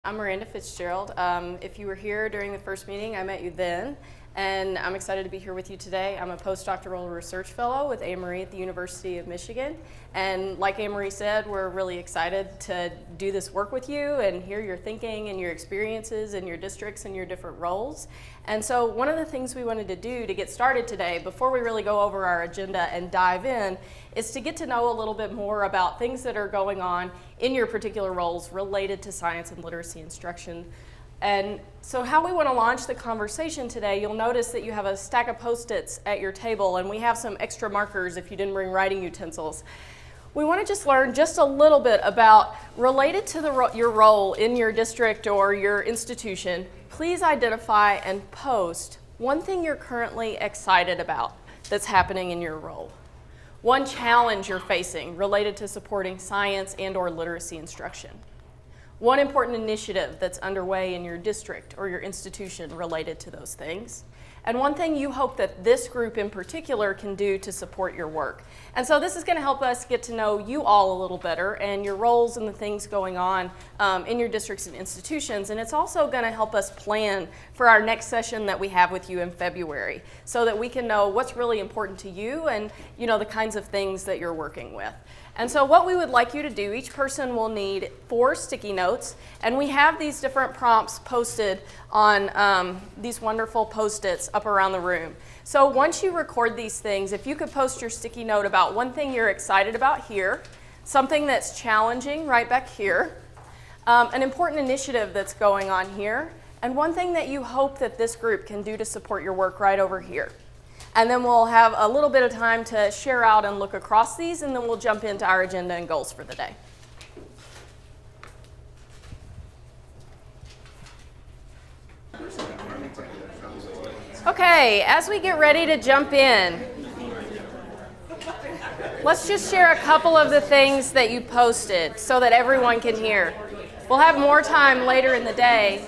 I'm Miranda Fitzgerald. If you were here during the first meeting, I met you then, and I'm excited to be here with you today. I'm a postdoctoral research fellow with Amory at the University of Michigan, and like Amory said, we're really excited to do this work with you and hear your thinking and your experiences in your districts and your different roles. And so one of the things we wanted to do to get started today, before we really go over our agenda and dive in, is to get to know a little bit more about things that are going on in your particular roles related to science and literacy instruction. And so how we want to launch the conversation today, you'll notice that you have a stack of Post-its at your table, and we have some extra markers if you didn't bring writing utensils. We want to just learn just a little bit about, related to your role in your district or your institution, please identify and post one thing you're currently excited about that's happening in your role. One challenge you're facing related to supporting science and or literacy instruction. One important initiative that's underway in your district or your institution related to those things. And one thing you hope that this group in particular can do to support your work. And so this is going to help us get to know you all a little better and your roles and the things going on in your districts and institutions. And it's also going to help us plan for our next session that we have with you in February so that we can know what's really important to you and the kinds of things that you're working with. And so what we would like you to do, each person will need 4 sticky notes, and we have these different prompts posted on these wonderful Post-its up around the room. So once you record these things, if you could post your sticky note about one thing you're excited about here, something that's challenging right back here, an important initiative that's going on here, and one thing that you hope that this group can do to support your work right over here. And then we'll have a little bit of time to share out and look across these, and then we'll jump into our agenda and goals for the day. Okay, as we get ready to jump in, let's just share a couple of the things that you posted so that everyone can hear. We'll have more time later in the day.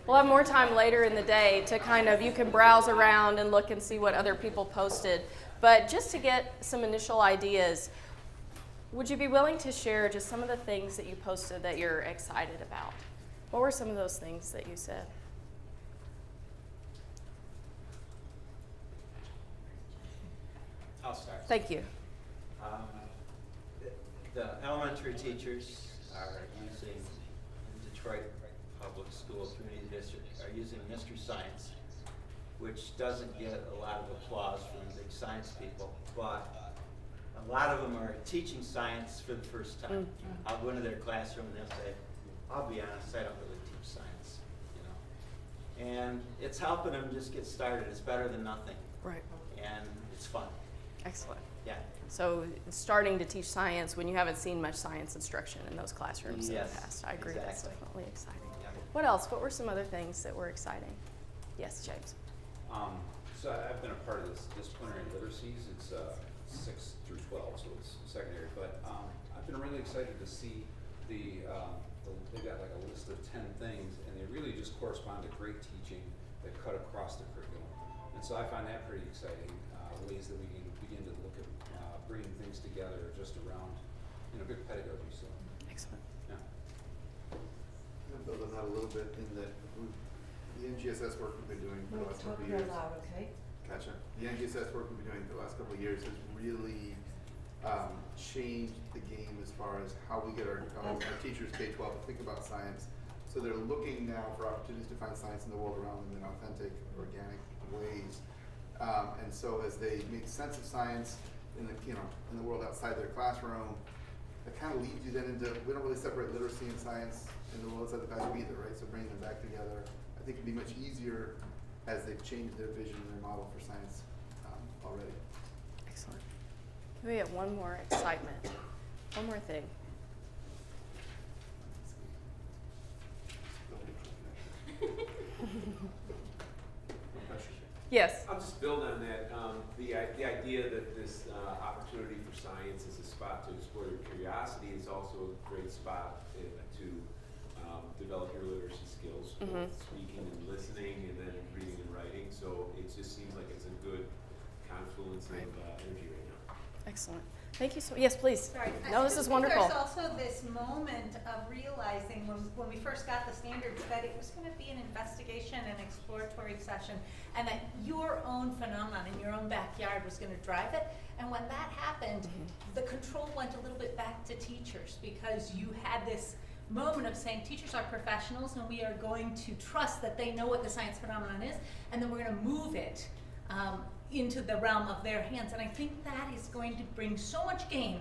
We'll have more time later in the day to you can browse around and look and see what other people posted. But just to get some initial ideas, would you be willing to share just some of the things that you posted that you're excited about? What were some of those things that you said? I'll start. Thank you. The elementary teachers are using, in Detroit Public School Community District, are using Mystery Science, which doesn't get a lot of applause from the big science people, but a lot of them are teaching science for the first time. I'll go into their classroom and they'll say, I'll be honest, I don't really teach science, And it's helping them just get started. It's better than nothing. Right. And it's fun. Excellent. Yeah. So starting to teach science when you haven't seen much science instruction in those classrooms in the past. I agree. Exactly. That's definitely exciting. Yeah. What else? What were some other things that were exciting? Yes, James. So I've been a part of this disciplinary literacies. It's 6 through 12, so it's secondary. But I've been really excited to see they've got like a list of 10 things, and they really just correspond to great teaching that cut across the curriculum. And so I find that pretty exciting, ways that we can begin to look at bringing things together just around, good pedagogy. So Excellent. yeah. I'm gonna build on that a little bit in that the NGSS work we've been doing for the last couple of years. Loud, okay? Gotcha. The NGSS work we've been doing for the last couple of years has really changed the game as far as how we get our teachers K-12 to think about science. So they're looking now for opportunities to find science in the world around them in authentic, organic ways. And so as they make sense of science in the world outside their classroom, that kind of leads you then into, we don't really separate literacy and science in the world outside the classroom either, right? So bringing them back together, I think it'd be much easier as they've changed their vision and their model for science already. Excellent. Can we get one more excitement? One more thing. Yes. I'll just build on that. The idea that this opportunity for science is a spot to explore your curiosity is also a great spot to develop your literacy skills, both speaking and listening, and then reading and writing. So it just seems like it's a good confluence of energy right now. Excellent. Thank you so, yes, please. Sorry. No, I this just is think wonderful. There's also this moment of realizing when we first got the standards that it was going to be an investigation and exploratory session, and that your own phenomenon in your own backyard was going to drive it. And when that happened, the control went a little bit back to teachers, because you had this moment of saying teachers are professionals and we are going to trust that they know what the science phenomenon is, and then we're going to move it into the realm of their hands. And I think that is going to bring so much gain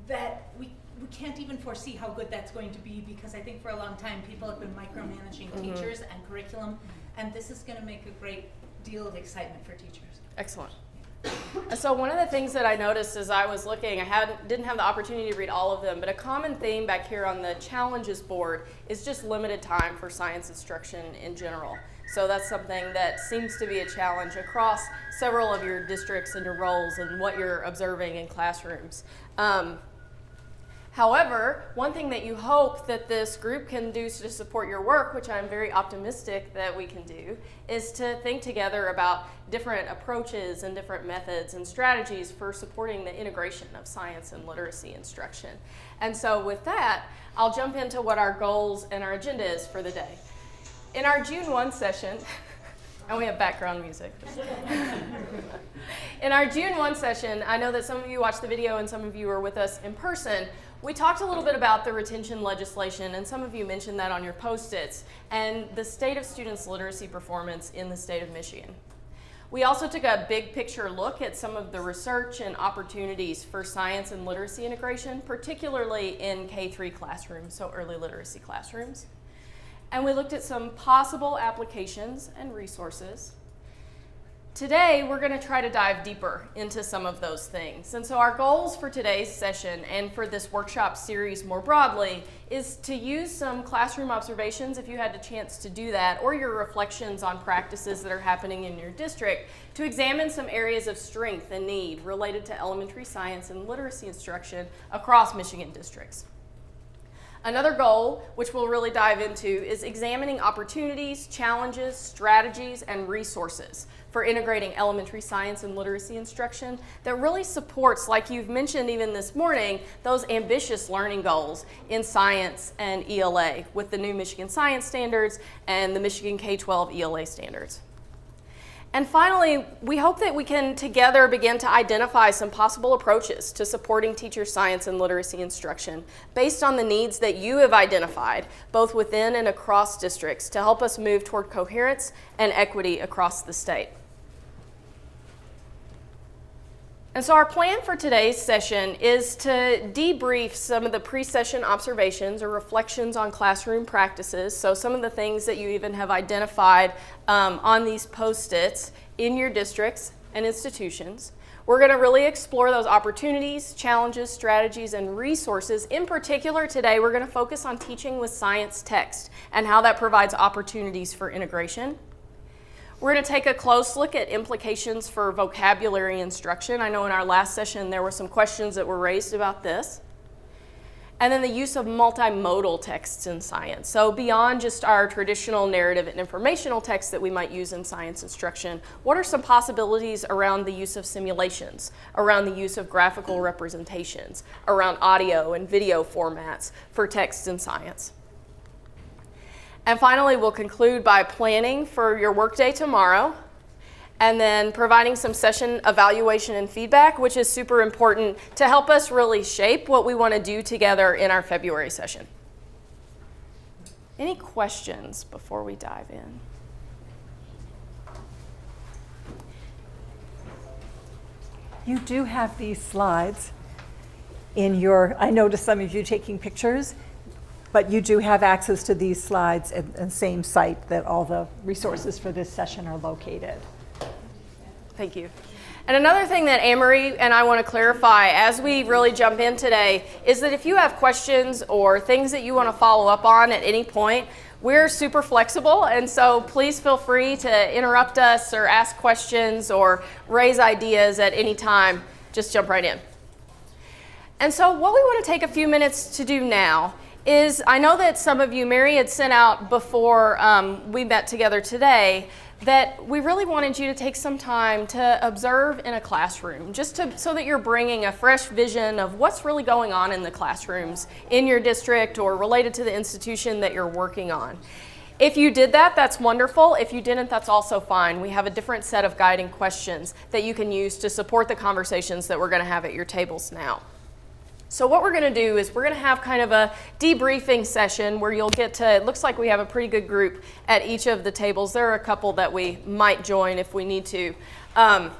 that we can't even foresee how good that's going to be, because I think for a long time people have been micromanaging teachers and curriculum, and this is going to make a great deal of excitement for teachers. Excellent. So one of the things that I noticed as I was looking, didn't have the opportunity to read all of them, but a common theme back here on the challenges board is just limited time for science instruction in general. So that's something that seems to be a challenge across several of your districts and your roles and what you're observing in classrooms. However, one thing that you hope that this group can do to support your work, which I'm very optimistic that we can do, is to think together about different approaches and different methods and strategies for supporting the integration of science and literacy instruction. And so with that, I'll jump into what our goals and our agenda is for the day. In our June 1 session, and we have background music. In our June 1 session, I know that some of you watched the video and some of you were with us in person. We talked a little bit about the retention legislation, and some of you mentioned that on your post-its, and the state of students' literacy performance in the state of Michigan. We also took a big picture look at some of the research and opportunities for science and literacy integration, particularly in K-3 classrooms, so early literacy classrooms. And we looked at some possible applications and resources. Today, we're going to try to dive deeper into some of those things. And so our goals for today's session and for this workshop series more broadly is to use some classroom observations, if you had a chance to do that, or your reflections on practices that are happening in your district, to examine some areas of strength and need related to elementary science and literacy instruction across Michigan districts. Another goal, which we'll really dive into, is examining opportunities, challenges, strategies, and resources for integrating elementary science and literacy instruction that really supports, like you've mentioned even this morning, those ambitious learning goals in science and ELA with the new Michigan Science Standards and the Michigan K-12 ELA standards. And finally, we hope that we can together begin to identify some possible approaches to supporting teacher science and literacy instruction based on the needs that you have identified, both within and across districts, to help us move toward coherence and equity across the state. And so our plan for today's session is to debrief some of the pre-session observations or reflections on classroom practices, so some of the things that you even have identified on these post-its in your districts and institutions. We're going to really explore those opportunities, challenges, strategies, and resources. In particular, today we're going to focus on teaching with science text and how that provides opportunities for integration. We're going to take a close look at implications for vocabulary instruction. I know in our last session there were some questions that were raised about this. And then the use of multimodal texts in science. So beyond just our traditional narrative and informational texts that we might use in science instruction, what are some possibilities around the use of simulations, around the use of graphical representations, around audio and video formats for text in science? And finally, we'll conclude by planning for your workday tomorrow, and then providing some session evaluation and feedback, which is super important to help us really shape what we want to do together in our February session. Any questions before we dive in? You do have these slides in your, I noticed some of you taking pictures, but you do have access to these slides at the same site that all the resources for this session are located. Thank you. And another thing that Anne-Marie and I want to clarify as we really jump in today is that if you have questions or things that you want to follow up on at any point, we're super flexible, and so please feel free to interrupt us or ask questions or raise ideas at any time. Just jump right in. And so what we want to take a few minutes to do now is, I know that some of you, Mary had sent out before we met together today, that we really wanted you to take some time to observe in a classroom, so that you're bringing a fresh vision of what's really going on in the classrooms in your district or related to the institution that you're working on. If you did that, that's wonderful. If you didn't, that's also fine. We have a different set of guiding questions that you can use to support the conversations that we're going to have at your tables now. So what we're going to do is we're going to have kind of a debriefing session where you'll get to, it looks like we have a pretty good group at each of the tables. There are a couple that we might join if we need to. But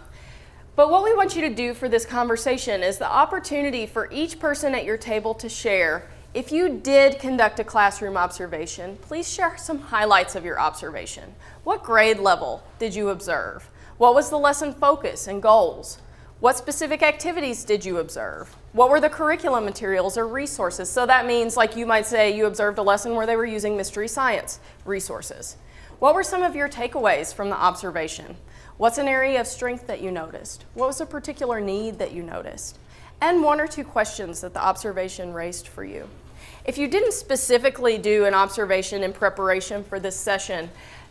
what we want you to do for this conversation is the opportunity for each person at your table to share. If you did conduct a classroom observation, please share some highlights of your observation. What grade level did you observe? What was the lesson focus and goals? What specific activities did you observe? What were the curriculum materials or resources? So that means, like, you might say you observed a lesson where they were using mystery science resources. What were some of your takeaways from the observation? What's an area of strength that you noticed? What was a particular need that you noticed? And 1 or 2 questions that the observation raised for you. If you didn't specifically do an observation in preparation for this session,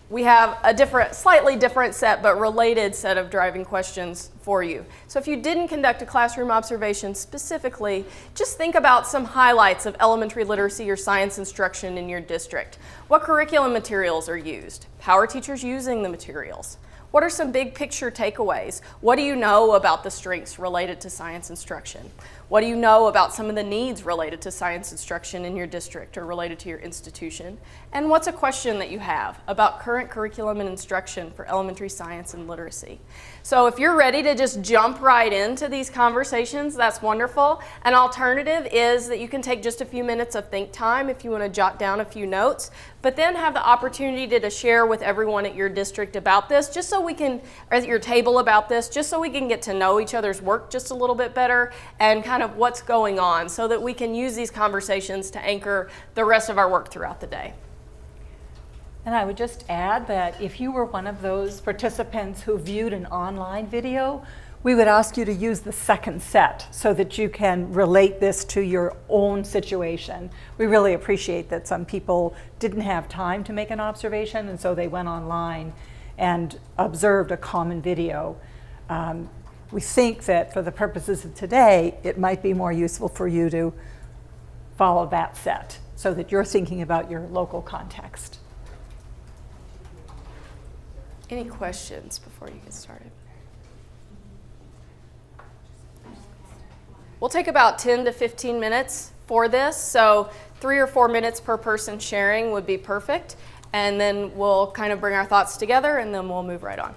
we have a slightly different set but related set of driving questions for you. So if you didn't conduct a classroom observation specifically, just think about some highlights of elementary literacy or science instruction in your district. What curriculum materials are used? How are teachers using the materials? What are some big picture takeaways? What do you know about the strengths related to science instruction? What do you know about some of the needs related to science instruction in your district or related to your institution? And what's a question that you have about current curriculum and instruction for elementary science and literacy? So if you're ready to just jump right into these conversations, that's wonderful. An alternative is that you can take just a few minutes of think time if you want to jot down a few notes, but then have the opportunity to share with everyone at your district about this, just so we can, or at your table about this, just so we can get to know each other's work just a little bit better and kind of what's going on, so that we can use these conversations to anchor the rest of our work throughout the day. And I would just add that if you were one of those participants who viewed an online video, we would ask you to use the second set so that you can relate this to your own situation. We really appreciate that some people didn't have time to make an observation, and so they went online and observed a common video. We think that for the purposes of today, it might be more useful for you to follow that set so that you're thinking about your local context. Any questions before you get started? We'll take about 10 to 15 minutes for this, so 3 or 4 minutes per person sharing would be perfect, and then we'll kind of bring our thoughts together and then we'll move right on.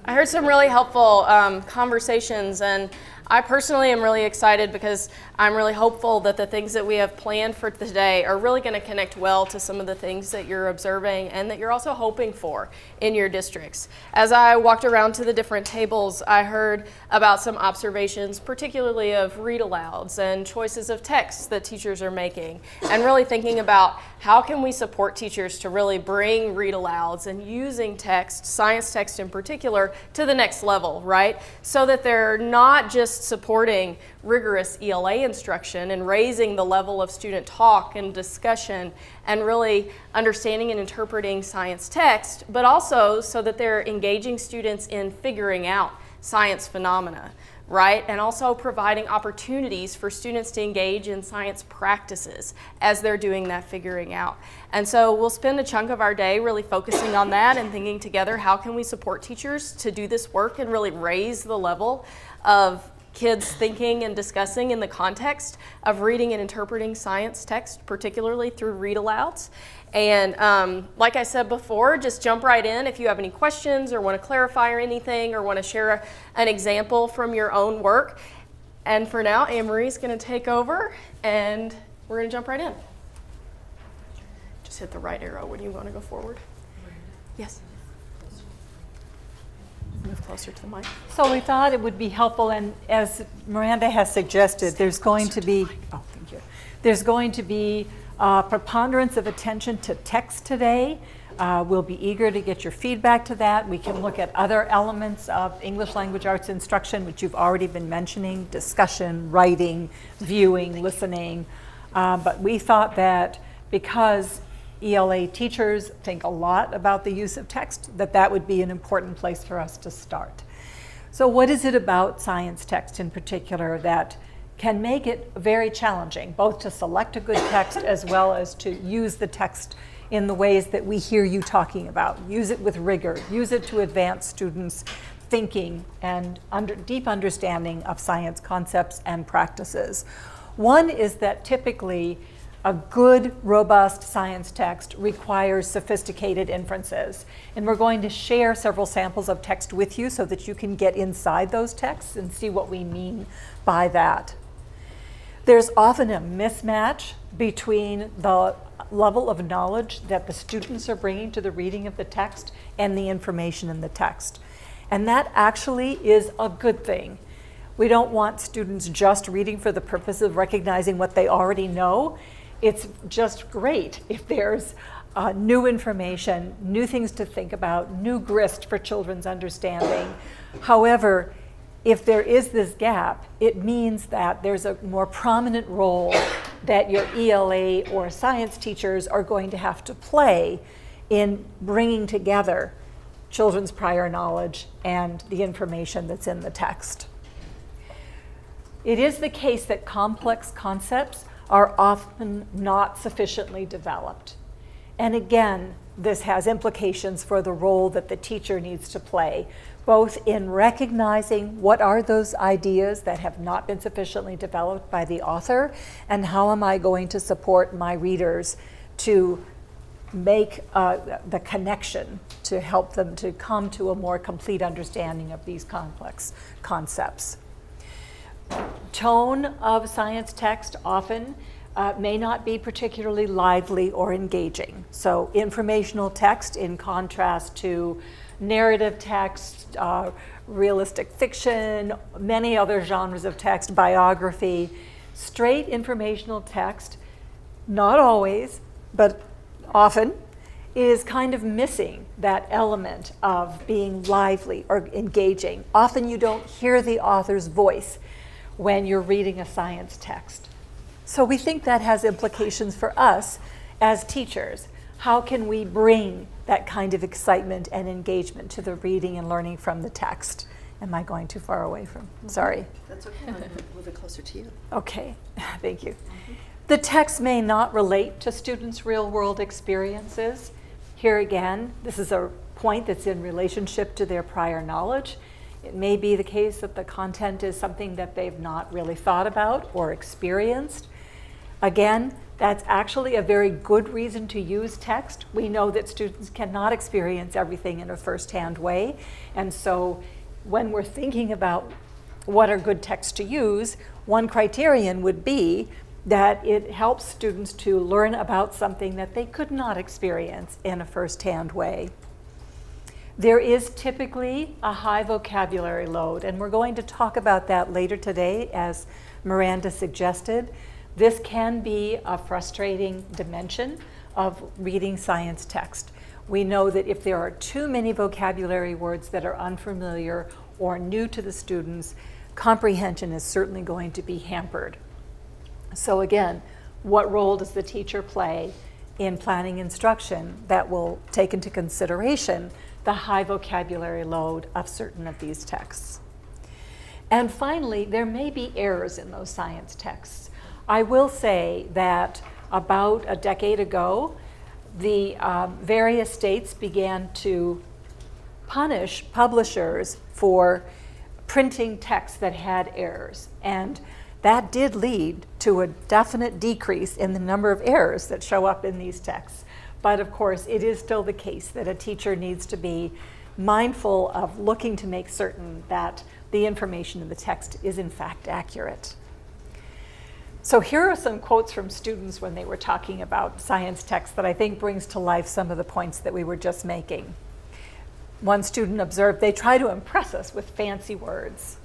I heard some really helpful conversations, and I personally am really excited because I'm really hopeful that the things that we have planned for today are really going to connect well to some of the things that you're observing and that you're also hoping for in your districts. As I walked around to the different tables, I heard about some observations, particularly of read-alouds and choices of text that teachers are making, and really thinking about how can we support teachers to really bring read-alouds and using text, science text in particular, to the next level, right? So that they're not just supporting rigorous ELA instruction and raising the level of student talk and discussion and really understanding and interpreting science text, but also so that they're engaging students in figuring out science phenomena, right? And also providing opportunities for students to engage in science practices as they're doing that figuring out. And so we'll spend a chunk of our day really focusing on that and thinking together, how can we support teachers to do this work and really raise the level of kids thinking and discussing in the context of reading and interpreting science text, particularly through read-alouds. And like I said before, just jump right in if you have any questions or want to clarify or anything or want to share an example from your own work. And for now, Anne-Marie's going to take over and we're going to jump right in. Just hit the right arrow when you want to go forward. Yes. Move closer to the mic. So we thought it would be helpful, and as Miranda has suggested, there's going to be a preponderance of attention to text today. We'll be eager to get your feedback to that. We can look at other elements of English language arts instruction, which you've already been mentioning: discussion, writing, viewing, listening. But we thought that because ELA teachers think a lot about the use of text, that would be an important place for us to start. So what is it about science text in particular that can make it very challenging, both to select a good text as well as to use the text in the ways that we hear you talking about? Use it with rigor, use it to advance students' thinking and deep understanding of science concepts and practices. One is that typically a good, robust science text requires sophisticated inferences. And we're going to share several samples of text with you so that you can get inside those texts and see what we mean by that. There's often a mismatch between the level of knowledge that the students are bringing to the reading of the text and the information in the text. And that actually is a good thing. We don't want students just reading for the purpose of recognizing what they already know. It's just great if there's new information, new things to think about, new grist for children's understanding. However, if there is this gap, it means that there's a more prominent role that your ELA or science teachers are going to have to play in bringing together children's prior knowledge and the information that's in the text. It is the case that complex concepts are often not sufficiently developed. And again, this has implications for the role that the teacher needs to play, both in recognizing what are those ideas that have not been sufficiently developed by the author, and how am I going to support my readers to make the connection to help them to come to a more complete understanding of these complex concepts. Tone of science text often may not be particularly lively or engaging. So informational text in contrast to narrative text, realistic fiction, many other genres of text, biography. Straight informational text, not always, but often, is kind of missing that element of being lively or engaging. Often you don't hear the author's voice when you're reading a science text. So we think that has implications for us as teachers. How can we bring that kind of excitement and engagement to the reading and learning from the text? Am I going too far away from? Sorry. That's okay. I'll move it closer to you. Okay, thank you. The text may not relate to students' real-world experiences. Here again, this is a point that's in relationship to their prior knowledge. It may be the case that the content is something that they've not really thought about or experienced. Again, that's actually a very good reason to use text. We know that students cannot experience everything in a first-hand way. And so when we're thinking about what are good texts to use, one criterion would be that it helps students to learn about something that they could not experience in a first-hand way. There is typically a high vocabulary load, and we're going to talk about that later today, as Miranda suggested. This can be a frustrating dimension of reading science text. We know that if there are too many vocabulary words that are unfamiliar or new to the students, comprehension is certainly going to be hampered. So again, what role does the teacher play in planning instruction that will take into consideration the high vocabulary load of certain of these texts? And finally, there may be errors in those science texts. I will say that about a decade ago, the various states began to punish publishers for printing texts that had errors. And that did lead to a definite decrease in the number of errors that show up in these texts. But of course, it is still the case that a teacher needs to be mindful of looking to make certain that the information in the text is in fact accurate. So here are some quotes from students when they were talking about science text that I think brings to life some of the points that we were just making. One student observed, they try to impress us with fancy words.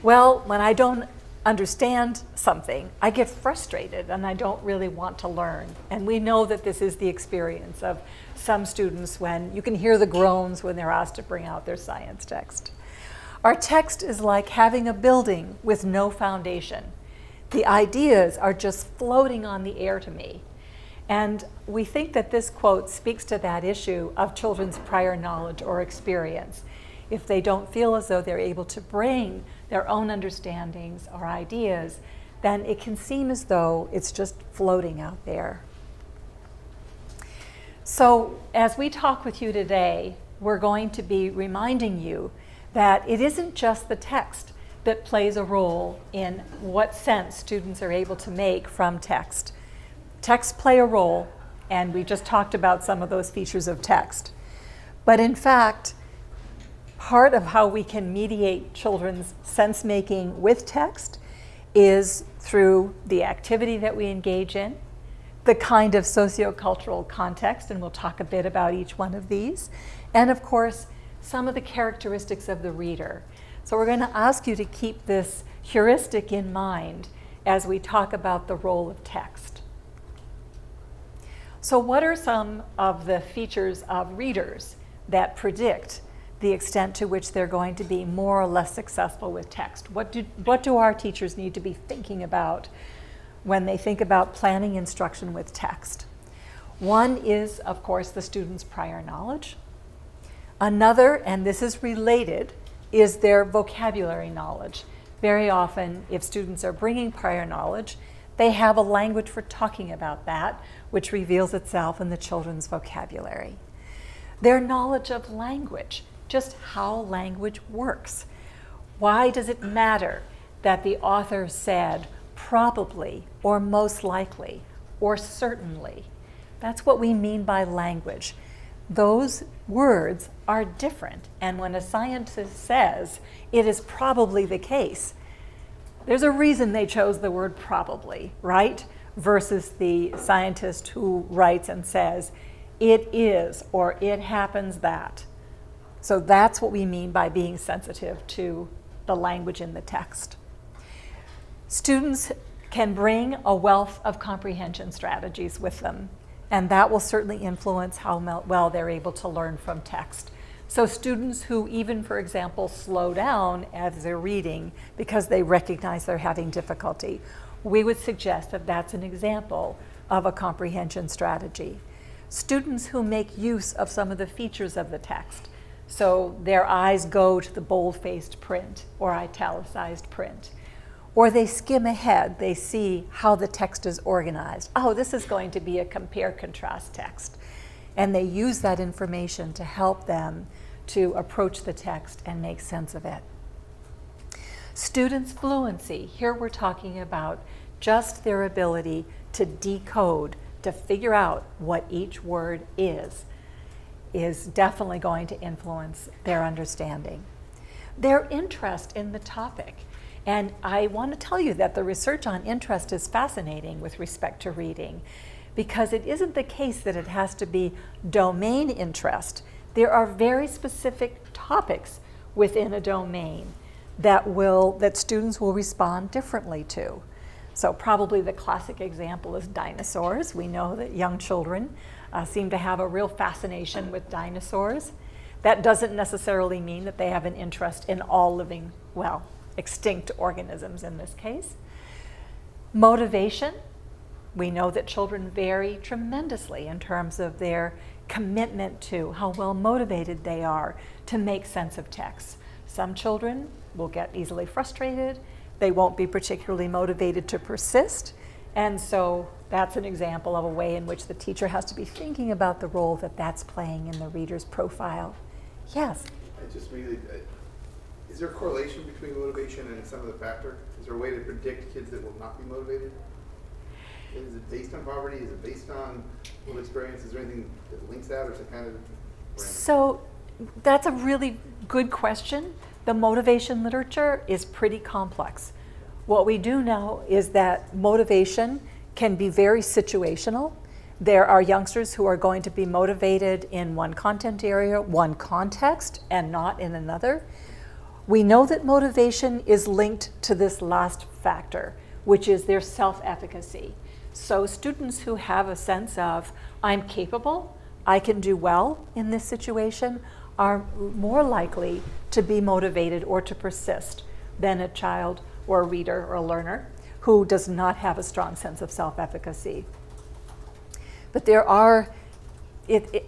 Well, when I don't understand something, I get frustrated and I don't really want to learn. And we know that this is the experience of some students when you can hear the groans when they're asked to bring out their science text. Our text is like having a building with no foundation. The ideas are just floating on the air to me. And we think that this quote speaks to that issue of children's prior knowledge or experience. If they don't feel as though they're able to bring their own understandings or ideas, then it can seem as though it's just floating out there. So as we talk with you today, we're going to be reminding you that it isn't just the text that plays a role in what sense students are able to make from text. Texts play a role, and we just talked about some of those features of text. But in fact, part of how we can mediate children's sense-making with text is through the activity that we engage in, the kind of sociocultural context, and we'll talk a bit about each one of these, and of course, some of the characteristics of the reader. So we're going to ask you to keep this heuristic in mind as we talk about the role of text. So what are some of the features of readers that predict the extent to which they're going to be more or less successful with text? What do our teachers need to be thinking about when they think about planning instruction with text? One is, of course, the student's prior knowledge. Another, and this is related, is their vocabulary knowledge. Very often, if students are bringing prior knowledge, they have a language for talking about that, which reveals itself in the children's vocabulary. Their knowledge of language, just how language works. Why does it matter that the author said probably, or most likely, or certainly? That's what we mean by language. Those words are different, and when a scientist says it is probably the case, there's a reason they chose the word probably, right? Versus the scientist who writes and says, it is, or it happens that. So that's what we mean by being sensitive to the language in the text. Students can bring a wealth of comprehension strategies with them, and that will certainly influence how well they're able to learn from text. So students who even, for example, slow down as they're reading because they recognize they're having difficulty, we would suggest that that's an example of a comprehension strategy. Students who make use of some of the features of the text, so their eyes go to the bold-faced print or italicized print, or they skim ahead, they see how the text is organized. Oh, this is going to be a compare-contrast text. And they use that information to help them to approach the text and make sense of it. Students' fluency, here we're talking about just their ability to decode, to figure out what each word is definitely going to influence their understanding. Their interest in the topic. And I want to tell you that the research on interest is fascinating with respect to reading, because it isn't the case that it has to be domain interest. There are very specific topics within a domain that students will respond differently to. So probably the classic example is dinosaurs. We know that young children seem to have a real fascination with dinosaurs. That doesn't necessarily mean that they have an interest in all living, well, extinct organisms in this case. Motivation. We know that children vary tremendously in terms of their commitment to how well motivated they are to make sense of text. Some children will get easily frustrated. They won't be particularly motivated to persist. And so that's an example of a way in which the teacher has to be thinking about the role that that's playing in the reader's profile. Yes? I just really, is there a correlation between motivation and some of the factor? Is there a way to predict kids that will not be motivated? Is it based on poverty? Is it based on lived experience? Is there anything that links that, or is it kind of random? So that's a really good question. The motivation literature is pretty complex. What we do know is that motivation can be very situational. There are youngsters who are going to be motivated in one content area, one context, and not in another. We know that motivation is linked to this last factor, which is their self-efficacy. So students who have a sense of, I'm capable, I can do well in this situation, are more likely to be motivated or to persist than a child or a reader or a learner who does not have a strong sense of self-efficacy. But there are, it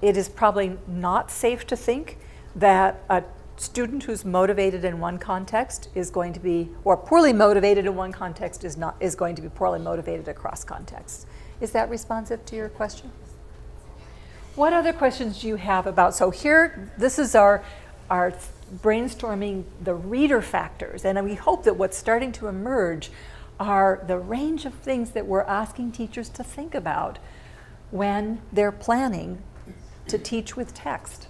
is probably not safe to think that a student who's motivated in one context is going to be, or poorly motivated in one context is going to be poorly motivated across contexts. Is that responsive to your question? What other questions do you have about, so here, this is our brainstorming the reader factors, and we hope that what's starting to emerge are the range of things that we're asking teachers to think about when they're planning to teach with text.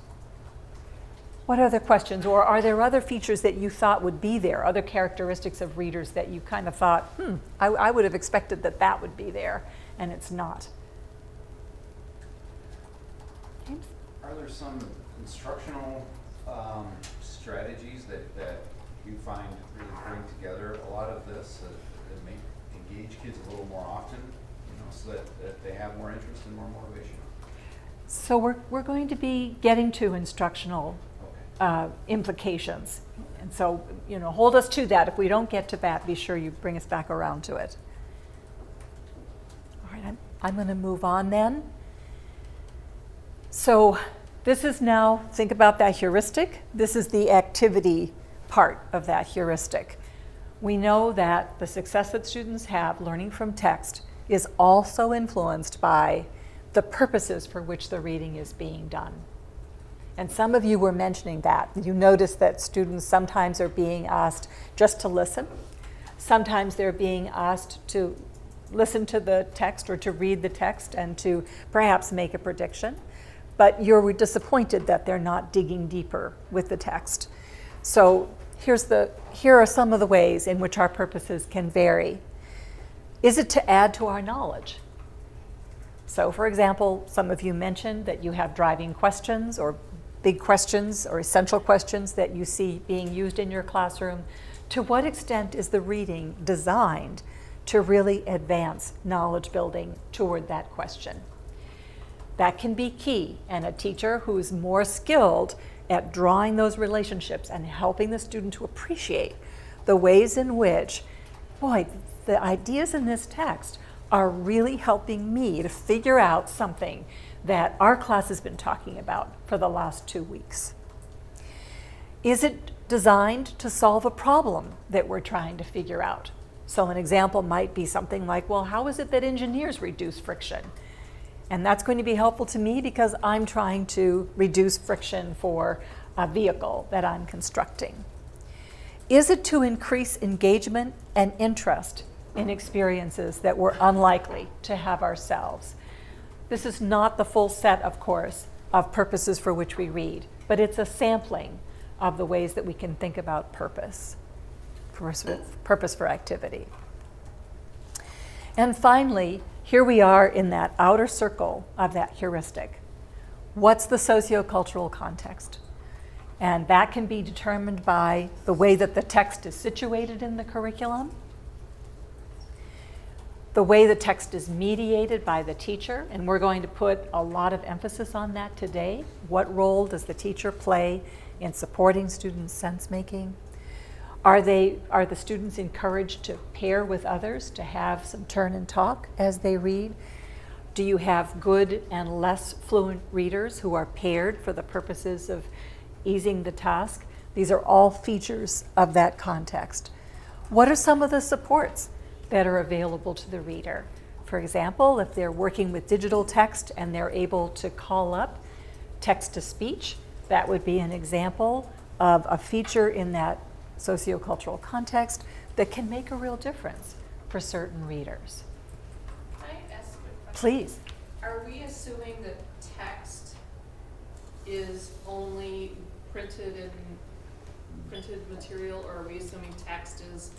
What other questions, or are there other features that you thought would be there, other characteristics of readers that you kind of thought, I would have expected that that would be there, and it's not? James? Are there some instructional strategies that you find really bring together a lot of this that may engage kids a little more often, so that they have more interest and more motivation? So we're going to be getting to instructional implications. And so, hold us to that. If we don't get to that, be sure you bring us back around to it. All right, I'm going to move on then. So this is now, think about that heuristic. This is the activity part of that heuristic. We know that the success that students have learning from text is also influenced by the purposes for which the reading is being done. And some of you were mentioning that. You notice that students sometimes are being asked just to listen. Sometimes they're being asked to listen to the text or to read the text and to perhaps make a prediction. But you're disappointed that they're not digging deeper with the text. So here are some of the ways in which our purposes can vary. Is it to add to our knowledge? So for example, some of you mentioned that you have driving questions or big questions or essential questions that you see being used in your classroom. To what extent is the reading designed to really advance knowledge building toward that question? That can be key, and a teacher who's more skilled at drawing those relationships and helping the student to appreciate the ways in which, boy, the ideas in this text are really helping me to figure out something that our class has been talking about for the last 2 weeks. Is it designed to solve a problem that we're trying to figure out? So an example might be something like, well, how is it that engineers reduce friction? And that's going to be helpful to me because I'm trying to reduce friction for a vehicle that I'm constructing. Is it to increase engagement and interest in experiences that we're unlikely to have ourselves? This is not the full set, of course, of purposes for which we read, but it's a sampling of the ways that we can think about purpose for activity. And finally, here we are in that outer circle of that heuristic. What's the sociocultural context? And that can be determined by the way that the text is situated in the curriculum, the way the text is mediated by the teacher, and we're going to put a lot of emphasis on that today. What role does the teacher play in supporting students' sense-making? Are the students encouraged to pair with others, to have some turn and talk as they read? Do you have good and less fluent readers who are paired for the purposes of easing the task? These are all features of that context. What are some of the supports that are available to the reader? For example, if they're working with digital text and they're able to call up text-to-speech, that would be an example of a feature in that sociocultural context that can make a real difference for certain readers. Can I ask a quick question? Please. Are we assuming that text is only printed material, or are we assuming text is,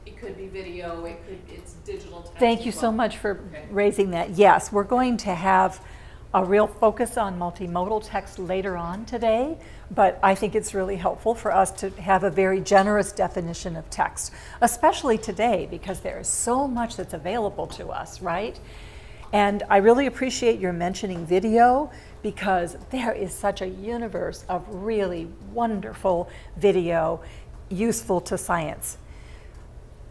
it could be video, it's digital text? Thank you as so well? much for Okay. raising that. Yes, we're going to have a real focus on multimodal text later on today, but I think it's really helpful for us to have a very generous definition of text, especially today because there is so much that's available to us, right? And I really appreciate your mentioning video because there is such a universe of really wonderful video useful to science.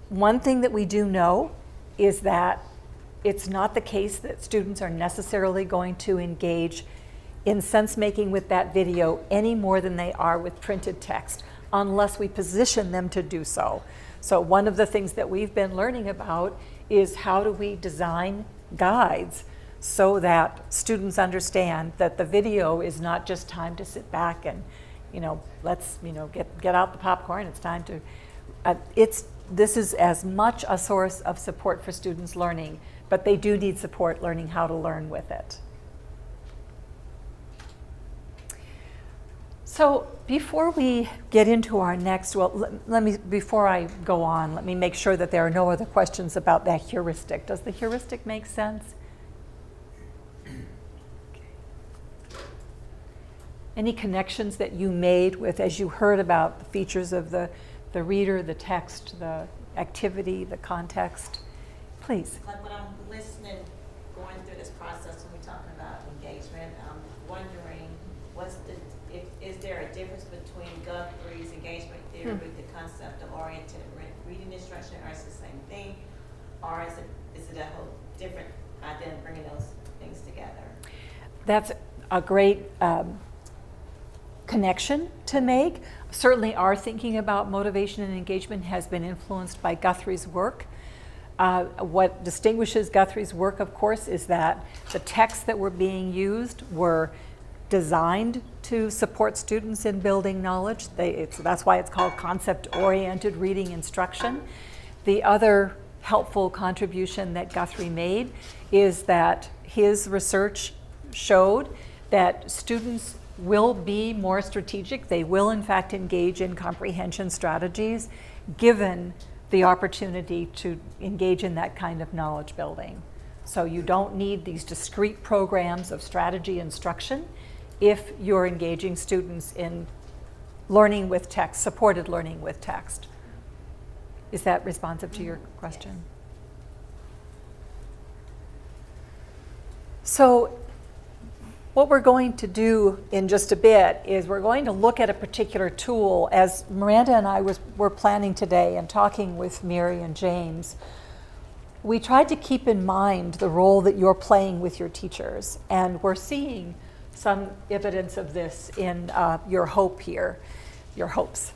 one thing that we do know is that it's not the case that students are necessarily going to engage in sense making with that video any more than they are with printed text, unless we position them to do so. So one of the things that we've been learning about is how do we design guides so that students understand that the video is not just time to sit back and, let's, get out the popcorn, it's time to, this is as much a source of support for students learning, but they do need support learning how to learn with it. So before we get into our next, before I go on, let me make sure that there are no other questions about that heuristic. Does the heuristic make sense? Any connections that you made with, as you heard about the features of the reader, the text, the activity, the context? Please. Like when I'm listening, going through this process when we're talking about engagement, I'm wondering, is there a difference between Guthrie's engagement theory with the concept of oriented reading instruction, or is it the same thing, or is it a whole different idea of bringing those things together? That's a great connection to make. Certainly our thinking about motivation and engagement has been influenced by Guthrie's work. What distinguishes Guthrie's work, of course, is that the texts that were being used were designed to support students in building knowledge. That's why it's called concept-oriented reading instruction. The other helpful contribution that Guthrie made is that his research showed that students will be more strategic. They will, in fact, engage in comprehension strategies given the opportunity to engage in that kind of knowledge building. So you don't need these discrete programs of strategy instruction if you're engaging students in learning with text, supported learning with text. Is that responsive to your question? So what we're going to do in just a bit is we're going to look at a particular tool. As Miranda and I were planning today and talking with Mary and James, we tried to keep in mind the role that you're playing with your teachers, and we're seeing some evidence of this in your hope here, your hopes.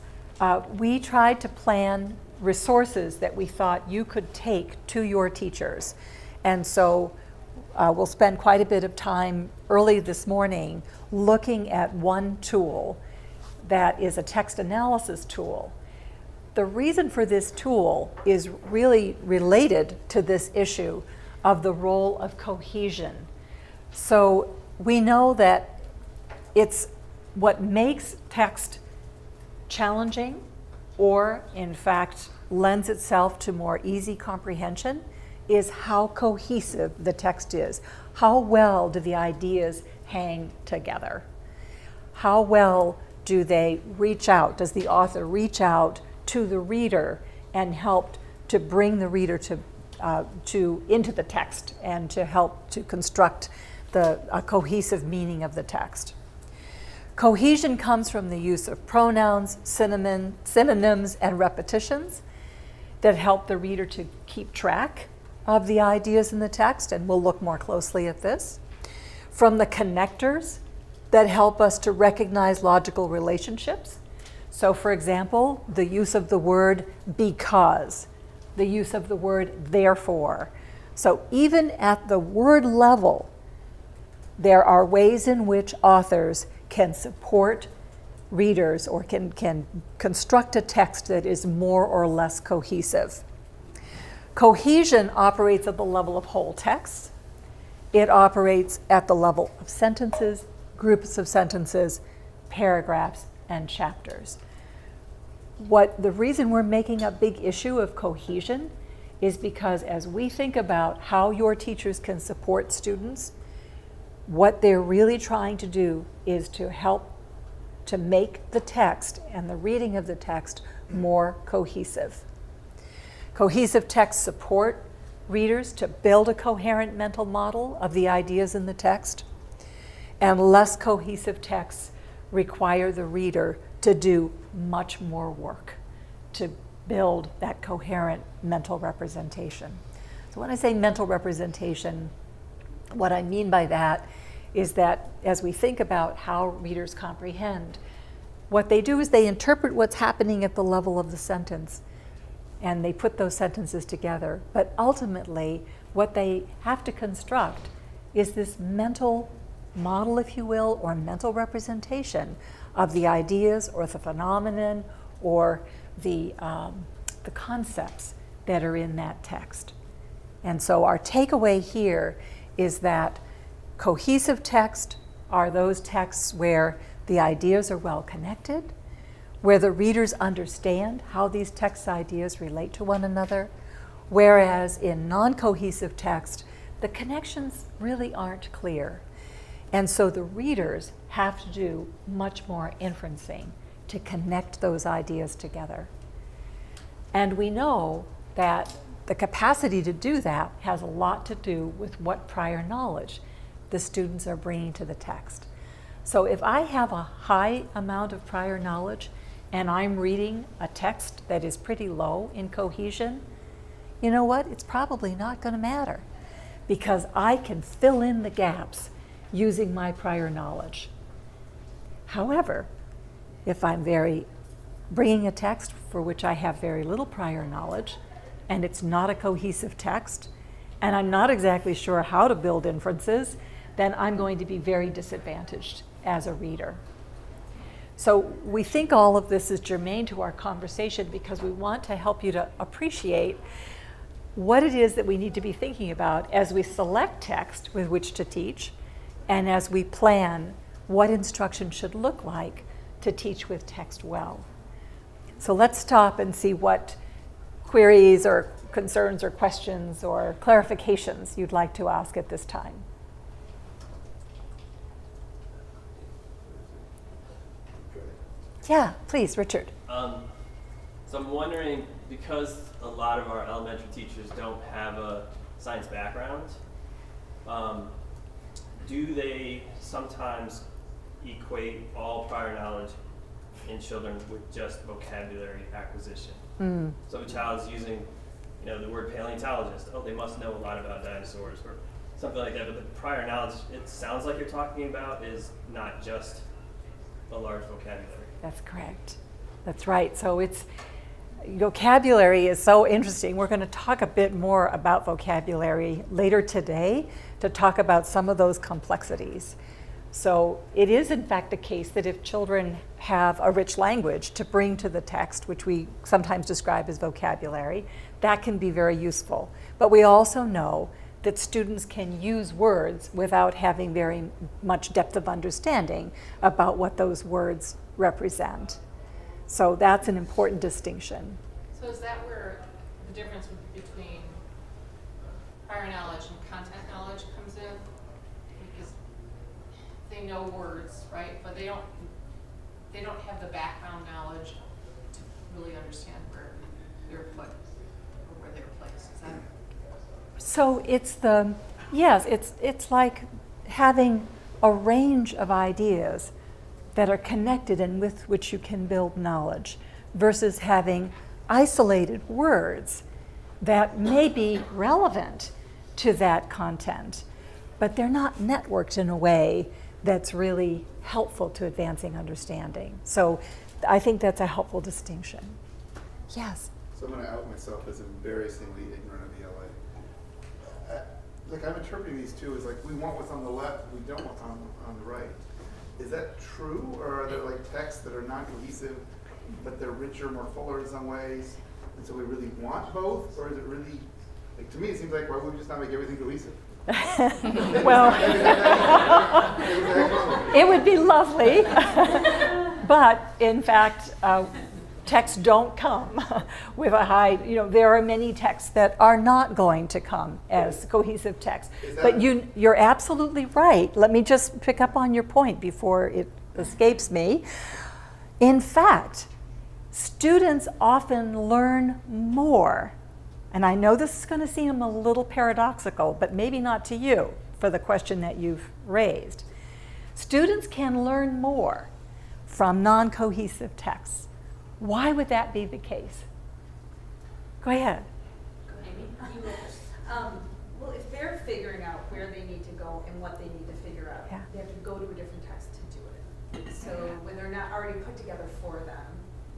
We tried to plan resources that we thought you could take to your teachers, and so we'll spend quite a bit of time early this morning looking at one tool that is a text analysis tool. The reason for this tool is really related to this issue of the role of cohesion. So we know that it's what makes text challenging, or in fact lends itself to more easy comprehension, is how cohesive the text is. How well do the ideas hang together? How well do they reach out? Does the author reach out to the reader and help to bring the reader into the text and to help to construct a cohesive meaning of the text? Cohesion comes from the use of pronouns, synonyms, and repetitions that help the reader to keep track of the ideas in the text, and we'll look more closely at this. From the connectors that help us to recognize logical relationships. So for example, the use of the word because, the use of the word therefore. So even at the word level, there are ways in which authors can support readers or can construct a text that is more or less cohesive. Cohesion operates at the level of whole text. It operates at the level of sentences, groups of sentences, paragraphs, and chapters. The reason we're making a big issue of cohesion is because as we think about how your teachers can support students, what they're really trying to do is to help to make the text and the reading of the text more cohesive. Cohesive texts support readers to build a coherent mental model of the ideas in the text, and less cohesive texts require the reader to do much more work, to build that coherent mental representation. So when I say mental representation, what I mean by that is that as we think about how readers comprehend, what they do is they interpret what's happening at the level of the sentence, and they put those sentences together. But ultimately, what they have to construct is this mental model, if you will, or mental representation of the ideas or the phenomenon or the concepts that are in that text. And so our takeaway here is that cohesive text are those texts where the ideas are well connected, where the readers understand how these text ideas relate to one another, whereas in non-cohesive text, the connections really aren't clear. And so the readers have to do much more inferencing to connect those ideas together. And we know that the capacity to do that has a lot to do with what prior knowledge the students are bringing to the text. So if I have a high amount of prior knowledge and I'm reading a text that is pretty low in cohesion, you know what? It's probably not going to matter because I can fill in the gaps using my prior knowledge. However, if I'm bringing a text for which I have very little prior knowledge, and it's not a cohesive text, and I'm not exactly sure how to build inferences, then I'm going to be very disadvantaged as a reader. So we think all of this is germane to our conversation because we want to help you to appreciate what it is that we need to be thinking about as we select text with which to teach, and as we plan what instruction should look like to teach with text well. So let's stop and see what queries or concerns or questions or clarifications you'd like to ask at this time. Yeah, please, Richard. So I'm wondering, because a lot of our elementary teachers don't have a science background, do they sometimes equate all prior knowledge in children with just vocabulary acquisition? So if a child is using, the word paleontologist, oh, they must know a lot about dinosaurs or something like that, but the prior knowledge it sounds like you're talking about is not just a large vocabulary. That's correct. That's right. So vocabulary is so interesting. We're going to talk a bit more about vocabulary later today to talk about some of those complexities. So it is in fact the case that if children have a rich language to bring to the text, which we sometimes describe as vocabulary, that can be very useful. But we also know that students can use words without having very much depth of understanding about what those words represent. So that's an important distinction. So is that where the difference between prior knowledge and content knowledge comes in? Because they know words, right? But they don't have the background knowledge to really understand where they're put or where they're placed. Is that? So it's like having a range of ideas that are connected and with which you can build knowledge versus having isolated words that may be relevant to that content, but they're not networked in a way that's really helpful to advancing understanding. So I think that's a helpful distinction. Yes? So I'm going to out myself as embarrassingly ignorant of ELA. I'm interpreting these two as we want what's on the left, we don't want on the right. Is that true, or are there texts that are non-cohesive, but they're richer, more fuller in some ways, and so we really want both, or is it really, to me it seems like why would we just not make everything cohesive? Well, it would be lovely, but in fact, texts don't come with a high, there are many texts that are not going to come as cohesive texts. But you're absolutely right. Let me just pick up on your point before it escapes me. In fact, students often learn more. And I know this is going to seem a little paradoxical, but maybe not to you for the question that you've raised. Students can learn more from non-cohesive texts. Why would that be the case? Go ahead. Amy? Well, if they're figuring out where they need to go and what they need to figure out, Yeah. they have to go to a different text to do it. So when they're not already put together for them,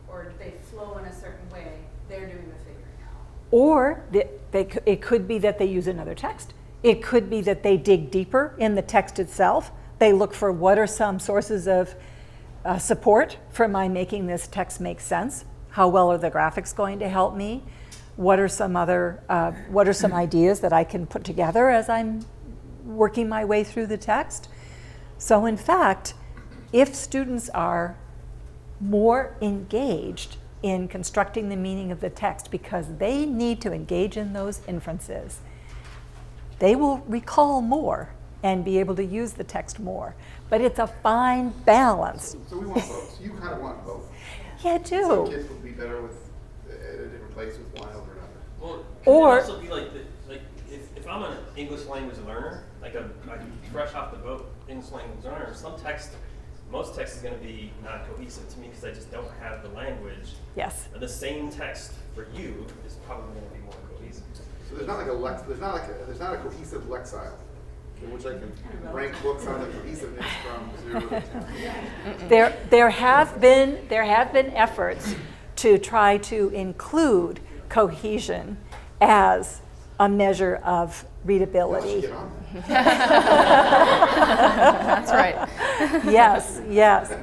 or they flow in a certain way, they're doing the figuring out. Or it could be that they use another text. It could be that they dig deeper in the text itself. They look for what are some sources of support for my making this text make sense. How well are the graphics going to help me? What are some ideas that I can put together as I'm working my way through the text? So in fact, if students are more engaged in constructing the meaning of the text because they need to engage in those inferences, they will recall more and be able to use the text more. But it's a fine balance. So we want both. So you kind of want both. Yeah, I do. Some kids would be better with at a different place with one over another. Well, Or- it could also be like, if I'm an English language learner, like I'm fresh off the boat English language learner, most text is going to be not cohesive to me because I just don't have the language. Yes. The same text for you is probably going to be more cohesive. So there's not like there's not a cohesive lexile in which I can rank books on the cohesiveness from 0 to 10. There have been efforts to try to include cohesion as a measure of readability. Get on that. That's right. Yes.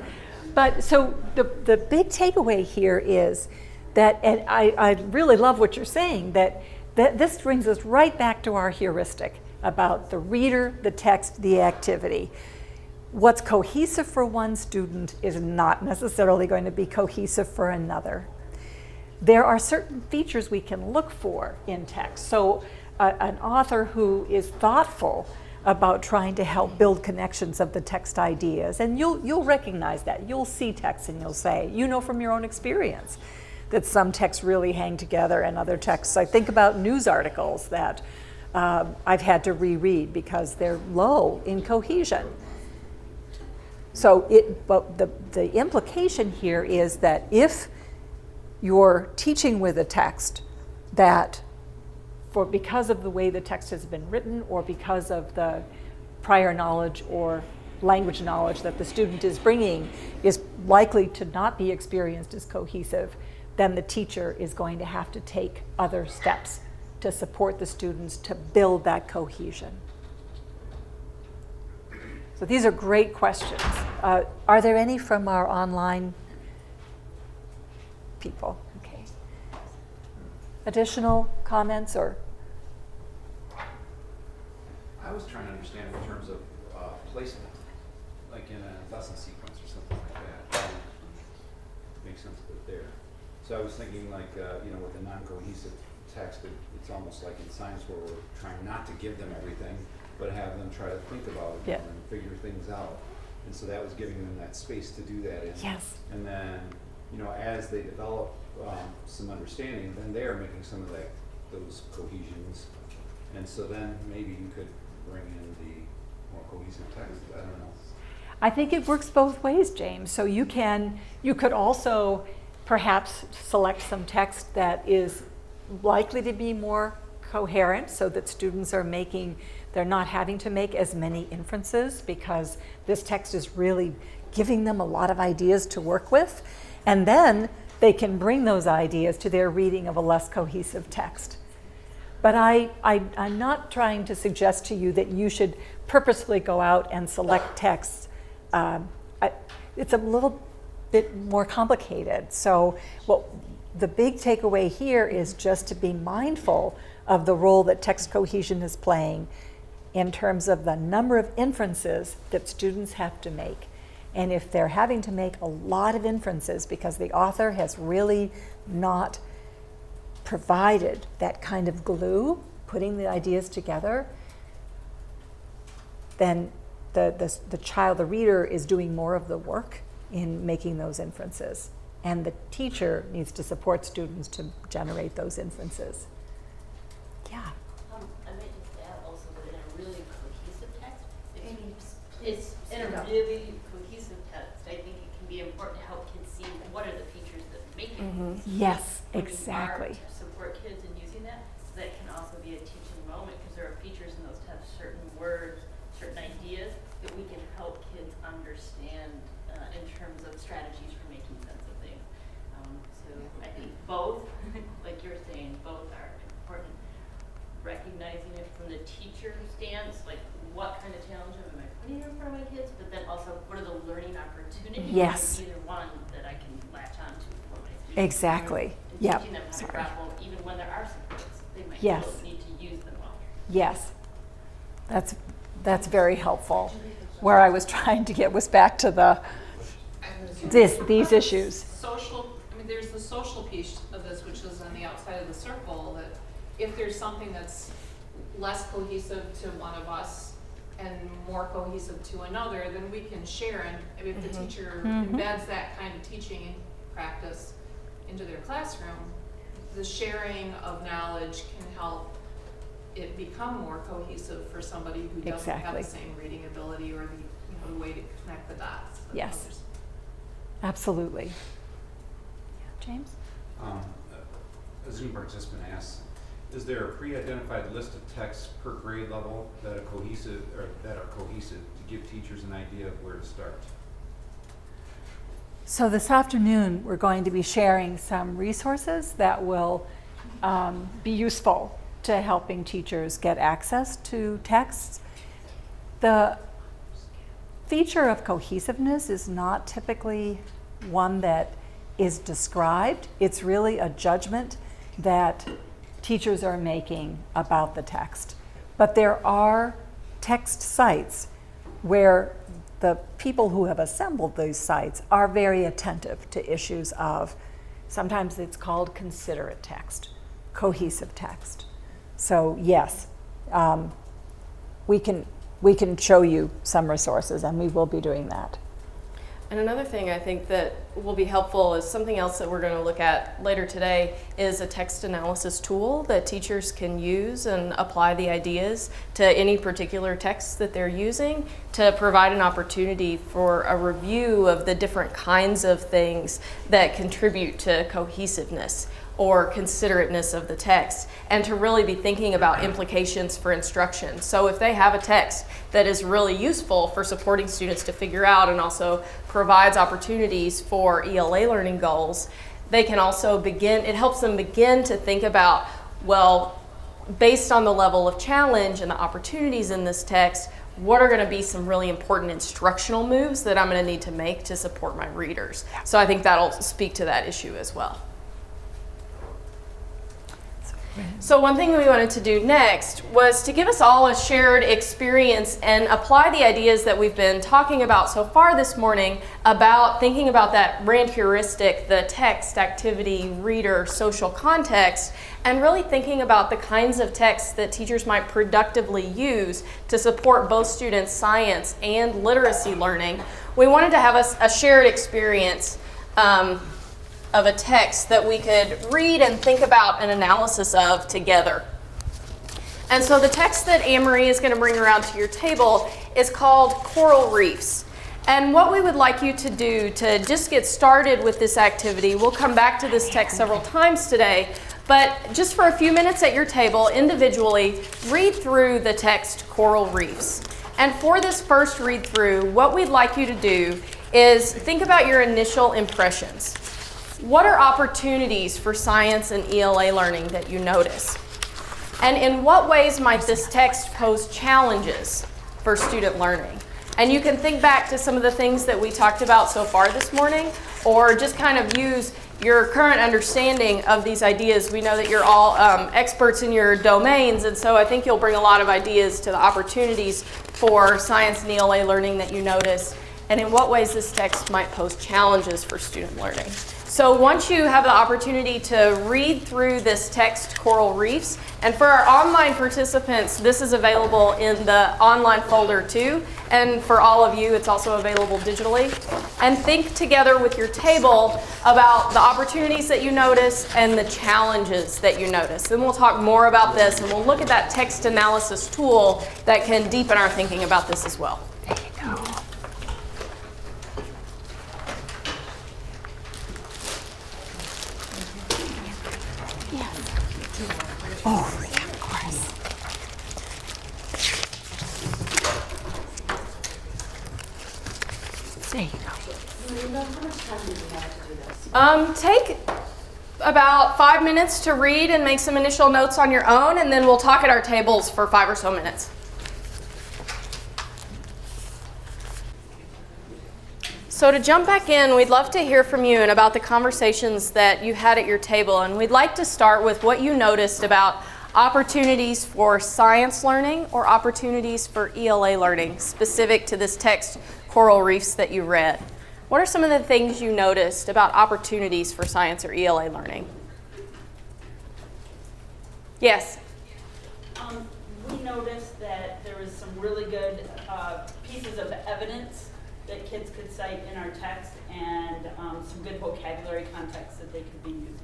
But so the big takeaway here is that, and I really love what you're saying, that this brings us right back to our heuristic about the reader, the text, the activity. What's cohesive for one student is not necessarily going to be cohesive for another. There are certain features we can look for in text. So an author who is thoughtful about trying to help build connections of the text ideas, and you'll recognize that. You'll see text and you'll say, you know from your own experience, that some texts really hang together and other texts. I think about news articles that I've had to reread because they're low in cohesion. So but the implication here is that if you're teaching with a text that because of the way the text has been written or because of the prior knowledge or language knowledge that the student is bringing is likely to not be experienced as cohesive, then the teacher is going to have to take other steps to support the students to build that cohesion. So these are great questions. Are there any from our online people? Okay. Additional comments or? I was trying to understand in terms of placement, like in a lesson sequence or something like that. Makes sense to put there. So I was thinking like, with a non-cohesive text, it's almost like in science where we're trying not to give them everything, but have them try to think about it and figure things out. And so that was giving them that space to do that in. Yes. And then, as they develop some understanding, then they're making some of those cohesions. And so then maybe you could bring in the more cohesive text. I don't know. I think it works both ways, James. So you could also perhaps select some text that is likely to be more coherent so that students they're not having to make as many inferences because this text is really giving them a lot of ideas to work with. And then they can bring those ideas to their reading of a less cohesive text. But I'm not trying to suggest to you that you should purposefully go out and select texts. It's a little bit more complicated. So the big takeaway here is just to be mindful of the role that text cohesion is playing in terms of the number of inferences that students have to make. And if they're having to make a lot of inferences because the author has really not provided that kind of glue, putting the ideas together, then the reader is doing more of the work in making those inferences. And the teacher needs to support students to generate those inferences. Yeah. I meant to add also that in a really cohesive text, it's in a really cohesive text, I think it can be important to help kids see what are the features that make it cohesive. Yes, When you exactly. are support kids in using that. That can also be a teaching moment because there are features in those to have certain words, certain ideas that we can help kids understand in terms of strategies for making sense of things. So I think both, like you're saying, both are important. Recognizing it from the teacher stance, like what kind of challenge am I putting in front of my kids, but then also what are the learning opportunities Yes. in either one that I can latch onto for my students. Exactly. And Yep. teaching them how Sorry. to grapple even when there are supports. They might Yes. still need to use them well. Yes, that's very helpful. Where I was trying to get was back to these issues. Social, I mean, there's the social piece of this, which is on the outside of the circle, that if there's something that's less cohesive to one of us and more cohesive to another, then we can share. And if the teacher embeds that kind of teaching practice into their classroom, the sharing of knowledge can help it become more cohesive for somebody who doesn't have Exactly. the same reading ability or the way to connect the dots. as Yes. others. Absolutely. James? A Zoom participant asks, is there a pre-identified list of texts per grade level that are cohesive to give teachers an idea of where to start? So this afternoon, we're going to be sharing some resources that will be useful to helping teachers get access to texts. The feature of cohesiveness is not typically one that is described. It's really a judgment that teachers are making about the text. But there are text sites where the people who have assembled these sites are very attentive to issues of, sometimes it's called considerate text, cohesive text. So yes, we can show you some resources, and we will be doing that. And another thing I think that will be helpful is something else that we're going to look at later today is a text analysis tool that teachers can use and apply the ideas to any particular text that they're using to provide an opportunity for a review of the different kinds of things that contribute to cohesiveness or considerateness of the text, and to really be thinking about implications for instruction. So if they have a text that is really useful for supporting students to figure out and also provides opportunities for ELA learning goals, they can also begin, it helps them begin to think about, well, based on the level of challenge and the opportunities in this text, what are going to be some really important instructional moves that I'm going to need to make to support my readers? So I think that'll speak to that issue as well. So one thing we wanted to do next was to give us all a shared experience and apply the ideas that we've been talking about so far this morning about thinking about that RAND heuristic, the text, activity, reader, social context, and really thinking about the kinds of texts that teachers might productively use to support both students' science and literacy learning. We wanted to have a shared experience of a text that we could read and think about an analysis of together. And so the text that Anne-Marie is going to bring around to your table is called Coral Reefs. And what we would like you to do to just get started with this activity, we'll come back to this text several times today, but just for a few minutes at your table, individually, read through the text Coral Reefs. And for this first read through, what we'd like you to do is think about your initial impressions. What are opportunities for science and ELA learning that you notice? And in what ways might this text pose challenges for student learning? And you can think back to some of the things that we talked about so far this morning, or just kind of use your current understanding of these ideas. We know that you're all experts in your domains, and so I think you'll bring a lot of ideas to the opportunities for science and ELA learning that you notice, and in what ways this text might pose challenges for student learning. So once you have the opportunity to read through this text, Coral Reefs, and for our online participants, this is available in the online folder too, and for all of you, it's also available digitally. And think together with your table about the opportunities that you notice and the challenges that you notice. Then we'll talk more about this, and we'll look at that text analysis tool that can deepen our thinking about this as well. There you go. Oh, yeah, of course. There you go. Take about 5 minutes to read and make some initial notes on your own, and then we'll talk at our tables for 5 or so minutes. So to jump back in, we'd love to hear from you and about the conversations that you had at your table, and we'd like to start with what you noticed about opportunities for science learning or opportunities for ELA learning, specific to this text, Coral Reefs, that you read. What are some of the things you noticed about opportunities for science or ELA learning? Yes? We noticed that there was some really good pieces of evidence that kids could cite in our text, and some good vocabulary context that they could be using.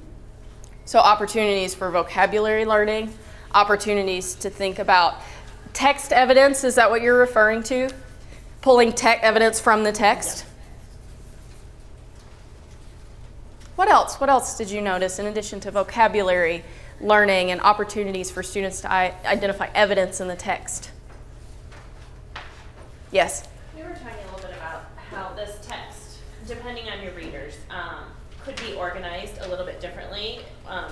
So opportunities for vocabulary learning, opportunities to think about text evidence, is that what you're referring to? Pulling evidence from the text? Yeah. What else? What else did you notice in addition to vocabulary learning and opportunities for students to identify evidence in the text? Yes? We were talking a little bit about how this text, depending on your readers, could be organized a little bit differently,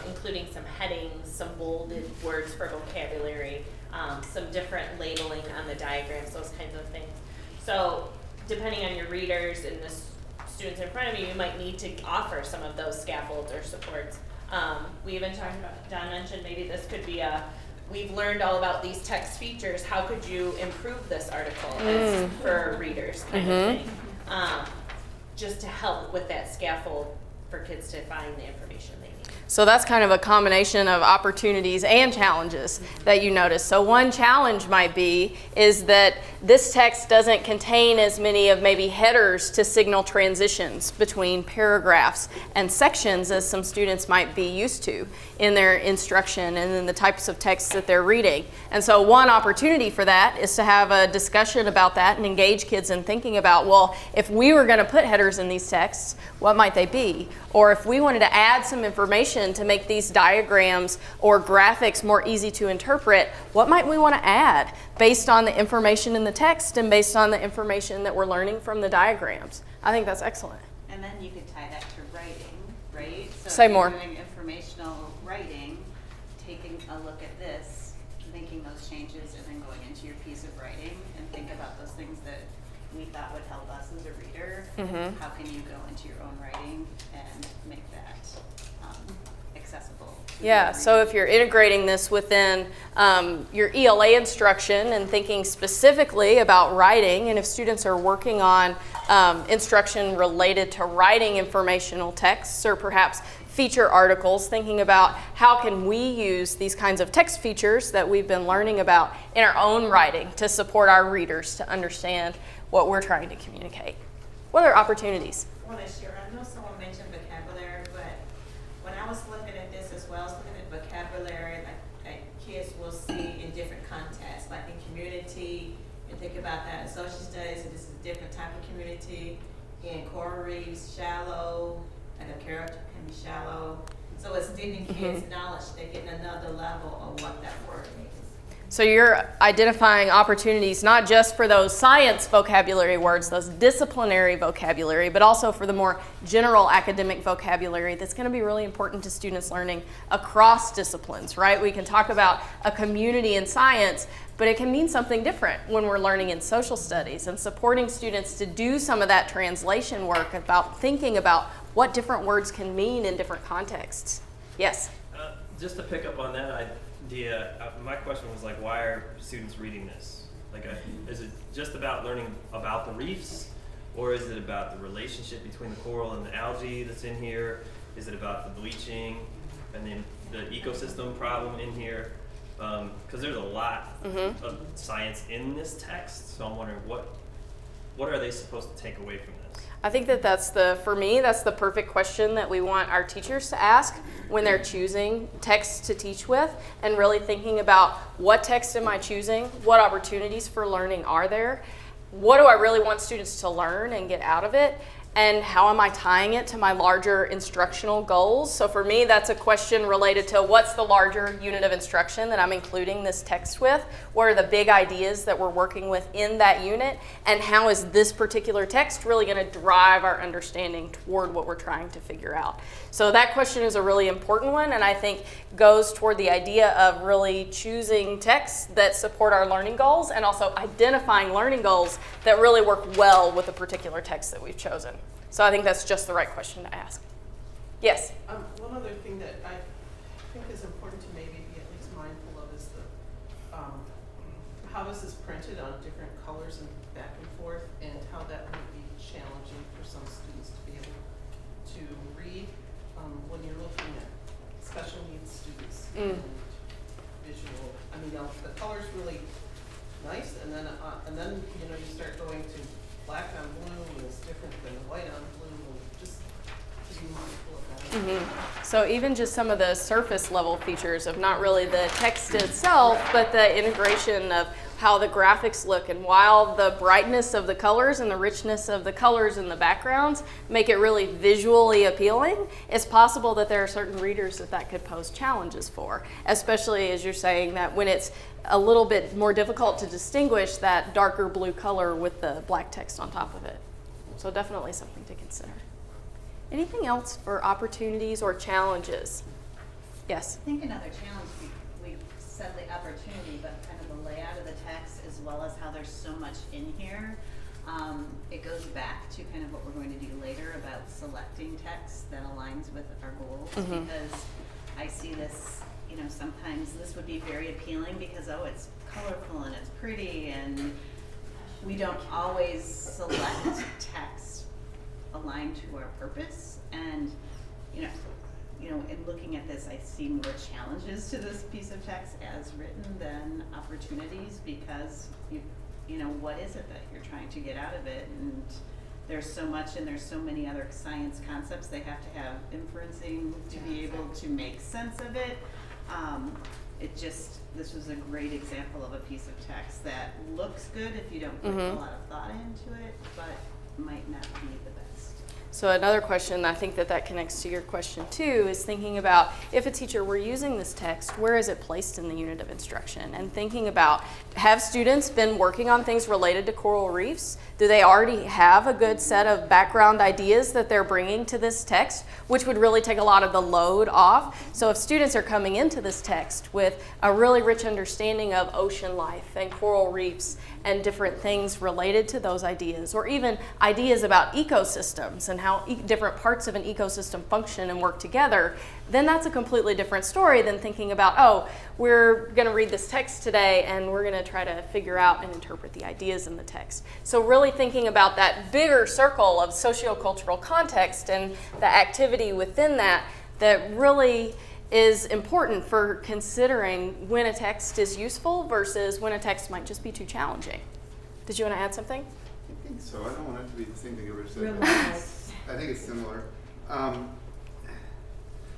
including some headings, some bolded words for vocabulary, some different labeling on the diagrams, those kinds of things. So depending on your readers and the students in front of you, you might need to offer some of those scaffolds or supports. We even talked about, John mentioned maybe this could be we've learned all about these text features, how could you improve this article as for readers kind of thing. Just to help with that scaffold for kids to find the information they need. So that's kind of a combination of opportunities and challenges that you notice. So one challenge might be is that this text doesn't contain as many of maybe headers to signal transitions between paragraphs and sections as some students might be used to in their instruction and in the types of texts that they're reading. And so one opportunity for that is to have a discussion about that and engage kids in thinking about, well, if we were going to put headers in these texts, what might they be? Or if we wanted to add some information to make these diagrams or graphics more easy to interpret, what might we want to add based on the information in the text and based on the information that we're learning from the diagrams? I think that's excellent. And then you could tie that to writing, right? So Say if more. you're doing informational writing, taking a look at this, making those changes, and then going into your piece of writing and think about those things that we thought would help us as a reader. How can you go into your own writing and make that accessible? to the Yeah, so reader? if you're integrating this within your ELA instruction and thinking specifically about writing, and if students are working on instruction related to writing informational texts or perhaps feature articles, thinking about how can we use these kinds of text features that we've been learning about in our own writing to support our readers to understand what we're trying to communicate. What are opportunities? I want to share, I know someone mentioned vocabulary, but when I was looking at this as well, I was looking at vocabulary like kids will see in different contexts, like in community, and think about that in social studies, and this is a different type of community. In coral reefs, shallow, and a character can be shallow. So it's giving kids knowledge, they're getting another level of what that word means. So you're identifying opportunities not just for those science vocabulary words, those disciplinary vocabulary, but also for the more general academic vocabulary that's going to be really important to students learning across disciplines, right? We can talk about a community in science, but it can mean something different when we're learning in social studies, and supporting students to do some of that translation work about thinking about what different words can mean in different contexts. Yes? Just to pick up on that idea, my question was like, why are students reading this? Like, is it just about learning about the reefs, or is it about the relationship between the coral and the algae that's in here? Is it about the bleaching and then the ecosystem problem in here? Because there's a lot of science in this text, so I'm wondering what are they supposed to take away from this? I think that for me, that's the perfect question that we want our teachers to ask when they're choosing texts to teach with, and really thinking about what text am I choosing, what opportunities for learning are there, what do I really want students to learn and get out of it, and how am I tying it to my larger instructional goals? So for me, that's a question related to what's the larger unit of instruction that I'm including this text with? What are the big ideas that we're working with in that unit? And how is this particular text really going to drive our understanding toward what we're trying to figure out? So that question is a really important one, and I think goes toward the idea of really choosing texts that support our learning goals and also identifying learning goals that really work well with a particular text that we've chosen. So I think that's just the right question to ask. Yes? One other thing that I think is important to maybe be at least mindful of is how this is printed on different colors and back and forth, and how that might be challenging for some students to be able to read when you're looking at special needs students and visual. I mean, the color's really nice, and then you know, you start going to black on blue, and it's different than white on blue, and just to be mindful of that. So even just some of the surface level features of not really the text itself, but the integration of how the graphics look, and while the brightness of the colors and the richness of the colors in the backgrounds make it really visually appealing, it's possible that there are certain readers that could pose challenges for, especially as you're saying that when it's a little bit more difficult to distinguish that darker blue color with the black text on top of it. So definitely something to consider. Anything else for opportunities or challenges? Yes? I think another challenge, we said the opportunity, but kind of the layout of the text as well as how there's so much in here. It goes back to kind of what we're going to do later about selecting text that aligns with our goals, because I see this, you know, sometimes this would be very appealing because, oh, it's colorful and it's pretty, and we don't always select text aligned to our purpose. And you know, in looking at this, I see more challenges to this piece of text as written than opportunities, because you know, what is it that you're trying to get out of it? And there's so much, and there's so many other science concepts. They have to have inferencing to be able to make sense of it. This was a great example of a piece of text that looks good if you don't put a lot of thought into it, but might not be the best. So another question, I think that connects to your question too, is thinking about if a teacher were using this text, where is it placed in the unit of instruction? And thinking about, have students been working on things related to coral reefs? Do they already have a good set of background ideas that they're bringing to this text, which would really take a lot of the load off? So if students are coming into this text with a really rich understanding of ocean life and coral reefs and different things related to those ideas, or even ideas about ecosystems and how different parts of an ecosystem function and work together, then that's a completely different story than thinking about, oh, we're going to read this text today and we're going to try to figure out and interpret the ideas in the text. So really thinking about that bigger circle of sociocultural context and the activity within that really is important for considering when a text is useful versus when a text might just be too challenging. Did you want to add something? I think so. I don't want it to be the same thing Rich said. Really but nice. I think it's similar.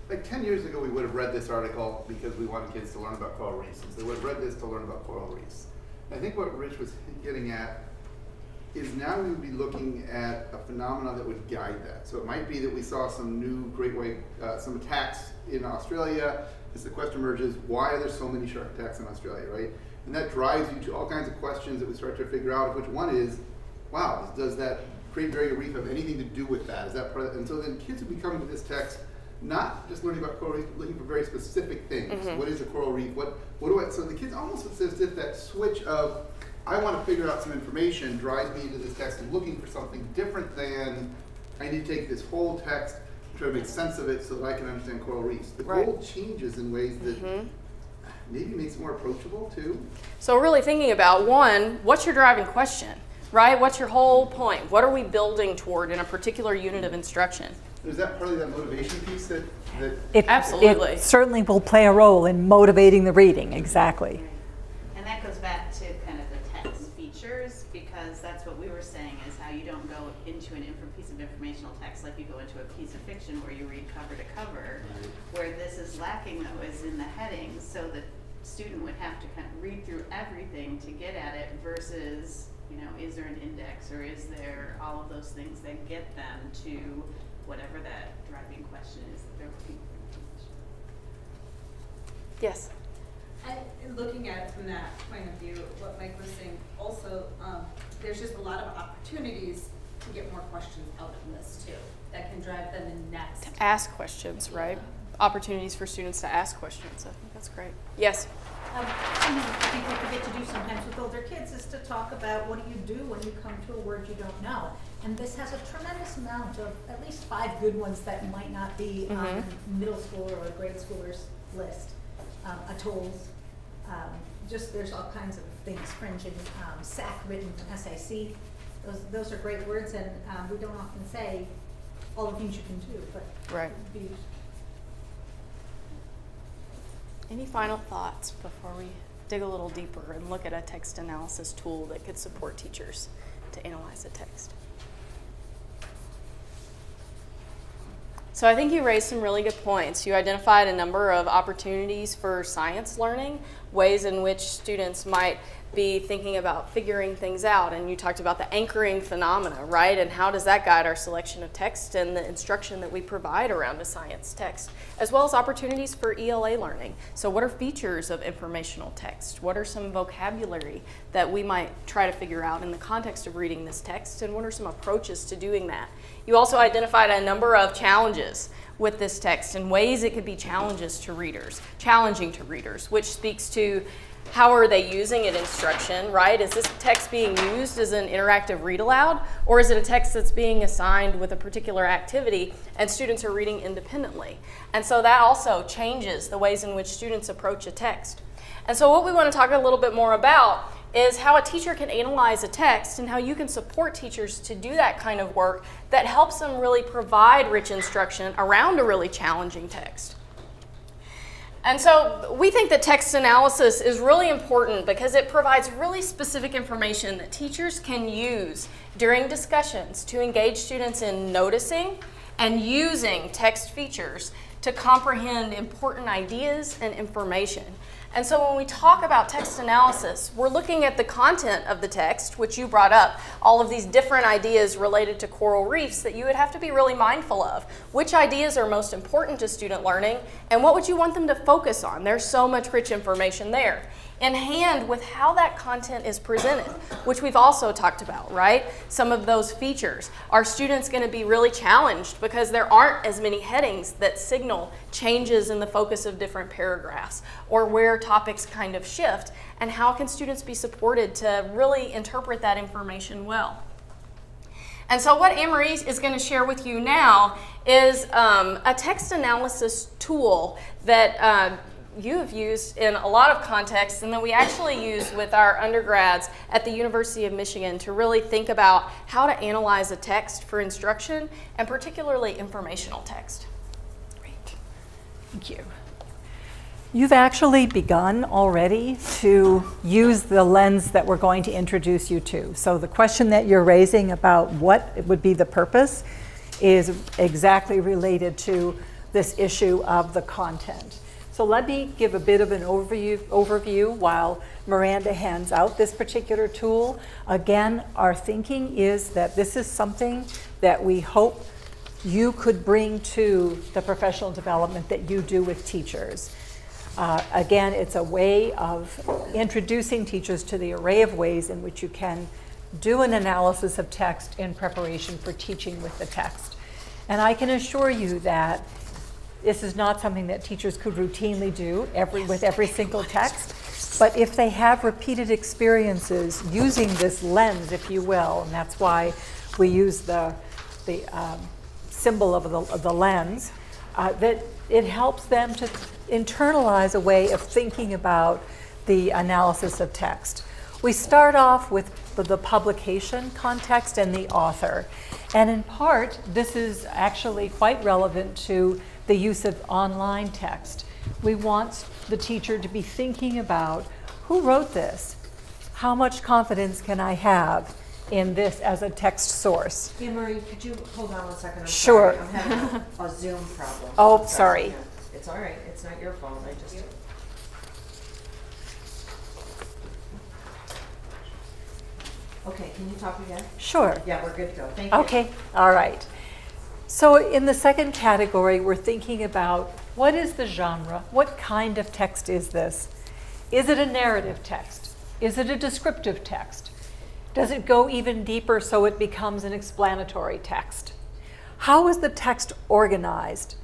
Like 10 years ago, we would have read this article because we wanted kids to learn about coral reefs. And so they would have read this to learn about coral reefs. I think what Rich was getting at is now we would be looking at a phenomenon that would guide that. So it might be that we saw some new great white, some attacks in Australia. As the question emerges, why are there so many shark attacks in Australia, right? And that drives you to all kinds of questions that we start to figure out, which one is, wow, does that Great Barrier Reef have anything to do with that? Is that part of it? And so then kids would be coming to this text not just learning about coral reef, but looking for very specific things. What is a coral reef? What do I, so the kids almost, it's as if that switch of, I want to figure out some information drives me into this text and looking for something different than, I need to take this whole text and try to make sense of it so that I can understand coral reefs. The goal changes in ways that maybe makes it more approachable too. So really thinking about, one, what's your driving question, right? What's your whole point? What are we building toward in a particular unit of instruction? Is that partly that motivation piece that Absolutely. It certainly will play a role in motivating the reading, exactly. And that goes back to kind of the text features, because that's what we were saying, is how you don't go into an piece of informational text like you go into a piece of fiction where you read cover to cover. Where this is lacking, though, is in the headings, so the student would have to kind of read through everything to get at it, versus You know, is there an index, or is there all of those things that get them to whatever that driving question is that they're looking for information? Yes. Looking at it from that point of view, what Mike was saying, also, there's just a lot of opportunities to get more questions out of this too, that can drive them in next. To ask questions, right? Opportunities for students to ask questions. I think that's great. Yes. Something that people forget to do sometimes with older kids is to talk about what do you do when you come to a word you don't know. And this has a tremendous amount of at least 5 good ones that might not be on a middle schooler or a grade schooler's list. Atolls, just there's all kinds of things, fringing, SAC written, SAC. Those are great words, and we don't often say all the things you can do, but Right. be Any final thoughts before we dig a little deeper and look at a text analysis tool that could support teachers to analyze a text? So I think you raised some really good points. You identified a number of opportunities for science learning, ways in which students might be thinking about figuring things out, and you talked about the anchoring phenomena, right? And how does that guide our selection of text and the instruction that we provide around a science text, as well as opportunities for ELA learning. So what are features of informational text? What are some vocabulary that we might try to figure out in the context of reading this text, and what are some approaches to doing that? You also identified a number of challenges with this text and ways it could be challenging to readers, which speaks to how are they using it in instruction, right? Is this text being used as an interactive read aloud, or is it a text that's being assigned with a particular activity and students are reading independently? And so that also changes the ways in which students approach a text. And so what we want to talk a little bit more about is how a teacher can analyze a text and how you can support teachers to do that kind of work that helps them really provide rich instruction around a really challenging text. And so we think that text analysis is really important because it provides really specific information that teachers can use during discussions to engage students in noticing and using text features to comprehend important ideas and information. And so when we talk about text analysis, we're looking at the content of the text, which you brought up, all of these different ideas related to coral reefs that you would have to be really mindful of. Which ideas are most important to student learning, and what would you want them to focus on? There's so much rich information there. In hand with how that content is presented, which we've also talked about, right? Some of those features. Are students going to be really challenged because there aren't as many headings that signal changes in the focus of different paragraphs or where topics kind of shift? And how can students be supported to really interpret that information well? And so what Anne-Marie is going to share with you now is a text analysis tool that you have used in a lot of contexts, and that we actually use with our undergrads at the University of Michigan to really think about how to analyze a text for instruction, and particularly informational text. Great. Thank you. You've actually begun already to use the lens that we're going to introduce you to. So the question that you're raising about what would be the purpose is exactly related to this issue of the content. So let me give a bit of an overview while Miranda hands out this particular tool. Again, our thinking is that this is something that we hope you could bring to the professional development that you do with teachers. Again, it's a way of introducing teachers to the array of ways in which you can do an analysis of text in preparation for teaching with the text. And I can assure you that this is not something that teachers could routinely do with every single text, but if they have repeated experiences using this lens, if you will, and that's why we use the symbol of the lens, that it helps them to internalize a way of thinking about the analysis of text. We start off with the publication context and the author, and in part, this is actually quite relevant to the use of online text. We want the teacher to be thinking about who wrote this? How much confidence can I have in this as a text source? Anne-Marie, could you hold on 1 second? Sure. Sorry. I'm having a Zoom problem. Oh, sorry. It's all right. It's not your fault. I just... Okay, can you talk again? Sure. Yeah, we're good to go. Thank you. Okay, all right. So in the second category, we're thinking about what is the genre? What kind of text is this? Is it a narrative text? Is it a descriptive text? Does it go even deeper so it becomes an explanatory text? How is the text organized?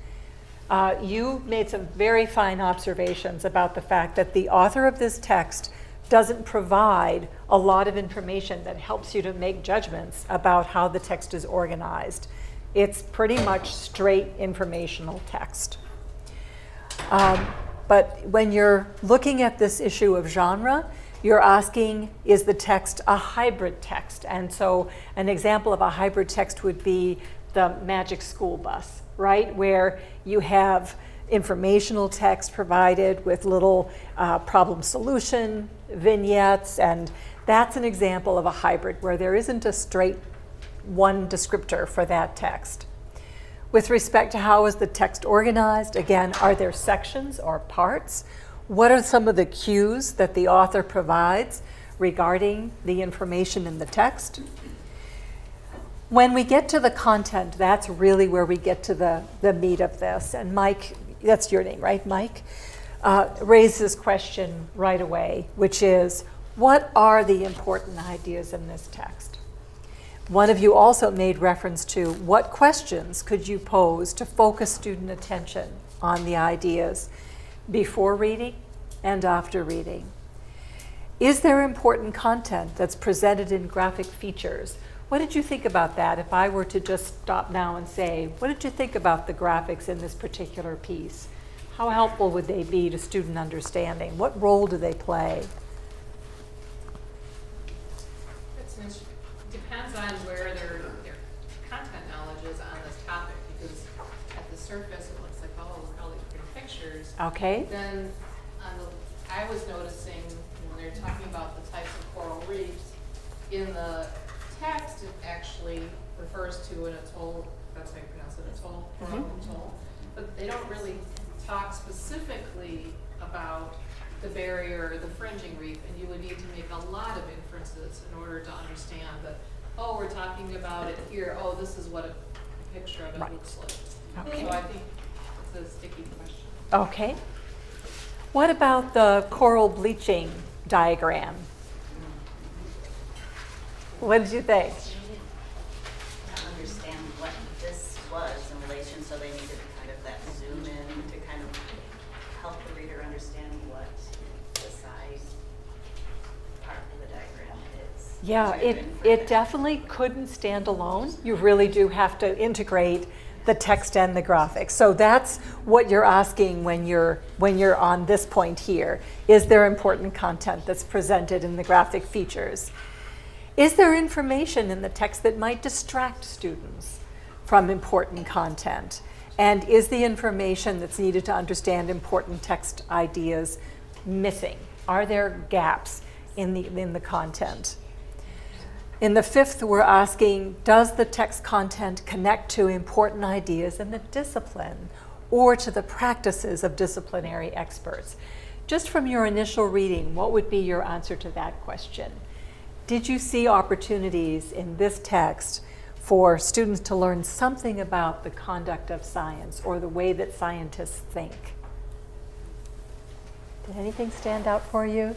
You made some very fine observations about the fact that the author of this text doesn't provide a lot of information that helps you to make judgments about how the text is organized. It's pretty much straight informational text. But when you're looking at this issue of genre, you're asking, is the text a hybrid text? And so an example of a hybrid text would be the Magic School Bus, right? Where you have informational text provided with little problem solution vignettes, and that's an example of a hybrid where there isn't a straight one descriptor for that text. With respect to how is the text organized, again, are there sections or parts? What are some of the cues that the author provides regarding the information in the text? When we get to the content, that's really where we get to the meat of this. And Mike, that's your name, right, Mike? Raised this question right away, which is, what are the important ideas in this text? One of you also made reference to what questions could you pose to focus student attention on the ideas before reading and after reading. Is there important content that's presented in graphic features? What did you think about that? If I were to just stop now and say, what did you think about the graphics in this particular piece? How helpful would they be to student understanding? What role do they play? Depends on where their content knowledge is on this topic, because at the surface it looks like, oh, look at all these pretty pictures. Okay. Then I was noticing when they're talking about the types of coral reefs, in the text it actually refers to an atoll, that's how you pronounce it, atoll, coral atoll, but they don't really talk specifically about the barrier, the fringing reef, and you would need to make a lot of inferences in order to understand that, oh, we're talking about it here, oh, this is what a picture of it looks like. Okay. So I think it's a sticky question. Okay. What about the coral bleaching diagram? What did you think? To understand what this was in relation, so they needed kind of that zoom in to kind of help the reader understand what the side part of the diagram is. Yeah, it definitely couldn't stand alone. You really do have to integrate the text and the graphics. So that's what you're asking when you're on this point here. Is there important content that's presented in the graphic features? Is there information in the text that might distract students from important content? And is the information that's needed to understand important text ideas missing? Are there gaps in the content? In the fifth, we're asking, does the text content connect to important ideas in the discipline or to the practices of disciplinary experts? Just from your initial reading, what would be your answer to that question? Did you see opportunities in this text for students to learn something about the conduct of science or the way that scientists think? Did anything stand out for you?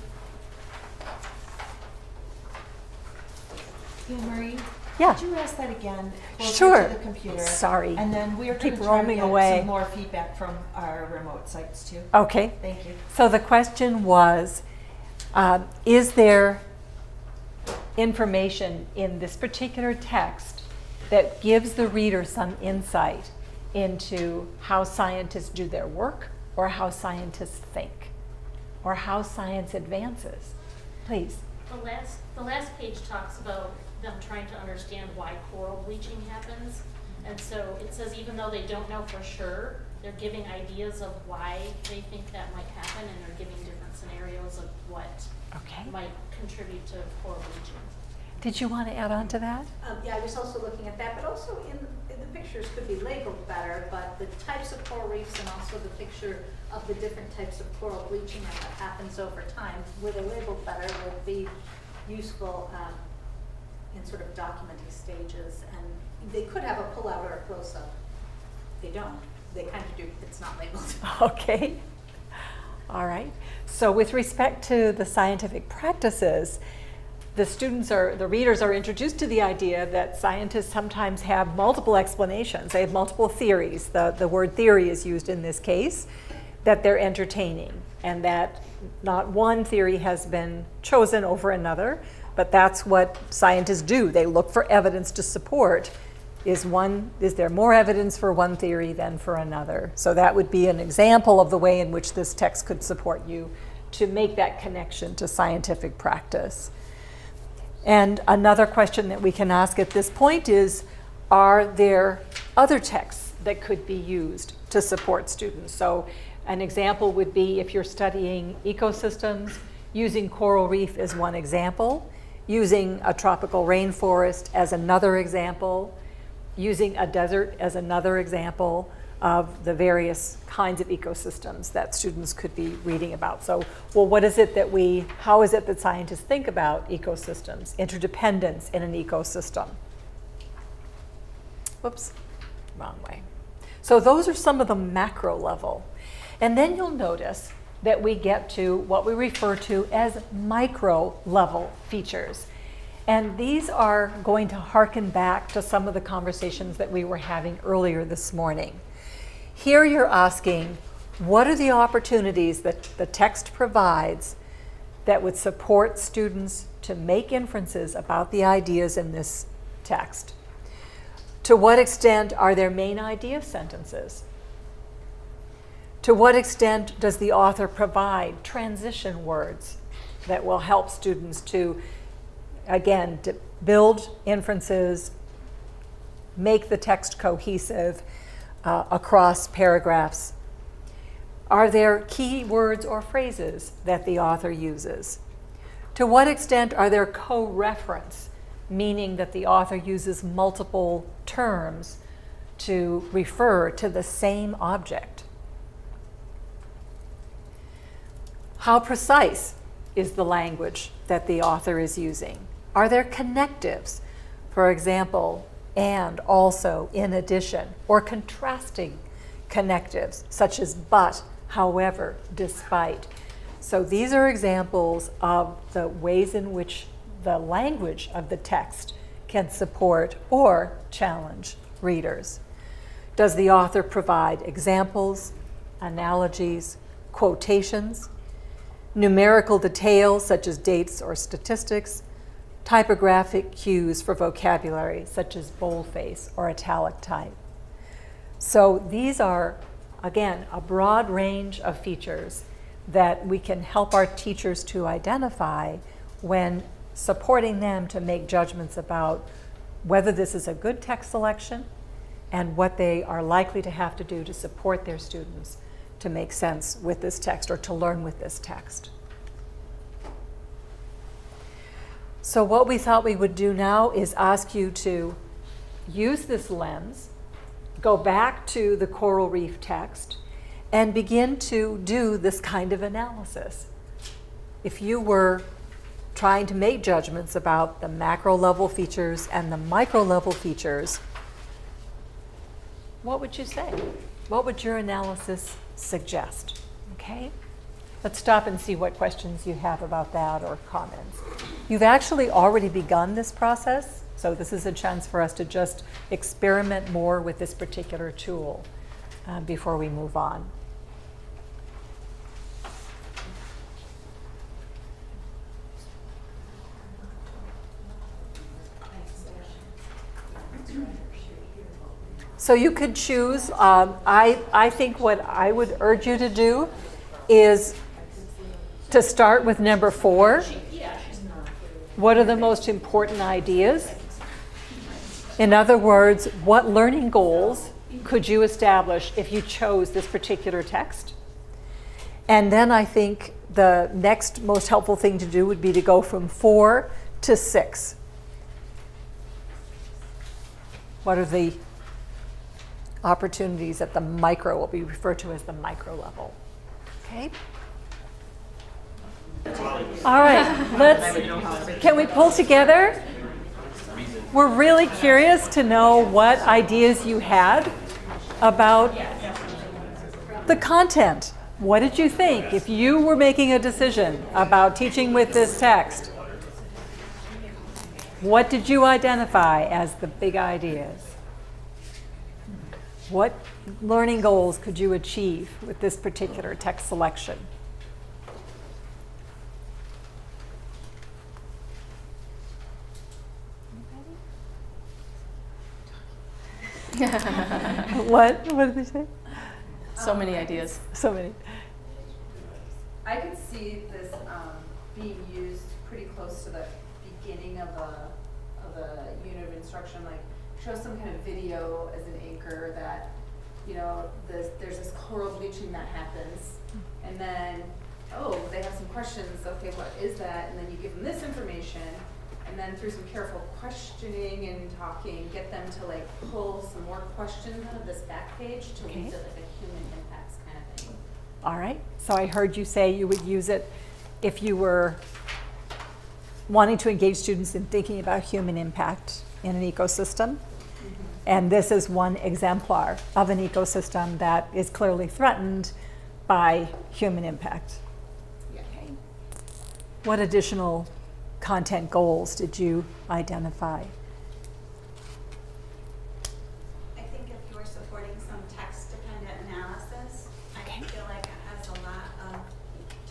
Yeah, Marie? Yeah. Could you ask that again? Closer Sure. to the computer? Sorry. And then we're Keep going to try to roaming get away. some more feedback from our remote sites too. Okay. Thank you. So the question was, is there information in this particular text that gives the reader some insight into how scientists do their work or how scientists think or how science advances? Please. The last page talks about them trying to understand why coral bleaching happens. And so it says even though they don't know for sure, they're giving ideas of why they think that might happen, and they're giving different scenarios of what might contribute to coral bleaching. Did you want to add on to that? Yeah, I was also looking at that, but also in the pictures could be labeled better, but the types of coral reefs and also the picture of the different types of coral bleaching and what happens over time, where they're labeled better would be useful in sort of documenting stages, and they could have a pull-out or a close-up. They don't. They kind of do. It's not labeled. Okay. All right. So with respect to the scientific practices, the readers are introduced to the idea that scientists sometimes have multiple explanations. They have multiple theories. The word theory is used in this case, that they're entertaining, and that not one theory has been chosen over another, but that's what scientists do. They look for evidence to support. Is there more evidence for one theory than for another? So that would be an example of the way in which this text could support you to make that connection to scientific practice. And another question that we can ask at this point is, are there other texts that could be used to support students? So an example would be if you're studying ecosystems, using coral reef is one example, using a tropical rainforest as another example, using a desert as another example of the various kinds of ecosystems that students could be reading about. So, well, how is it that scientists think about ecosystems, interdependence in an ecosystem? Whoops, wrong way. So those are some of the macro level. And then you'll notice that we get to what we refer to as micro level features. And these are going to hearken back to some of the conversations that we were having earlier this morning. Here you're asking, what are the opportunities that the text provides that would support students to make inferences about the ideas in this text? To what extent are there main idea sentences? To what extent does the author provide transition words that will help students to, again, to build inferences, make the text cohesive across paragraphs? Are there key words or phrases that the author uses? To what extent are there co-reference, meaning that the author uses multiple terms to refer to the same object? How precise is the language that the author is using? Are there connectives? For example, and, also, in addition, or contrasting connectives, such as but, however, despite. So these are examples of the ways in which the language of the text can support or challenge readers. Does the author provide examples, analogies, quotations, numerical details such as dates or statistics, typographic cues for vocabulary such as boldface or italic type? So these are, again, a broad range of features that we can help our teachers to identify when supporting them to make judgments about whether this is a good text selection and what they are likely to have to do to support their students to make sense with this text or to learn with this text. So what we thought we would do now is ask you to use this lens, go back to the coral reef text, and begin to do this kind of analysis. If you were trying to make judgments about the macro level features and the micro level features, what would you say? What would your analysis suggest? Okay? Let's stop and see what questions you have about that or comments. You've actually already begun this process, so this is a chance for us to just experiment more with this particular tool before we move on. So you could choose. I think what I would urge you to do is to start with number 4. What are the most important ideas? In other words, what learning goals could you establish if you chose this particular text? And then I think the next most helpful thing to do would be to go from 4 to 6. What are the opportunities at the micro, what we refer to as the micro level? Okay? All right, can we pull together? we're really curious to know what ideas you had about the content. What did you think? If you were making a decision about teaching with this text, what did you identify as the big ideas? What learning goals could you achieve with this particular text selection? What did they say? So many ideas. So many. I could see this being used pretty close to the beginning of a unit of instruction, like show some kind of video as an anchor that, you know, there's this coral bleaching that happens, and then, oh, they have some questions, okay, what is that? And then you give them this information, and then through some careful questioning and talking, get them to like pull some more questions out of this back page to lead to like a human impacts kind of thing. All right. So I heard you say you would use it if you were wanting to engage students in thinking about human impact in an ecosystem. And this is one exemplar of an ecosystem that is clearly threatened by human impact. Yeah. Okay. What additional content goals did you identify? I think if you're supporting some text-dependent analysis, I feel like it has a lot of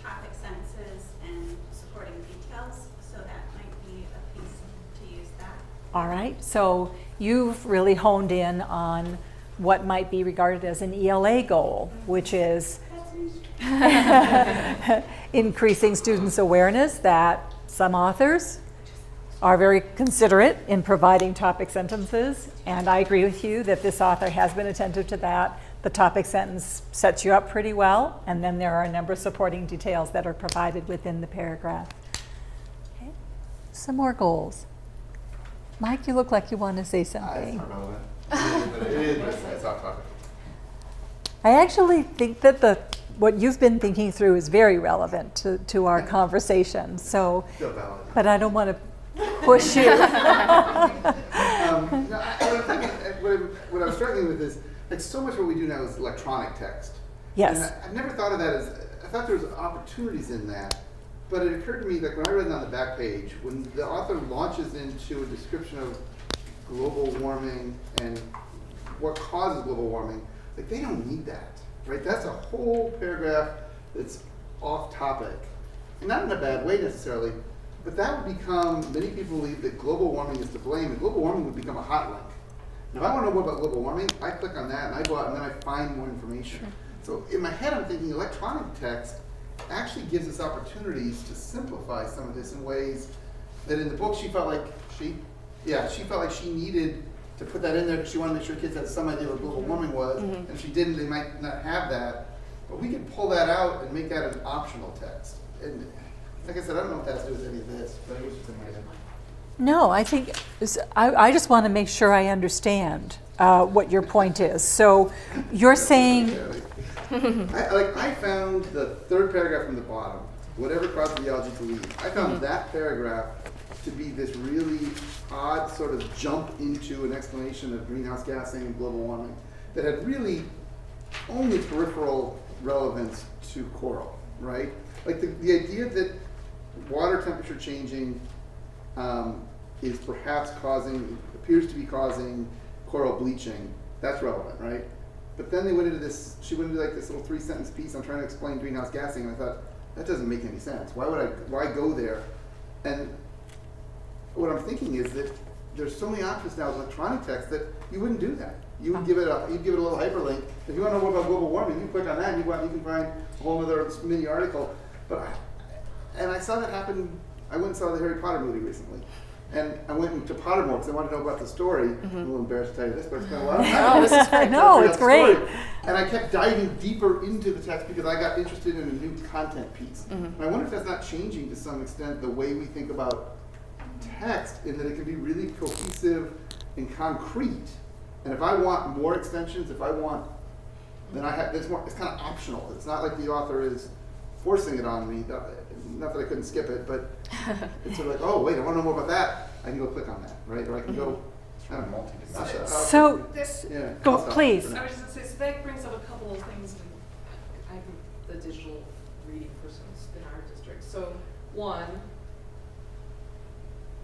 topic sentences and supporting details, so that might be a piece to use that. All right. So you've really honed in on what might be regarded as an ELA goal, which is increasing students' awareness that some authors are very considerate in providing topic sentences, and I agree with you that this author has been attentive to that. The topic sentence sets you up pretty well, and then there are a number of supporting details that are provided within the paragraph. Okay. Some more goals. Mike, you look like you want to say It's something. not relevant. But it is, but it's off topic. I actually think that what you've been thinking through is very relevant to our conversation. So, Feel valid. but I don't want to push you. No, what I was struggling with is, like, so much what we do now is electronic text. Yes. And I've never thought of that as, I thought there was opportunities in that, but it occurred to me, like when I read it on the back page, when the author launches into a description of global warming and what causes global warming, like they don't need that, right? That's a whole paragraph that's off topic. And not in a bad way necessarily, but that would become, many people believe that global warming is to blame, and global warming would become a hot link. And if I want to know more about global warming, I click on that and I go out and then I find more information. Sure. So in my head I'm thinking electronic text actually gives us opportunities to simplify some of this in ways that in the book she felt like she felt like she needed to put that in there because she wanted to make sure kids had some idea what global warming was, and if she didn't, they might not have that. But we could pull that out and make that an optional text. And like I said, I don't know if that has to do with any of this, but it was just in my head. No, I think I just want to make sure I understand what your point is. So you're saying, I found the third paragraph from the bottom, whatever caused the algae to leave. I found that paragraph to be this really odd sort of jump into an explanation of greenhouse gassing and global warming that had really only peripheral relevance to coral, right? Like the idea that water temperature changing is perhaps appears to be causing coral bleaching, that's relevant, right? But then they went into this, she went into like this little 3-sentence piece on trying to explain greenhouse gassing, and I thought, that doesn't make any sense. Why go there? And what I'm thinking is that there's so many options now with electronic text that you wouldn't do that. You would give it a little hyperlink. If you want to know more about global warming, you click on that and you can find a whole other mini article. And I saw that happen. I went and saw the Harry Potter movie recently. And I went into Pottermore because I wanted to know about the story. I'm a little embarrassed to tell you this, but it's been a while. No, this is great. No, it's great. And I kept diving deeper into the text because I got interested in a new content piece. And I wonder if that's not changing to some extent the way we think about text, in that it can be really cohesive and concrete. And if I want more extensions, then I have, it's kind of optional. It's not like the author is forcing it on me. Not that I couldn't skip it, but it's sort of like, oh wait, I want to know more about that. I can go click on that, right? Or I can go, I don't know. Multi-dimensional. So, Yeah. go, I'll stop please. for now. I was just gonna say, so that brings up a couple of things. I'm the digital reading person in our district. So, one,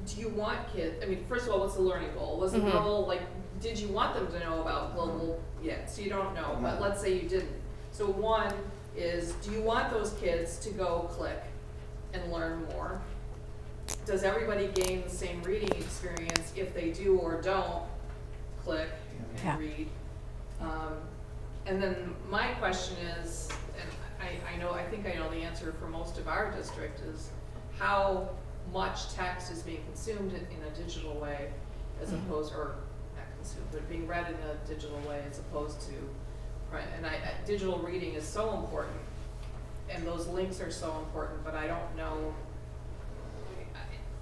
do you want kids, I mean, first of all, what's the learning goal? Was the goal, like, did you want them to know about global, so you don't know, but let's say you didn't. So one is, do you want those kids to go click and learn more? Does everybody gain the same reading experience if they do or don't click and Yeah. read? And then my question is, and I think I know the answer for most of our district, is how much text is being consumed in a digital way as opposed, or not consumed, but being read in a digital way as opposed to print. And digital reading is so important, and those links are so important, but I don't know,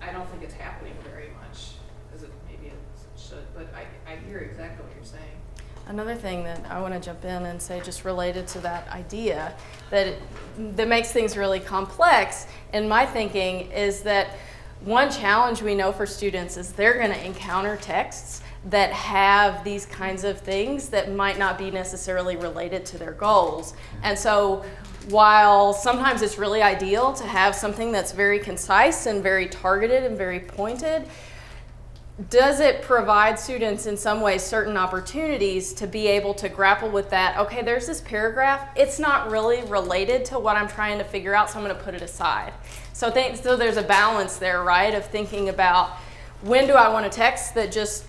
I don't think it's happening very much, as it maybe it should, but I hear exactly what you're saying. Another thing that I want to jump in and say, just related to that idea, that makes things really complex in my thinking, is that one challenge we know for students is they're going to encounter texts that have these kinds of things that might not be necessarily related to their goals. And so while sometimes it's really ideal to have something that's very concise and very targeted and very pointed, does it provide students in some ways certain opportunities to be able to grapple with that? Okay, there's this paragraph, it's not really related to what I'm trying to figure out, so I'm going to put it aside. So there's a balance there, right, of thinking about when do I want a text that just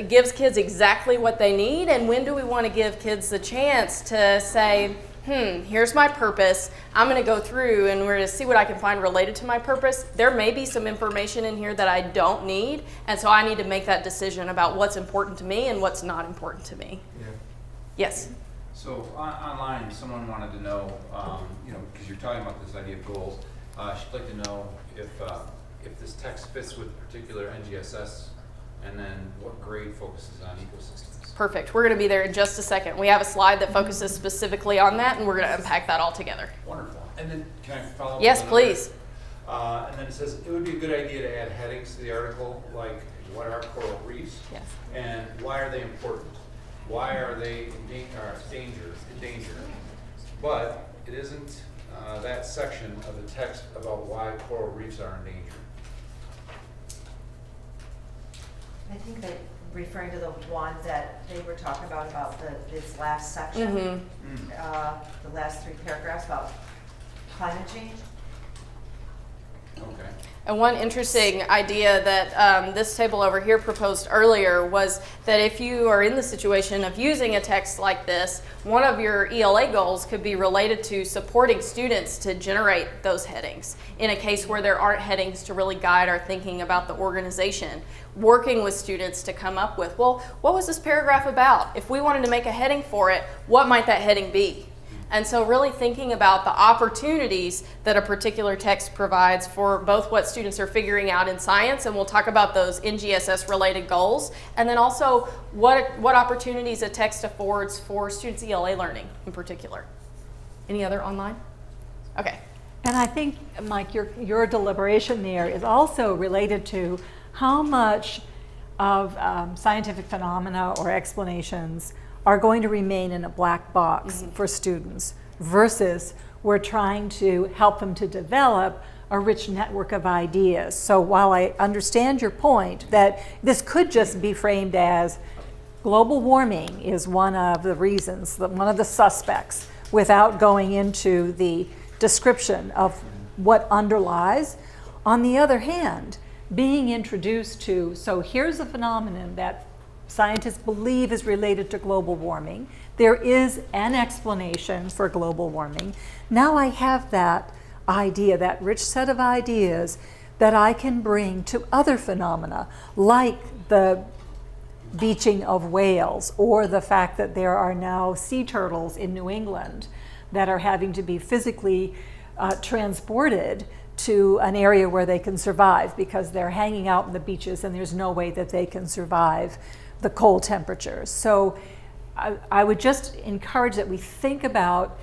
gives kids exactly what they need, and when do we want to give kids the chance to say, here's my purpose. I'm going to go through and we're going to see what I can find related to my purpose. There may be some information in here that I don't need, and so I need to make that decision about what's important to me and what's not important to me. Yeah. Yes? So online, someone wanted to know, because you're talking about this idea of goals, she'd like to know if this text fits with particular NGSS, and then what grade focuses on ecosystems. Perfect. We're going to be there in just a second. We have a slide that focuses specifically on that, and we're going to unpack that all together. Wonderful. And then can I follow up? Yes, with please. And then it says it would be a good idea to add headings to the article, like what are coral reefs? Yes. And why are they important? Why are they endangered? But it isn't that section of the text about why coral reefs are endangered. I think that referring to the one that they were talking about this last section, the last 3 paragraphs about climate change. Okay. And one interesting idea that this table over here proposed earlier was that if you are in the situation of using a text like this, one of your ELA goals could be related to supporting students to generate those headings. In a case where there aren't headings to really guide our thinking about the organization, working with students to come up with, well, what was this paragraph about? If we wanted to make a heading for it, what might that heading be? And so really thinking about the opportunities that a particular text provides for both what students are figuring out in science, and we'll talk about those NGSS related goals, and then also what opportunities a text affords for students' ELA learning in particular. Any other online? Okay. And I think, Mike, your deliberation there is also related to how much of scientific phenomena or explanations are going to remain in a black box for students versus we're trying to help them to develop a rich network of ideas. So while I understand your point that this could just be framed as global warming is one of the reasons, one of the suspects, without going into the description of what underlies. On the other hand, being introduced to, so here's a phenomenon that scientists believe is related to global warming. There is an explanation for global warming. Now I have that idea, that rich set of ideas that I can bring to other phenomena, like the beaching of whales, or the fact that there are now sea turtles in New England that are having to be physically transported to an area where they can survive because they're hanging out on the beaches and there's no way that they can survive the cold temperatures. So I would just encourage that we think about,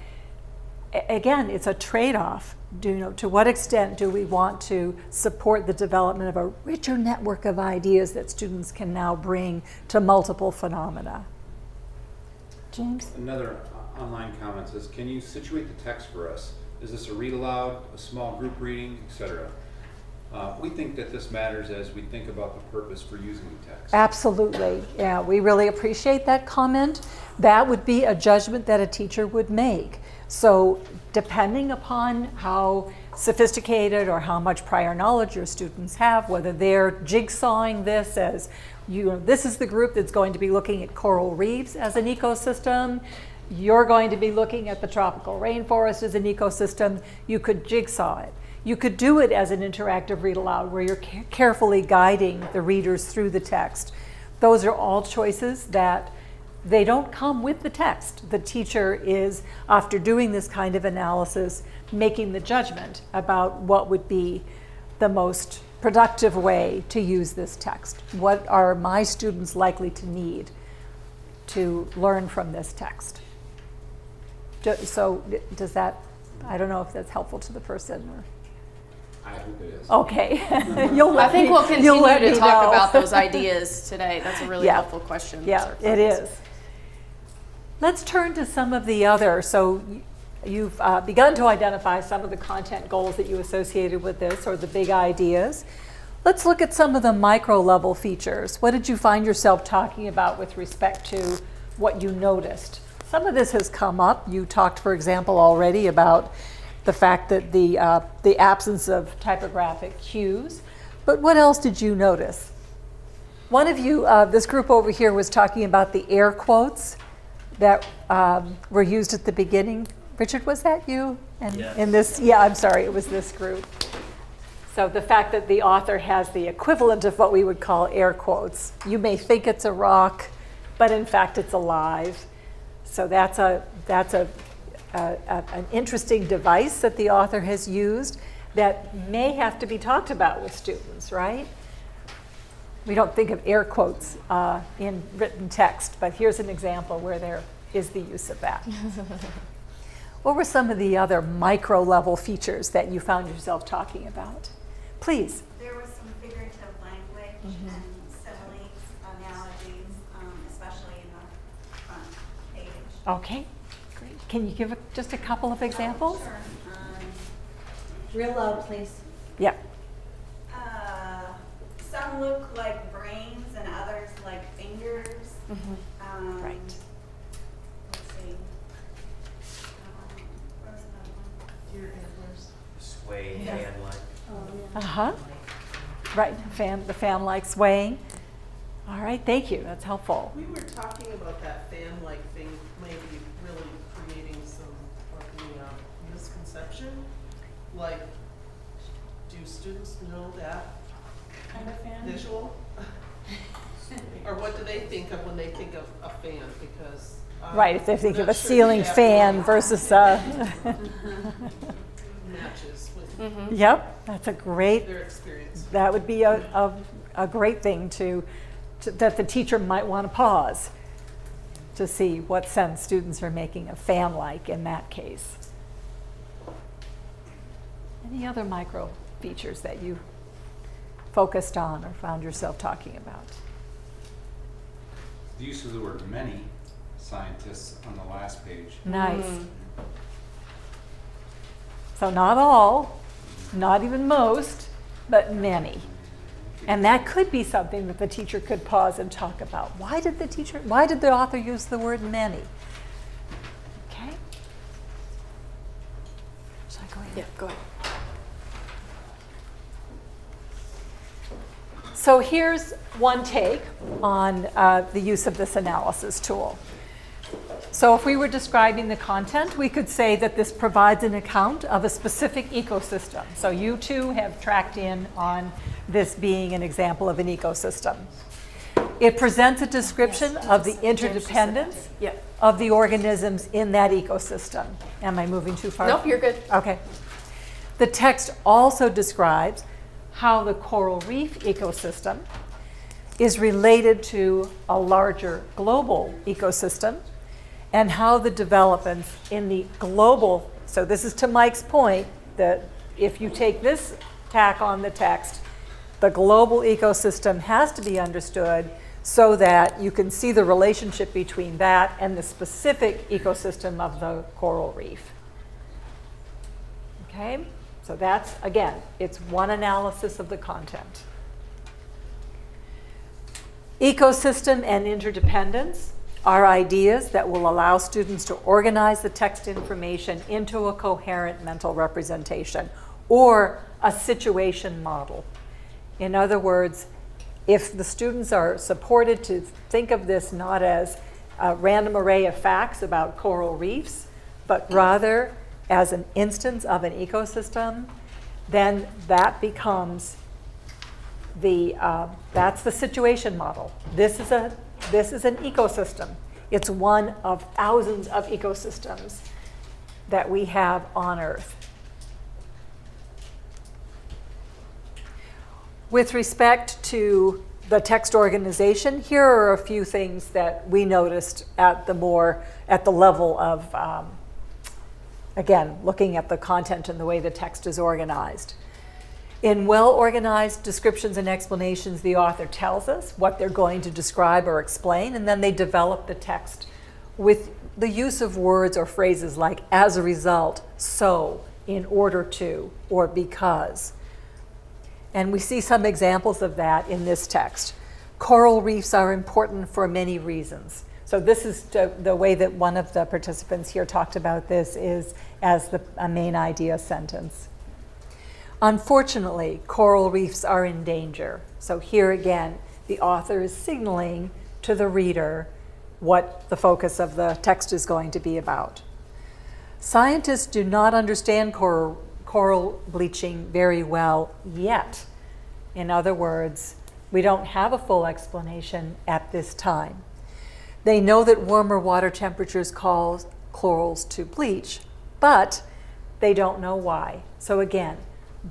again, it's a trade-off to what extent do we want to support the development of a richer network of ideas that students can now bring to multiple phenomena? James? Another online comment says, can you situate the text for us? Is this a read aloud, a small group reading, etc.? We think that this matters as we think about the purpose for using the text. Absolutely. Yeah, we really appreciate that comment. That would be a judgment that a teacher would make. So depending upon how sophisticated or how much prior knowledge your students have, whether they're jigsawing this as, this is the group that's going to be looking at coral reefs as an ecosystem, you're going to be looking at the tropical rainforest as an ecosystem, you could jigsaw it. You could do it as an interactive read aloud where you're carefully guiding the readers through the text. Those are all choices that they don't come with the text. The teacher is, after doing this kind of analysis, making the judgment about what would be the most productive way to use this text. What are my students likely to need to learn from this text? So does that, I don't know if that's helpful to the person or. I hope it is. Okay. I think we'll continue to talk about those ideas today. That's a really helpful question. Yeah, it is. Let's turn to some of the other. So you've begun to identify some of the content goals that you associated with this, or the big ideas. Let's look at some of the micro level features. What did you find yourself talking about with respect to what you noticed? Some of this has come up. You talked, for example, already about the fact that the absence of typographic cues. But what else did you notice? One of you, this group over here, was talking about the air quotes that were used at the beginning. Richard, was that you? And yes. In this, yeah, I'm sorry, it was this group. So the fact that the author has the equivalent of what we would call air quotes. You may think it's a rock, but in fact it's alive. So that's an interesting device that the author has used that may have to be talked about with students, right? We don't think of air quotes in written text, but here's an example where there is the use of that. What were some of the other micro level features that you found yourself talking about? Please. There was some figurative language and similes, analogies, especially in the front page. Okay. Can you give just a couple of examples? Sure. Real loud, please. Yeah. Some look like brains and others like fingers. Right. Let's see. What was another one? Deer antlers. Sway, Yeah. fan-like. Uh-huh. Right, the fan-like swaying. All right, thank you, that's helpful. We were talking about that fan-like thing maybe really creating some misconception. Like, do students know that Kind of fan? visual? Or what do they think of when they think of a fan? Because Right, if they think I'm of a not sure ceiling they have fan to- versus matches with Yep, that's a great, their experience. that would be a great thing that the teacher might want to pause to see what sense students are making of fan-like in that case. Any other micro features that you focused on or found yourself talking about? The use of the word many scientists on the last page. Nice. So not all, not even most, but many. And that could be something that the teacher could pause and talk about. Why did the author use the word many? Okay. Shall I go ahead? Yeah, go ahead. So here's one take on the use of this analysis tool. So if we were describing the content, we could say that this provides an account of a specific ecosystem. So you too have tracked in on this being an example of an ecosystem. It presents a description of the interdependence of the organisms in that ecosystem. Am I moving too far? Nope, you're good. Okay. The text also describes how the coral reef ecosystem is related to a larger global ecosystem, and how the developments in the global, so this is to Mike's point, that if you take this tack on the text, the global ecosystem has to be understood so that you can see the relationship between that and the specific ecosystem of the coral reef. Okay, so that's, again, it's one analysis of the content. Ecosystem and interdependence are ideas that will allow students to organize the text information into a coherent mental representation or a situation model. In other words, if the students are supported to think of this not as a random array of facts about coral reefs, but rather as an instance of an ecosystem, then that becomes that's the situation model. This is an ecosystem. It's one of thousands of ecosystems that we have on Earth. With respect to the text organization, here are a few things that we noticed at the level of, again, looking at the content and the way the text is organized. In well-organized descriptions and explanations, the author tells us what they're going to describe or explain, and then they develop the text with the use of words or phrases like as a result, so, in order to, or because. And we see some examples of that in this text. Coral reefs are important for many reasons. So this is the way that one of the participants here talked about this is as a main idea sentence. Unfortunately, coral reefs are in danger. So here again, the author is signaling to the reader what the focus of the text is going to be about. Scientists do not understand coral bleaching very well yet. In other words, we don't have a full explanation at this time. They know that warmer water temperatures cause corals to bleach, but they don't know why. So again,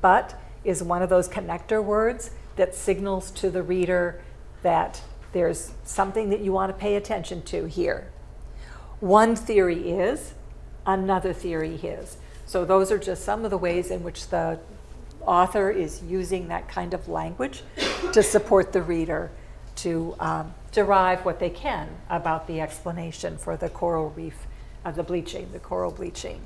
but is one of those connector words that signals to the reader that there's something that you want to pay attention to here. One theory is, another theory is. So those are just some of the ways in which the author is using that kind of language to support the reader to derive what they can about the explanation for the coral reef, the bleaching, the coral bleaching.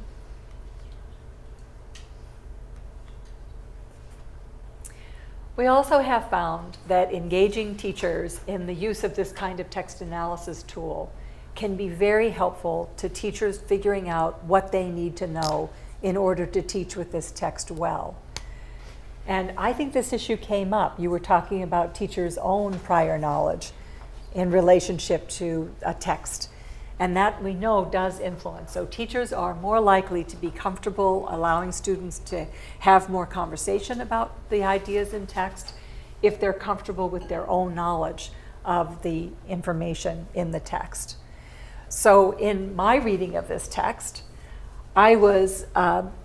We also have found that engaging teachers in the use of this kind of text analysis tool can be very helpful to teachers figuring out what they need to know in order to teach with this text well. And I think this issue came up. You were talking about teachers' own prior knowledge in relationship to a text. And that we know does influence. So teachers are more likely to be comfortable allowing students to have more conversation about the ideas in text if they're comfortable with their own knowledge of the information in the text. So in my reading of this text, I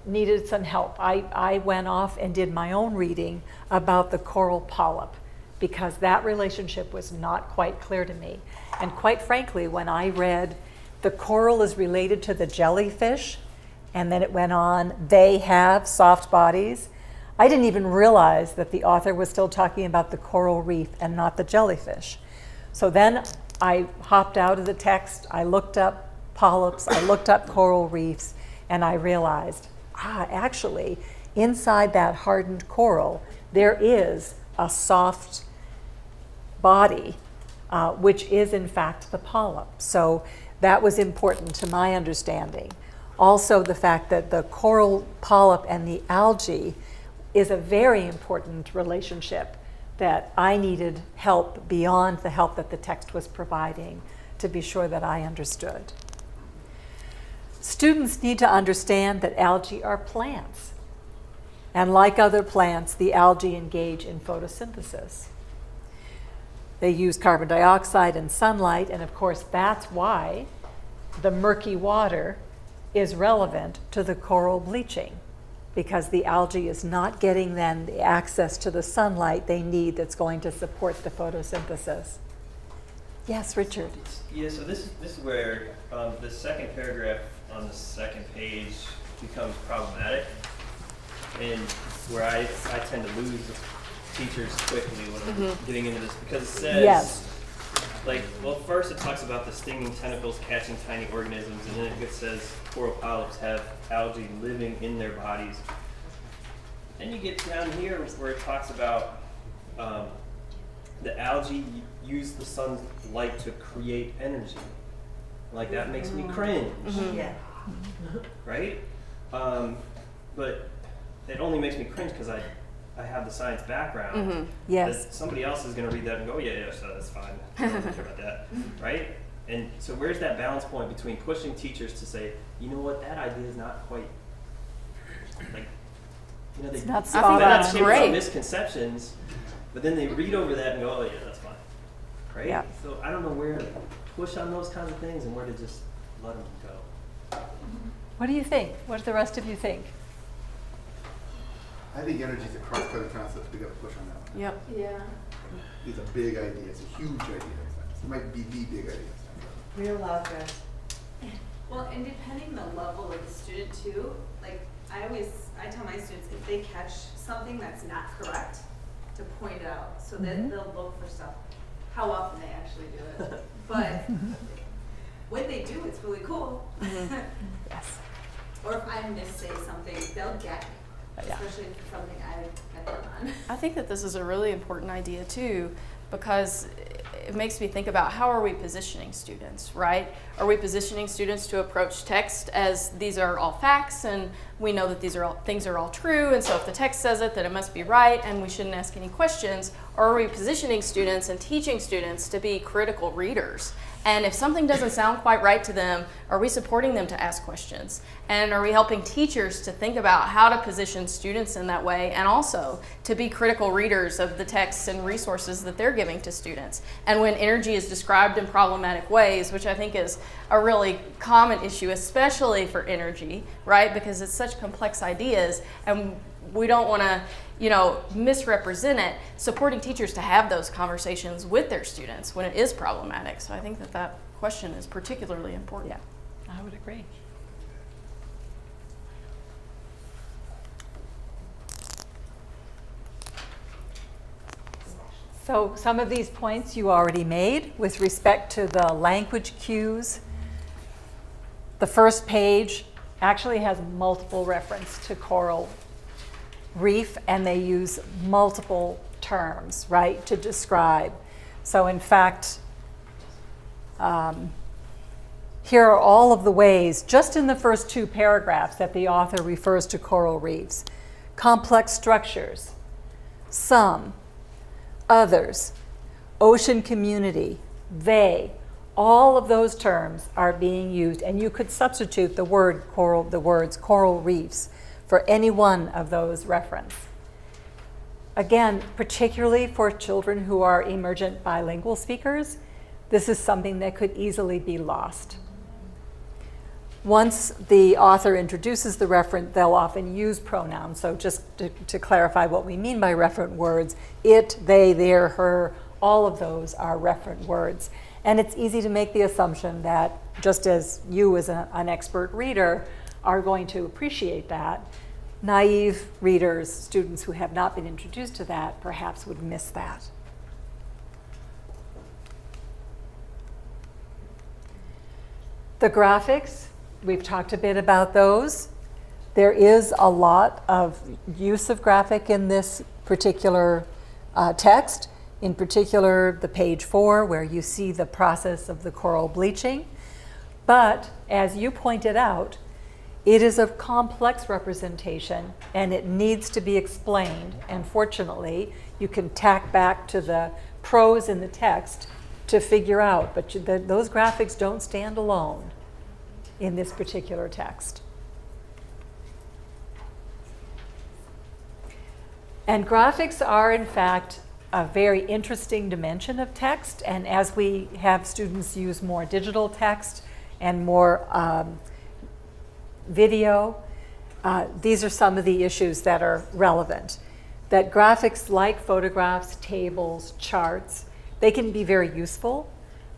needed some help. I went off and did my own reading about the coral polyp because that relationship was not quite clear to me. And quite frankly, when I read the coral is related to the jellyfish, and then it went on, they have soft bodies, I didn't even realize that the author was still talking about the coral reef and not the jellyfish. So then I hopped out of the text, I looked up polyps, I looked up coral reefs, and I realized, actually, inside that hardened coral, there is a soft body, which is in fact the polyp. So that was important to my understanding. Also, the fact that the coral polyp and the algae is a very important relationship that I needed help beyond the help that the text was providing to be sure that I understood. Students need to understand that algae are plants. And like other plants, the algae engage in photosynthesis. They use carbon dioxide and sunlight, and of course that's why the murky water is relevant to the coral bleaching, because the algae is not getting then the access to the sunlight they need that's going to support the photosynthesis. Yes, Richard. Yeah, so this is where the second paragraph on the second page becomes problematic. and where I tend to lose teachers quickly when I'm getting into this, because it says, Yes. like, well, first it talks about the stinging tentacles catching tiny organisms, and then it says coral polyps have algae living in their bodies. Then you get down here where it talks about the algae use the sun's light to create energy. Like, that makes me cringe, Yeah. right? But it only makes me cringe because I have the science background. Yes. That somebody else is going to read that and go, yeah, so that's fine. I don't care about that, right? And so where's that balance point between pushing teachers to say, you know what, that idea is not quite, like, you know, they, It's not I spot think on. that's Great. misconceptions, but then they read over that and go, oh yeah, that's fine, right? Yeah. So I don't know where to push on those kinds of things and where to just let them go. What do you think? What do the rest of you think? I think energy is a cross-cutting concept. We got to push on that one. Yep. Yeah. It's a big idea. It's a huge idea. It might be the big idea. Real loud, guys. Well, and depending the level of the student too, like I tell my students if they catch something that's not correct, to point it out so that they'll look for stuff. How often they actually do it, but when they do, it's really cool. Yes. Or if I missay something, they'll get me, especially if it's something I get them on. I think that this is a really important idea too, because it makes me think about how are we positioning students, right? Are we positioning students to approach text as these are all facts and we know that things are all true, and so if the text says it, then it must be right and we shouldn't ask any questions? Or are we positioning students and teaching students to be critical readers? And if something doesn't sound quite right to them, are we supporting them to ask questions? And are we helping teachers to think about how to position students in that way, and also to be critical readers of the texts and resources that they're giving to students? And when energy is described in problematic ways, which I think is a really common issue, especially for energy, right? Because it's such complex ideas, and we don't want to, misrepresent it, supporting teachers to have those conversations with their students when it is problematic. So I think that question is particularly important. Yeah, I would agree. So some of these points you already made with respect to the language cues. The first page actually has multiple reference to coral reef, and they use multiple terms, right, to describe. So in fact, here are all of the ways, just in the first two paragraphs, that the author refers to coral reefs. Complex structures, some, others, ocean community, they, all of those terms are being used, and you could substitute the words coral reefs for any one of those reference. Again, particularly for children who are emergent bilingual speakers, this is something that could easily be lost. Once the author introduces the referent, they'll often use pronouns. So just to clarify what we mean by referent words, it, they, their, her, all of those are referent words. And it's easy to make the assumption that just as you as an expert reader are going to appreciate that, naive readers, students who have not been introduced to that, perhaps would miss that. The graphics, we've talked a bit about those. There is a lot of use of graphic in this particular text, in particular the page 4 where you see the process of the coral bleaching. But as you pointed out, it is a complex representation and it needs to be explained. And fortunately, you can tack back to the prose in the text to figure out, but those graphics don't stand alone in this particular text. And graphics are, in fact, a very interesting dimension of text. And as we have students use more digital text and more video, these are some of the issues that are relevant. That graphics like photographs, tables, charts, they can be very useful,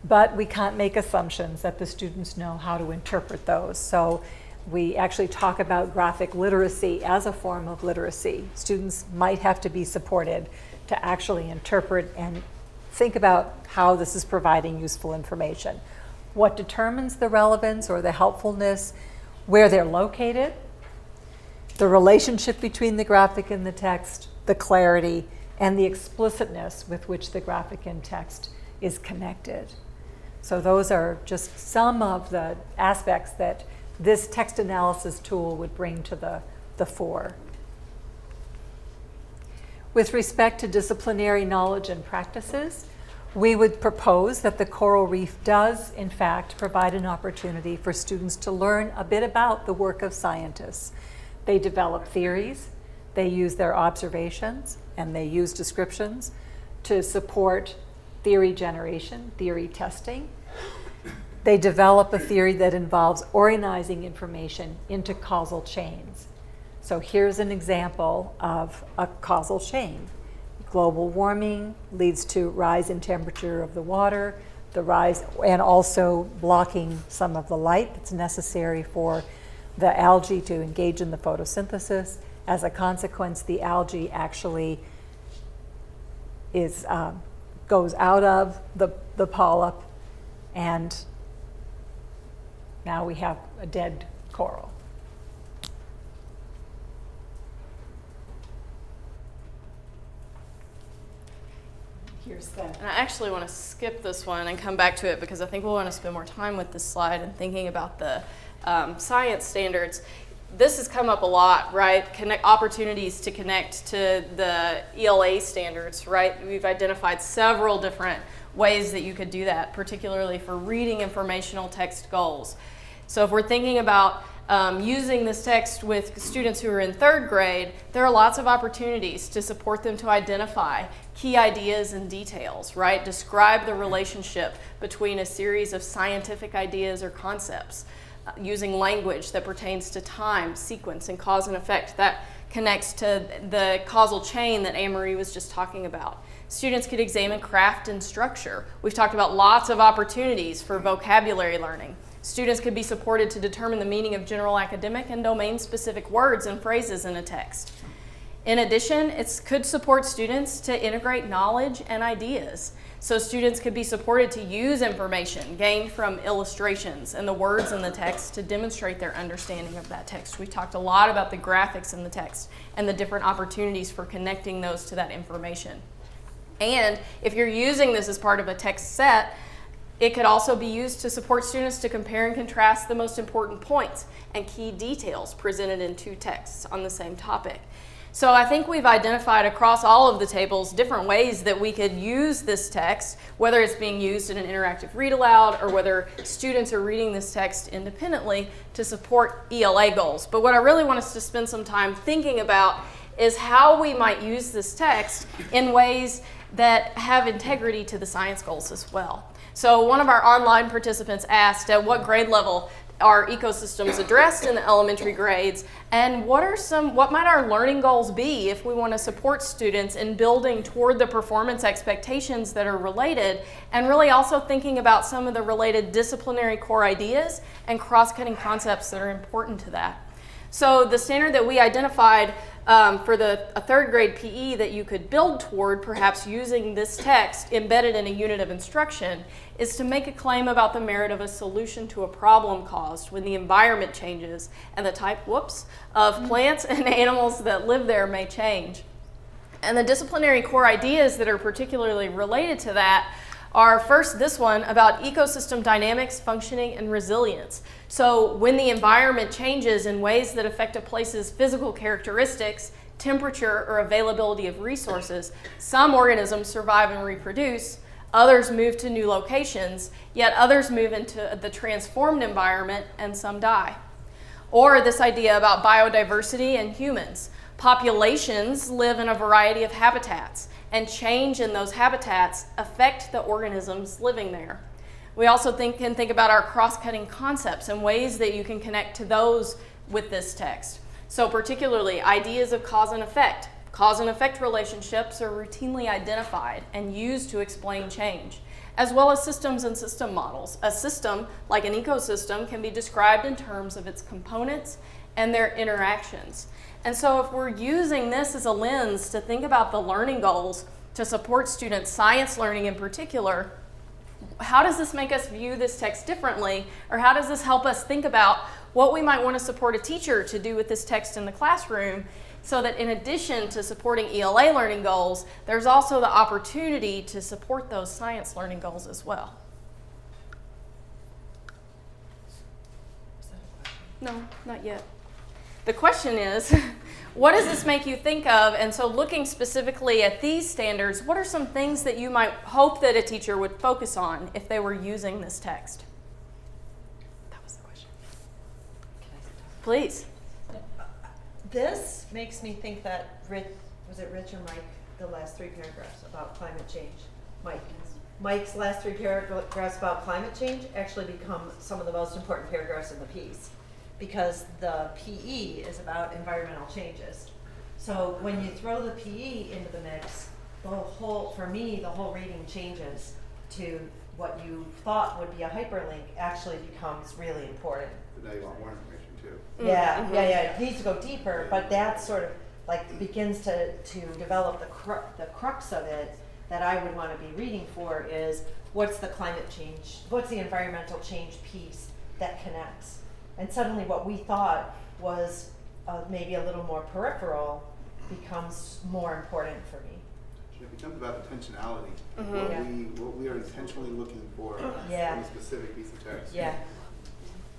but we can't make assumptions that the students know how to interpret those. So we actually talk about graphic literacy as a form of literacy. Students might have to be supported to actually interpret and think about how this is providing useful information. What determines the relevance or the helpfulness, where they're located, the relationship between the graphic and the text, the clarity, and the explicitness with which the graphic and text is connected. So those are just some of the aspects that this text analysis tool would bring to the fore. With respect to disciplinary knowledge and practices, we would propose that the coral reef does, in fact, provide an opportunity for students to learn a bit about the work of scientists. They develop theories, they use their observations, and they use descriptions to support theory generation, theory testing. They develop a theory that involves organizing information into causal chains. So here's an example of a causal chain. Global warming leads to rise in temperature of the water, the rise, and also blocking some of the light that's necessary for the algae to engage in the photosynthesis. As a consequence, the algae actually goes out of the polyp, and now we have a dead coral. Here's the... And I actually want to skip this one and come back to it because I think we'll want to spend more time with this slide and thinking about the science standards. This has come up a lot, right? Opportunities to connect to the ELA standards, right? We've identified several different ways that you could do that, particularly for reading informational text goals. So if we're thinking about using this text with students who are in 3rd grade, there are lots of opportunities to support them to identify key ideas and details, right? Describe the relationship between a series of scientific ideas or concepts, using language that pertains to time, sequence, and cause and effect. That connects to the causal chain that Anne-Marie was just talking about. Students could examine craft and structure. We've talked about lots of opportunities for vocabulary learning. Students could be supported to determine the meaning of general academic and domain-specific words and phrases in a text. In addition, it could support students to integrate knowledge and ideas. So students could be supported to use information gained from illustrations and the words in the text to demonstrate their understanding of that text. We talked a lot about the graphics in the text and the different opportunities for connecting those to that information. And if you're using this as part of a text set, it could also be used to support students to compare and contrast the most important points and key details presented in 2 texts on the same topic. So I think we've identified across all of the tables different ways that we could use this text, whether it's being used in an interactive read aloud or whether students are reading this text independently to support ELA goals. But what I really want us to spend some time thinking about is how we might use this text in ways that have integrity to the science goals as well. So one of our online participants asked at what grade level are ecosystems addressed in the elementary grades, and what might our learning goals be if we want to support students in building toward the performance expectations that are related, and really also thinking about some of the related disciplinary core ideas and cross-cutting concepts that are important to that. So the standard that we identified for a 3rd grade PE that you could build toward, perhaps using this text embedded in a unit of instruction, is to make a claim about the merit of a solution to a problem caused when the environment changes and the type, of plants and animals that live there may change. And the disciplinary core ideas that are particularly related to that are first this one about ecosystem dynamics, functioning, and resilience. So when the environment changes in ways that affect a place's physical characteristics, temperature, or availability of resources, some organisms survive and reproduce, others move to new locations, yet others move into the transformed environment and some die. Or this idea about biodiversity and humans. Populations live in a variety of habitats, and change in those habitats affect the organisms living there. We also can think about our cross-cutting concepts and ways that you can connect to those with this text. So particularly ideas of cause and effect. Cause and effect relationships are routinely identified and used to explain change. as well as systems and system models. A system, like an ecosystem, can be described in terms of its components and their interactions. And so if we're using this as a lens to think about the learning goals to support students' science learning in particular, how does this make us view this text differently? Or how does this help us think about what we might want to support a teacher to do with this text in the classroom, so that in addition to supporting Ela learning goals, there's also the opportunity to support those science learning goals as well? No, not yet. The question is, what does this make you think of? And so looking specifically at these standards, what are some things that you might hope that a teacher would focus on if they were using this text? That was the question. Please. This makes me think that was it Rich or Mike, the last 3 paragraphs about climate change? Mike's last 3 paragraphs about climate change actually become some of the most important paragraphs in the piece, because the PE is about environmental changes. So when you throw the PE into the mix, for me, the whole reading changes to what you thought would be a hyperlink actually becomes really important. But now you want more information too. Yeah, it needs to go deeper, but that sort of like begins to develop the crux of it that I would want to be reading for is what's the climate change, what's the environmental change piece that connects. And suddenly what we thought was maybe a little more peripheral becomes more important for me. It becomes about intentionality, what we are intentionally looking for from a specific piece of text. There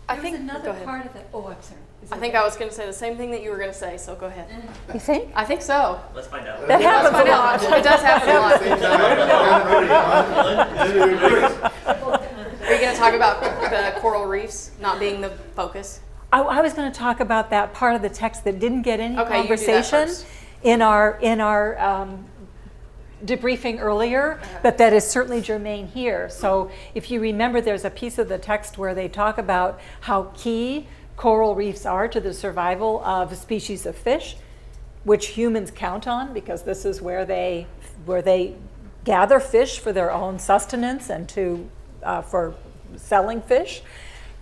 was another part of it. Oh, I'm sorry. I think I was going to say the same thing that you were going to say, so go ahead. You think? I think so. Let's find out. That happens a lot. It does happen a lot. Are you going to talk about the coral reefs not being the focus? I was going to talk about that part of the text that didn't get any Okay, you do that conversation first. in our debriefing earlier, but that is certainly germane here. So if you remember, there's a piece of the text where they talk about how key coral reefs are to the survival of a species of fish, which humans count on because this is where they gather fish for their own sustenance and for selling fish,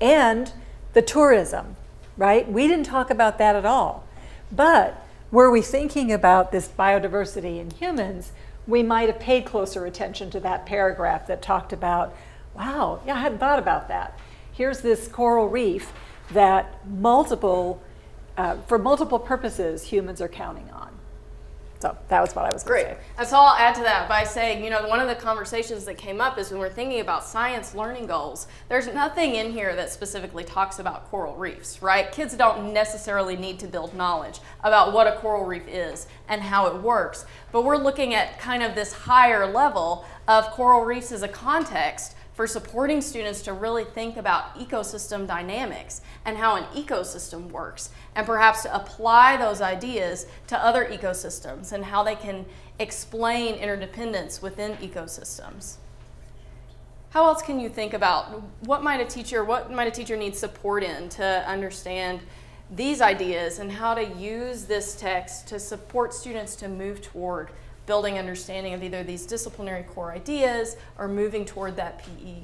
and the tourism, right? We didn't talk about that at all. But were we thinking about this biodiversity in humans, we might have paid closer attention to that paragraph that talked about, wow, yeah, I hadn't thought about that. Here's this coral reef that for multiple purposes, humans are counting on. So that was what I was going to say. And so I'll add to that by saying, one of the conversations that came up is when we're thinking about science learning goals, there's nothing in here that specifically talks about coral reefs, right? Kids don't necessarily need to build knowledge about what a coral reef is and how it works, but we're looking at kind of this higher level of coral reefs as a context for supporting students to really think about ecosystem dynamics and how an ecosystem works, and perhaps to apply those ideas to other ecosystems and how they can explain interdependence within ecosystems. How else can you think about what might a teacher need support in to understand these ideas and how to use this text to support students to move toward building understanding of either these disciplinary core ideas or moving toward that PE?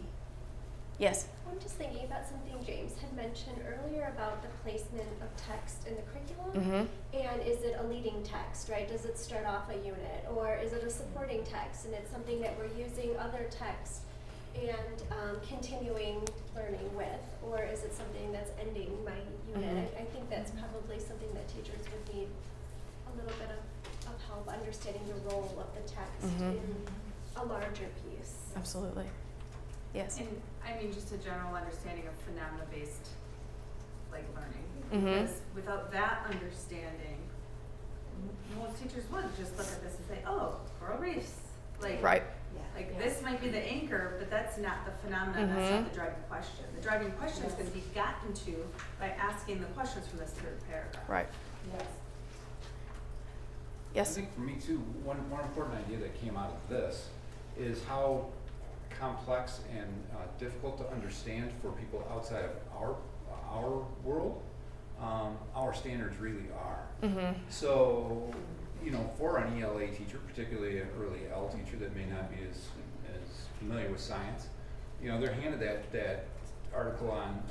Yes? I'm just thinking about something James had mentioned earlier about the placement of text in the curriculum. And is it a leading text, right? Does it start off a unit, or is it a supporting text and it's something that we're using other text and continuing learning with, or is it something that's ending my unit? I think that's probably something that teachers would need a little bit of help understanding the role of the text in a larger piece. Absolutely. Yes. And I mean, just a general understanding of phenomena-based learning. Because without that understanding, most teachers would just look at this and say, "Oh, coral reefs." Right. This might be the anchor, but that's not the phenomenon. That's not the driving question. The driving question is going to be gotten to by asking the questions from this third paragraph. Right. Yes. Yes. I think for me too, one important idea that came out of this is how complex and difficult to understand for people outside of our world, our standards really are. So, you know, for an ELA teacher, particularly an early L teacher that may not be as familiar with science, you know, they're handed that article on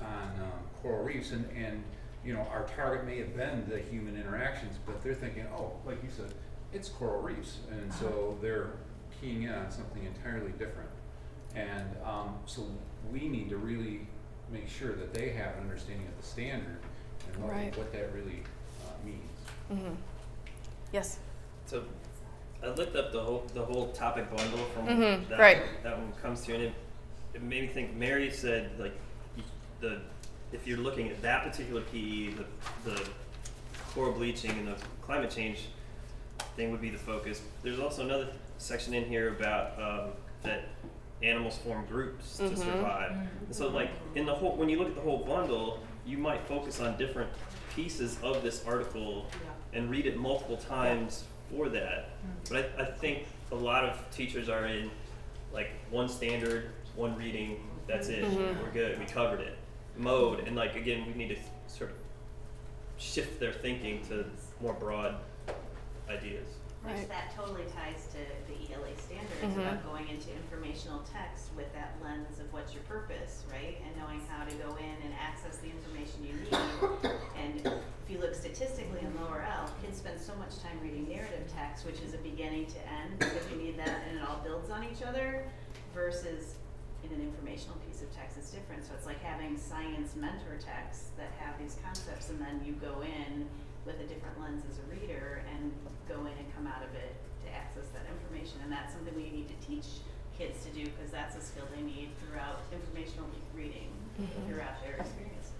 coral reefs, and you know, our target may have been the human interactions, but they're thinking, oh, like you said, it's coral reefs, and so they're keying in on something entirely different. And so we need to really make sure that they have an understanding of the standard and what that really means. Yes. So I looked up the whole topic bundle from that one comes to, and it made me think. Mary said, like, if you're looking at that particular PE, the coral bleaching and the climate change thing would be the focus. There's also another section in here about that animals form groups to survive. And so, like, in the whole, when you look at the whole bundle, you might focus on different pieces of this article and read it multiple times for that. But I think a lot of teachers are in, like, one standard, one reading, that's it, we're good, we covered it mode. And, like, again, we need to sort of shift their thinking to more broad ideas. Which that totally ties to the ELA standards about going into informational text with that lens of what's your purpose, right? And knowing how to go in and access the information you need. And if you look statistically in lower L, kids spend so much time reading narrative text, which is a beginning to end, because you need that and it all builds on each other, versus in an informational piece of text, it's different. So it's like having science mentor texts that have these concepts, and then you go in with a different lens as a reader and go in and come out of it to access that information. And that's something we need to teach kids to do, because that's a skill they need throughout informational reading, throughout their experiences.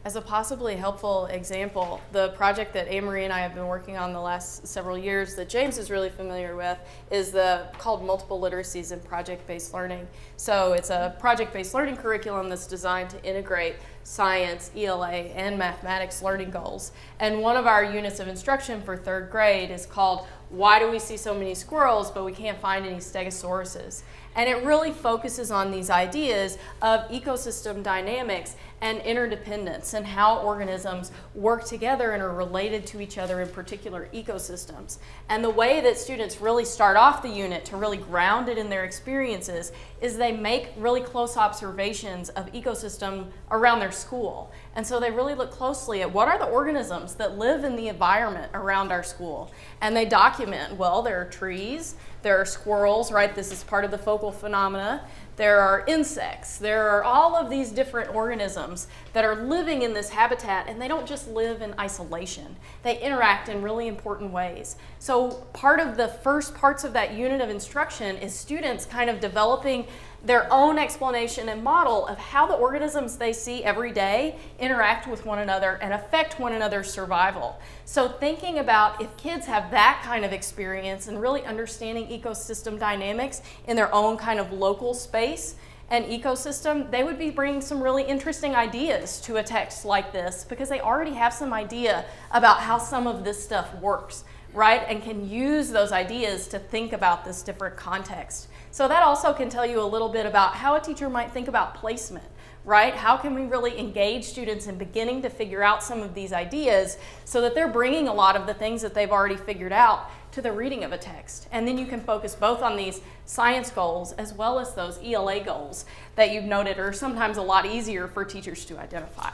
As a possibly helpful example, the project that Amory and I have been working on the last several years that James is really familiar with is called Multiple Literacies and Project-Based Learning. So it's a project-based learning curriculum that's designed to integrate science, ELA, and mathematics learning goals. And one of our units of instruction for 3rd grade is called Why Do We See So Many Squirrels But We Can't Find Any Stegosauruses? And it really focuses on these ideas of ecosystem dynamics and interdependence and how organisms work together and are related to each other in particular ecosystems. And the way that students really start off the unit to really ground it in their experiences is they make really close observations of ecosystem around their school. And so they really look closely at what are the organisms that live in the environment around our school. And they document, well, there are trees, there are squirrels, right? This is part of the focal phenomena. There are insects. There are all of these different organisms that are living in this habitat, and they don't just live in isolation. They interact in really important ways. So part of the first parts of that unit of instruction is students kind of developing their own explanation and model of how the organisms they see every day interact with one another and affect one another's survival. So thinking about if kids have that kind of experience and really understanding ecosystem dynamics in their own kind of local space and ecosystem, they would be bringing some really interesting ideas to a text like this, because they already have some idea about how some of this stuff works, right? And can use those ideas to think about this different context. So that also can tell you a little bit about how a teacher might think about placement, right? How can we really engage students in beginning to figure out some of these ideas so that they're bringing a lot of the things that they've already figured out to the reading of a text. And then you can focus both on these science goals as well as those ELA goals that you've noted are sometimes a lot easier for teachers to identify.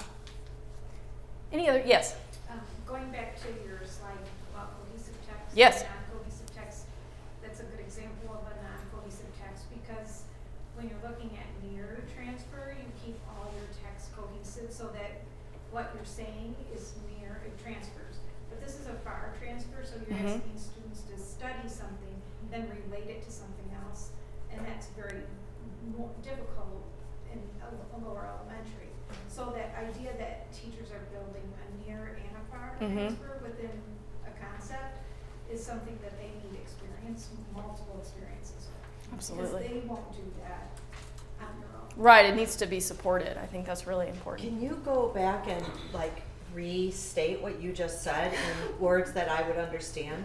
Any other, yes? Going back to your slide about cohesive text. Yes. Non-cohesive text, that's a good example of a non-cohesive text, because when you're looking at mirror transfer, you keep all your text cohesive so that what you're saying is mirror, it transfers. But this is a far transfer, so you're asking students to study something, then relate it to something else, and that's very more difficult in a lower elementary. So that idea that teachers are building a near and a far transfer within a concept is something that they need multiple experiences with. Absolutely. Because they won't do that on their own. Right, it needs to be supported. I think that's really important. Can you go back and like restate what you just said in words that I would understand?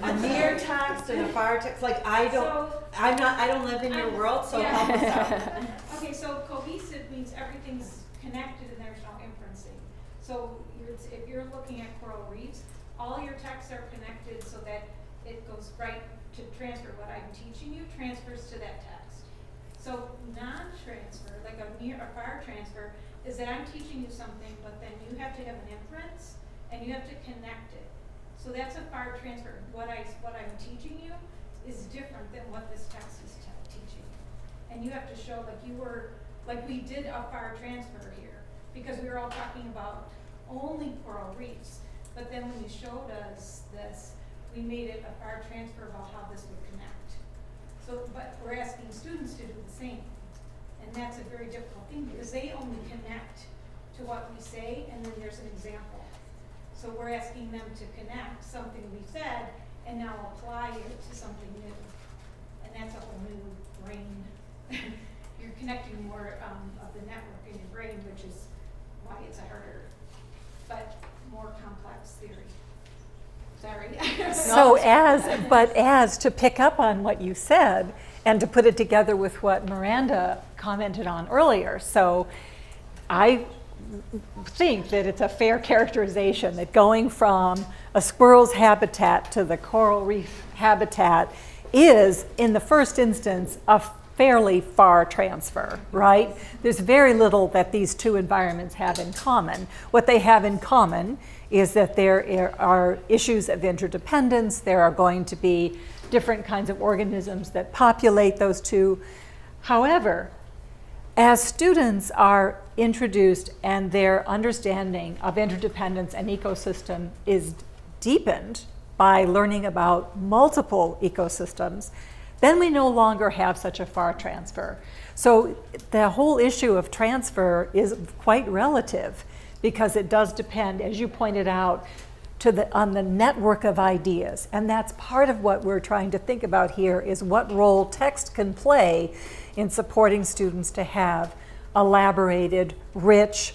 A near text and a far text, like I don't live in your world, so help us out. Okay, so cohesive means everything's connected and there's no inferencing. So you're if you're looking at coral reefs, all your texts are connected so that it goes right to transfer. What I'm teaching you transfers to that text. So non-transfer, like a far transfer, is that I'm teaching you something, but then you have to have an inference and you have to connect it. So that's a far transfer. What I'm teaching you is different than what this text is teaching you. And you have to show like we did a far transfer here because we were all talking about only coral reefs. But then when you showed us this, we made it a far transfer about how this would connect. So, but we're asking students to do the same. And that's a very difficult thing because they only connect to what we say and then there's an example. So we're asking them to connect something we said and now apply it to something new. And that's a whole new brain. You're connecting more of the network in your brain, which is why it's a harder, but more complex theory. Sorry. So as to pick up on what you said and to put it together with what Miranda commented on earlier. So I think that it's a fair characterization that going from a squirrel's habitat to the coral reef habitat is, in the first instance, a fairly far transfer, right? There's very little that these two environments have in common. What they have in common is that there are issues of interdependence. There are going to be different kinds of organisms that populate those two. However, as students are introduced and their understanding of interdependence and ecosystem is deepened by learning about multiple ecosystems, then we no longer have such a far transfer. So the whole issue of transfer is quite relative because it does depend, as you pointed out, on the network of ideas. And that's part of what we're trying to think about here is what role text can play in supporting students to have elaborated, rich,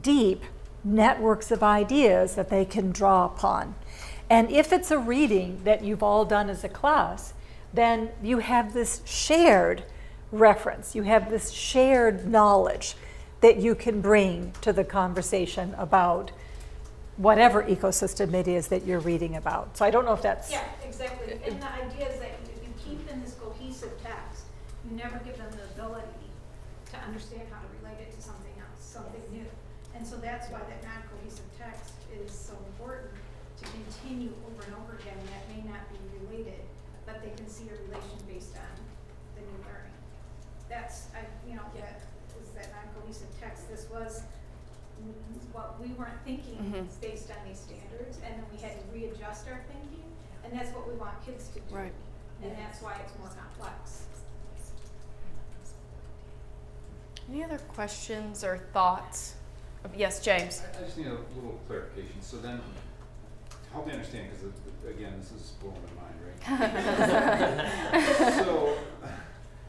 deep networks of ideas that they can draw upon. And if it's a reading that you've all done as a class, then you have this shared reference, you have this shared knowledge that you can bring to the conversation about whatever ecosystem it is that you're reading about. So I don't know if that's... Yeah, exactly. And the idea is that if you keep in this cohesive text, you never give them the ability to understand how to relate it to something else, something new. And so that's why that non-cohesive text is so important to continue over and over again. That may not be related, but they can see a relation based on the new learning. That's, that is that non-cohesive text. This was what we weren't thinking based on these standards, and then we had to readjust our thinking, and that's what we want kids to do. Right. And that's why it's more complex. Any other questions or thoughts? Yes, James. I just need a little clarification. So then, help me understand, because again, this is blowing my mind, right?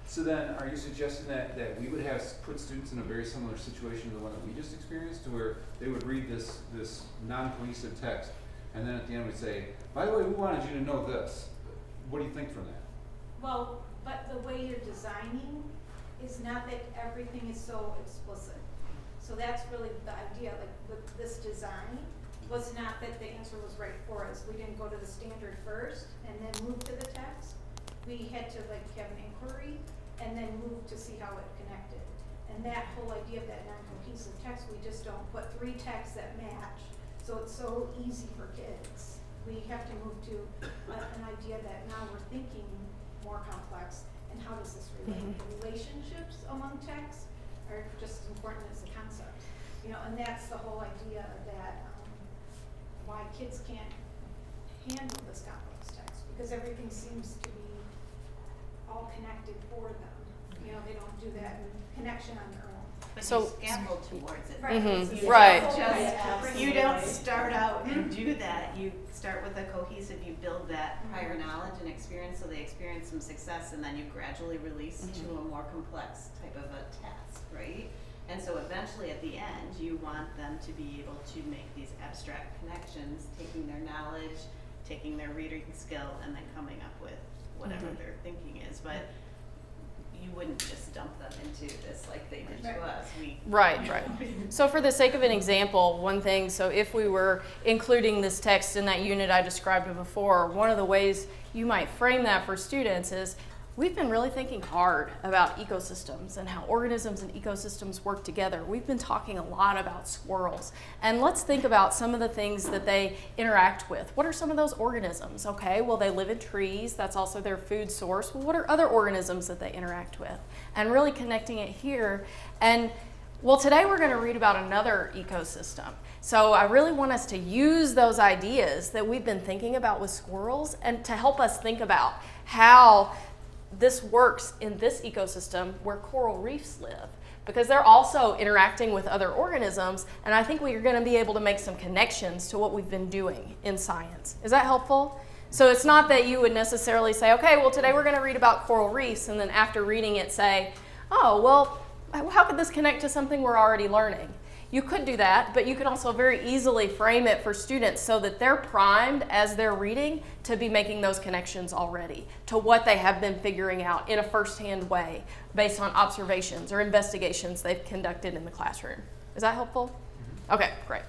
So then, are you suggesting that we would put students in a very similar situation to the one that we just experienced, to where they would read this non-cohesive text, and then at the end we'd say, by the way, we wanted you to know this. What do you think from that? Well, but the way you're designing is not that everything is so explicit. So that's really the idea. Like with this design was not that the answer was right for us. We didn't go to the standard first and then move to the text. We had to have an inquiry and then move to see how it connected. And that whole idea of that non-cohesive text, we just don't put 3 texts that match. So it's so easy for kids. We have to move to an idea that now we're thinking more complex. And how does this relate? The relationships among texts are just as important as the concept. And that's the whole idea that why kids can't handle this complex text, because everything seems to be all connected for them. They don't do that connection on their own. But So- you scaffold towards it. Right. You don't start out and do that. You start with a cohesive, you build that prior knowledge and experience, so they experience some success, and then you gradually release to a more complex type of a task, right? And so eventually at the end, you want them to be able to make these abstract connections, taking their knowledge, taking their reading skill, and then coming up with whatever their thinking is. But you wouldn't just dump them into this like they did to us. Right. So for the sake of an example, one thing, so if we were including this text in that unit I described before, one of the ways you might frame that for students is, we've been really thinking hard about ecosystems and how organisms and ecosystems work together. We've been talking a lot about squirrels. And let's think about some of the things that they interact with. What are some of those organisms? Okay, well, they live in trees. That's also their food source. Well, what are other organisms that they interact with? And really connecting it here. And well, today we're going to read about another ecosystem. So I really want us to use those ideas that we've been thinking about with squirrels and to help us think about how this works in this ecosystem where coral reefs live, because they're also interacting with other organisms, and I think we're going to be able to make some connections to what we've been doing in science. Is that helpful? So it's not that you would necessarily say, okay, well, today we're going to read about coral reefs, and then after reading it say, oh, well, how could this connect to something we're already learning? You could do that, but you can also very easily frame it for students so that they're primed as they're reading to be making those connections already to what they have been figuring out in a firsthand way based on observations or investigations they've conducted in the classroom. Is that helpful? Okay, great.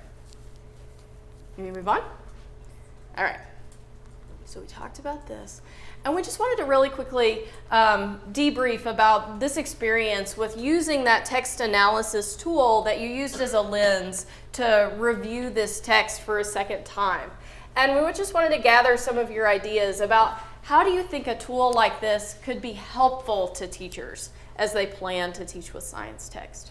You want me to move on? All right. So we talked about this. And we just wanted to really quickly debrief about this experience with using that text analysis tool that you used as a lens to review this text for a second time. And we just wanted to gather some of your ideas about how do you think a tool like this could be helpful to teachers as they plan to teach with science text?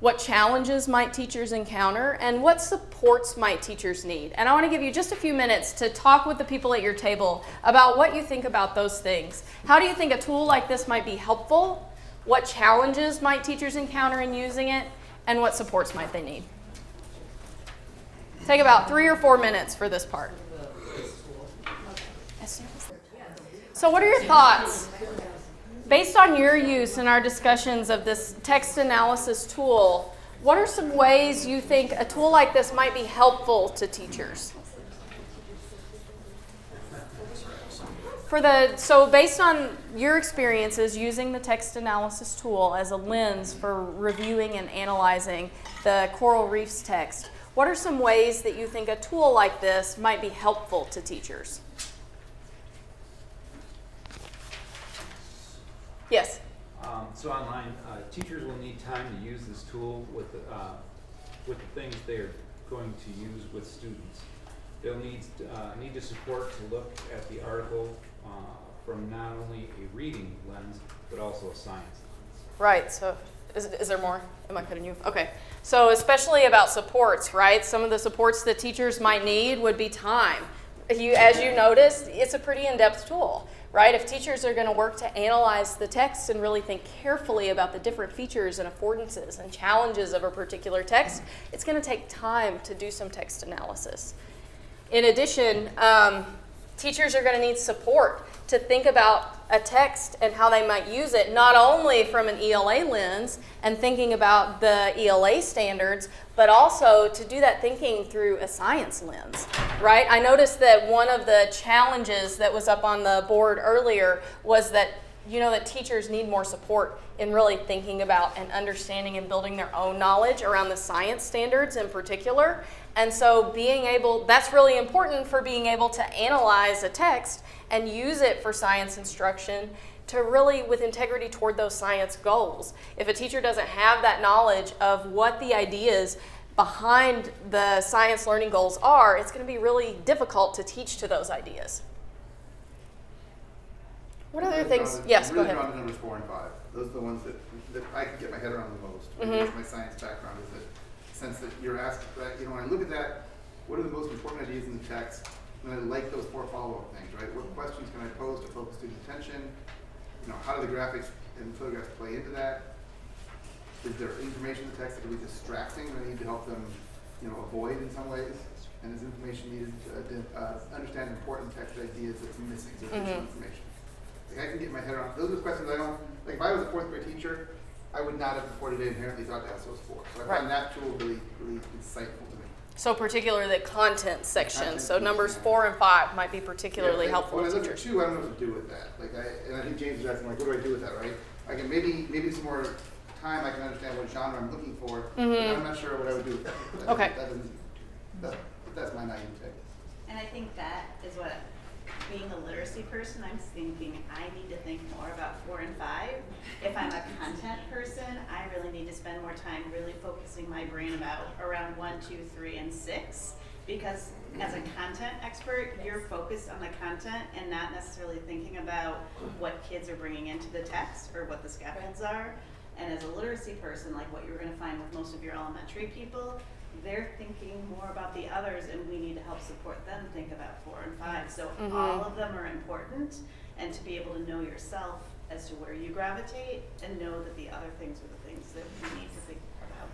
What challenges might teachers encounter, and what supports might teachers need? And I want to give you just a few minutes to talk with the people at your table about what you think about those things. How do you think a tool like this might be helpful? What challenges might teachers encounter in using it? And what supports might they need? Take about 3 or 4 minutes for this part. So what are your thoughts? Based on your use in our discussions of this text analysis tool, what are some ways you think a tool like this might be helpful to teachers? So based on your experiences using the text analysis tool as a lens for reviewing and analyzing the coral reefs text, what are some ways that you think a tool like this might be helpful to teachers? Yes? So online, teachers will need time to use this tool with the things they're going to use with students. They'll need the support to look at the article from not only a reading lens, but also a science lens. Right, so is there more? Am I cutting you? Okay, so especially about supports, right? Some of the supports that teachers might need would be time. As you noticed, it's a pretty in-depth tool. Right? If teachers are going to work to analyze the text and really think carefully about the different features and affordances and challenges of a particular text, it's going to take time to do some text analysis. In addition, teachers are going to need support to think about a text and how they might use it, not only from an ELA lens and thinking about the ELA standards, but also to do that thinking through a science lens, right? I noticed that one of the challenges that was up on the board earlier was that, that teachers need more support in really thinking about and understanding and building their own knowledge around the science standards in particular. And so that's really important for being able to analyze a text and use it for science instruction to really, with integrity toward those science goals. If a teacher doesn't have that knowledge of what the ideas behind the science learning goals are, it's going to be really difficult to teach to those ideas. What other things? Yes, go ahead. I'm really drawn to numbers 4 and 5. Those are the ones that I can get my head around the most. Maybe my science background is the sense that you're asked, when I look at that, what are the most important ideas in the text? And I like those 4 follow-up things, right? What questions can I pose to focus student attention? How do the graphics and photographs play into that? Is there information in the text that can be distracting that I need to help them, avoid in some ways? And is information needed to understand important text ideas that's missing information? I can get my head around. Those are the questions I don't, if I was a 4th grade teacher, I would not have before today inherently thought to ask those 4. So I found that tool really, really insightful to me. So particularly the content section. So numbers 4 and 5 might be particularly helpful When to I look at teachers. 2, I don't know what to do with that. And I think James was asking, like, what do I do with that, right? I can maybe some more time I can understand what genre I'm looking for, but I'm not sure what I would do with that. Okay. That's my naivete. And I think that is what, being a literacy person, I'm thinking I need to think more about 4 and 5. If I'm a content person, I really need to spend more time really focusing my brain around 1, 2, 3, and 6. Because as a content expert, you're focused on the content and not necessarily thinking about what kids are bringing into the text or what the scaffolds are. And as a literacy person, like what you're going to find with most of your elementary people, they're thinking more about the others, and we need to help support them think about 4 and 5. So all of them are important, and to be able to know yourself as to where you gravitate and know that the other things are the things that you need to think about.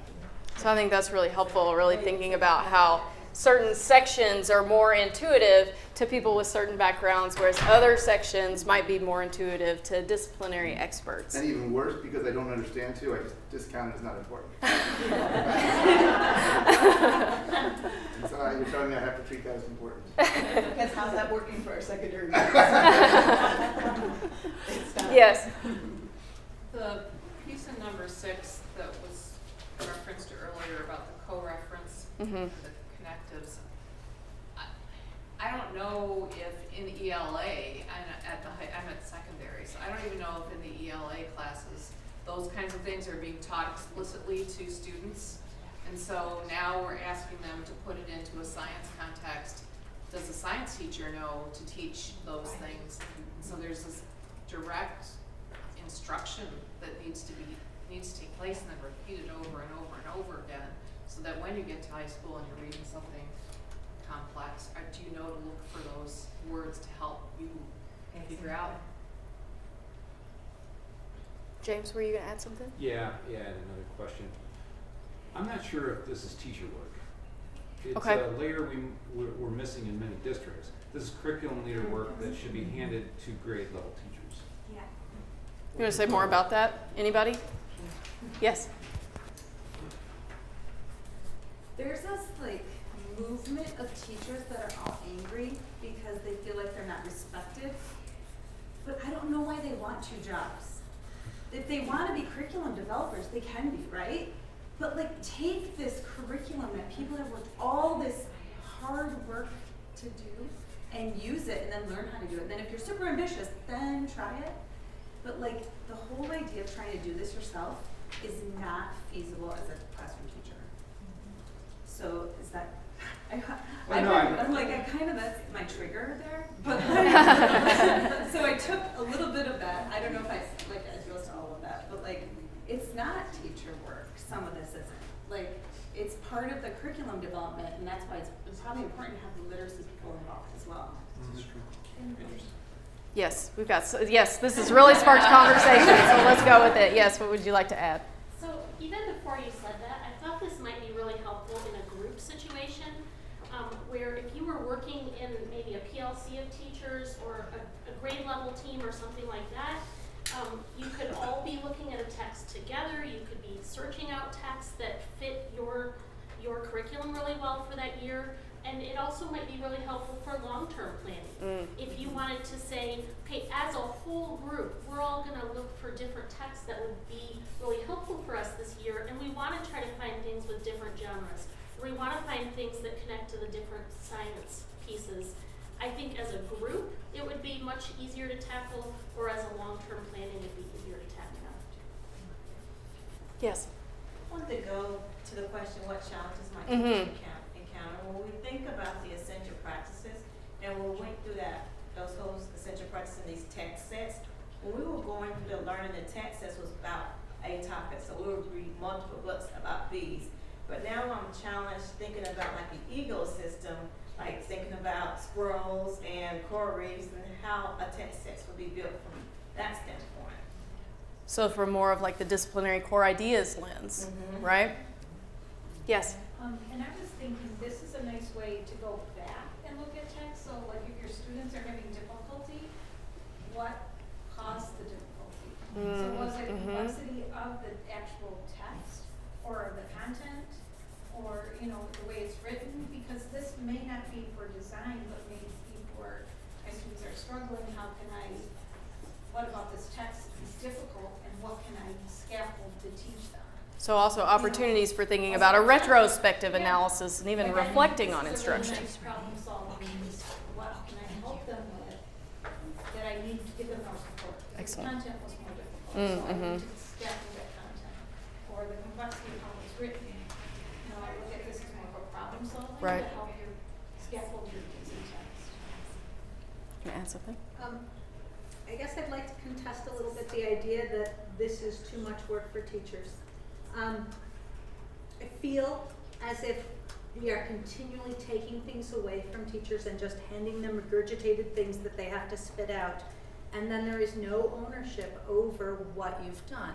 So I think that's really helpful, really thinking about how certain sections are more intuitive to people with certain backgrounds, whereas other sections might be more intuitive to disciplinary experts. And even worse, because I don't understand too, I just discount it as not important. And so you're telling me I have to treat that as important. Because how's that working for our secondary? Yes. The piece in number 6 that was referenced earlier about the co-reference, the connectives. I don't know if in ELA, I'm at secondary, so I don't even know if in the ELA classes those kinds of things are being taught explicitly to students. And so now we're asking them to put it into a science context. Does the science teacher know to teach those things? And so there's this direct instruction that needs to take place and then repeated over and over and over again, so that when you get to high school and you're reading something complex, do you know to look for those words to help you figure out? James, were you going to add something? Yeah, and another question. I'm not sure if this is teacher work. It's Okay. a layer we're missing in many districts. This is curriculum leader work that should be handed to grade level teachers. Yeah. You want to say more about that? Anybody? Yes. There's this like movement of teachers that are all angry because they feel like they're not respected. But I don't know why they want 2 jobs. If they want to be curriculum developers, they can be, right? But like take this curriculum that people have worked all this hard work to do and use it and then learn how to do it. And then if you're super ambitious, then try it. But like the whole idea of trying to do this yourself is not feasible as a classroom teacher. So is that, I'm like, that's my trigger there. But so I took a little bit of that. I don't know if I addressed all of that, but like, it's not teacher work. Some of this isn't. Like, it's part of the curriculum development, and that's why it's probably important to have the literacy people involved as well. Yes, yes, this has really sparked conversation, so let's go with it. Yes, what would you like to add? So even before you said that, I thought this might be really helpful in a group situation, where if you were working in maybe a PLC of teachers or a grade level team or something like that, you could all be looking at a text together. You could be searching out texts that fit your curriculum really well for that year. And it also might be really helpful for long-term planning. If you wanted to say, okay, as a whole group, we're all going to look for different texts that would be really helpful for us this year, and we want to try to find things with different genres. We want to find things that connect to the different science pieces. I think as a group, it would be much easier to tackle, or as a long-term planning, it'd be easier to tackle. Yes. I want to go to the question, what challenges might teachers encounter? When we think about the essential practices, and when we went through those whole essential practices in these text sets, when we were going through the learning the text sets was about a topic, so we would read multiple books about bees. But now I'm challenged thinking about like the ecosystem, like thinking about squirrels and coral reefs and how a text set would be built from that standpoint. So from more of like the disciplinary core ideas lens, right? Yes. And I was thinking this is a nice way to go back and look at text. So like if your students are having difficulty, what caused the difficulty? So was it complexity of the actual text or the content for, you know, the way it's written, because this may not be for design, but maybe for, as students are struggling, what about this text is difficult, and what can I scaffold to teach them? So also opportunities for thinking about a retrospective analysis and even Like, I think reflecting this on is a instruction. really nice problem solving. What can I help them with that I need to give them more support? Because Excellent. the content was more difficult, so I Mm-hmm. need to scaffold that content. Or the complexity of how it's written. You know, I look at this as more of a problem solving Right. to help you scaffold your kids in text. Can I add something? I guess I'd like to contest a little bit the idea that this is too much work for teachers. I feel as if we are continually taking things away from teachers and just handing them regurgitated things that they have to spit out. And then there is no ownership over what you've done.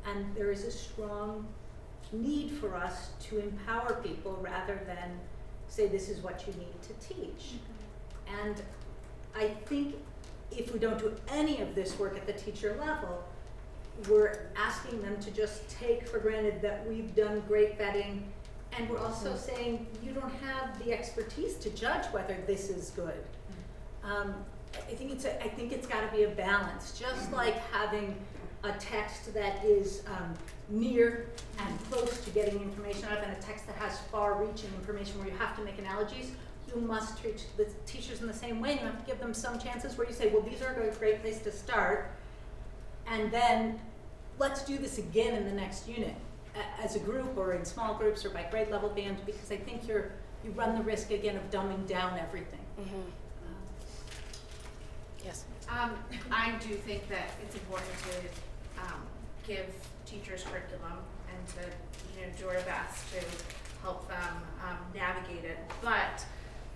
And there is a strong need for us to empower people rather than say this is what you need to teach. And I think if we don't do any of this work at the teacher level, we're asking them to just take for granted that we've done great vetting, and we're also saying you don't have the expertise to judge whether this is good. I think it's got to be a balance, just like having a text that is near and close to getting information out of, and a text that has far-reaching information where you have to make analogies. You must treat the teachers in the same way, and you have to give them some chances where you say, well, these are a great place to start, and then let's do this again in the next unit as a group or in small groups or by grade level band, because I think you run the risk again of dumbing down everything. Mm-hmm. Yes. I do think that it's important to give teachers curriculum and to do our best to help them navigate it. But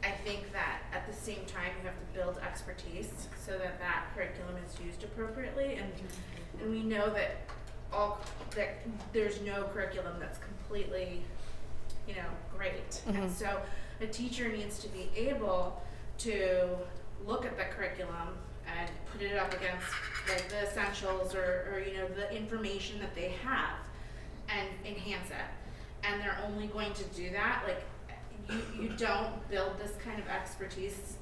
I think that at the same time you have to build expertise so that that curriculum is used appropriately. And we know that that there's no curriculum that's completely, great. And so a teacher needs to be able to look at the curriculum and put it up against like the essentials or the information that they have and enhance it. And they're only going to do that, like you don't build this kind of expertise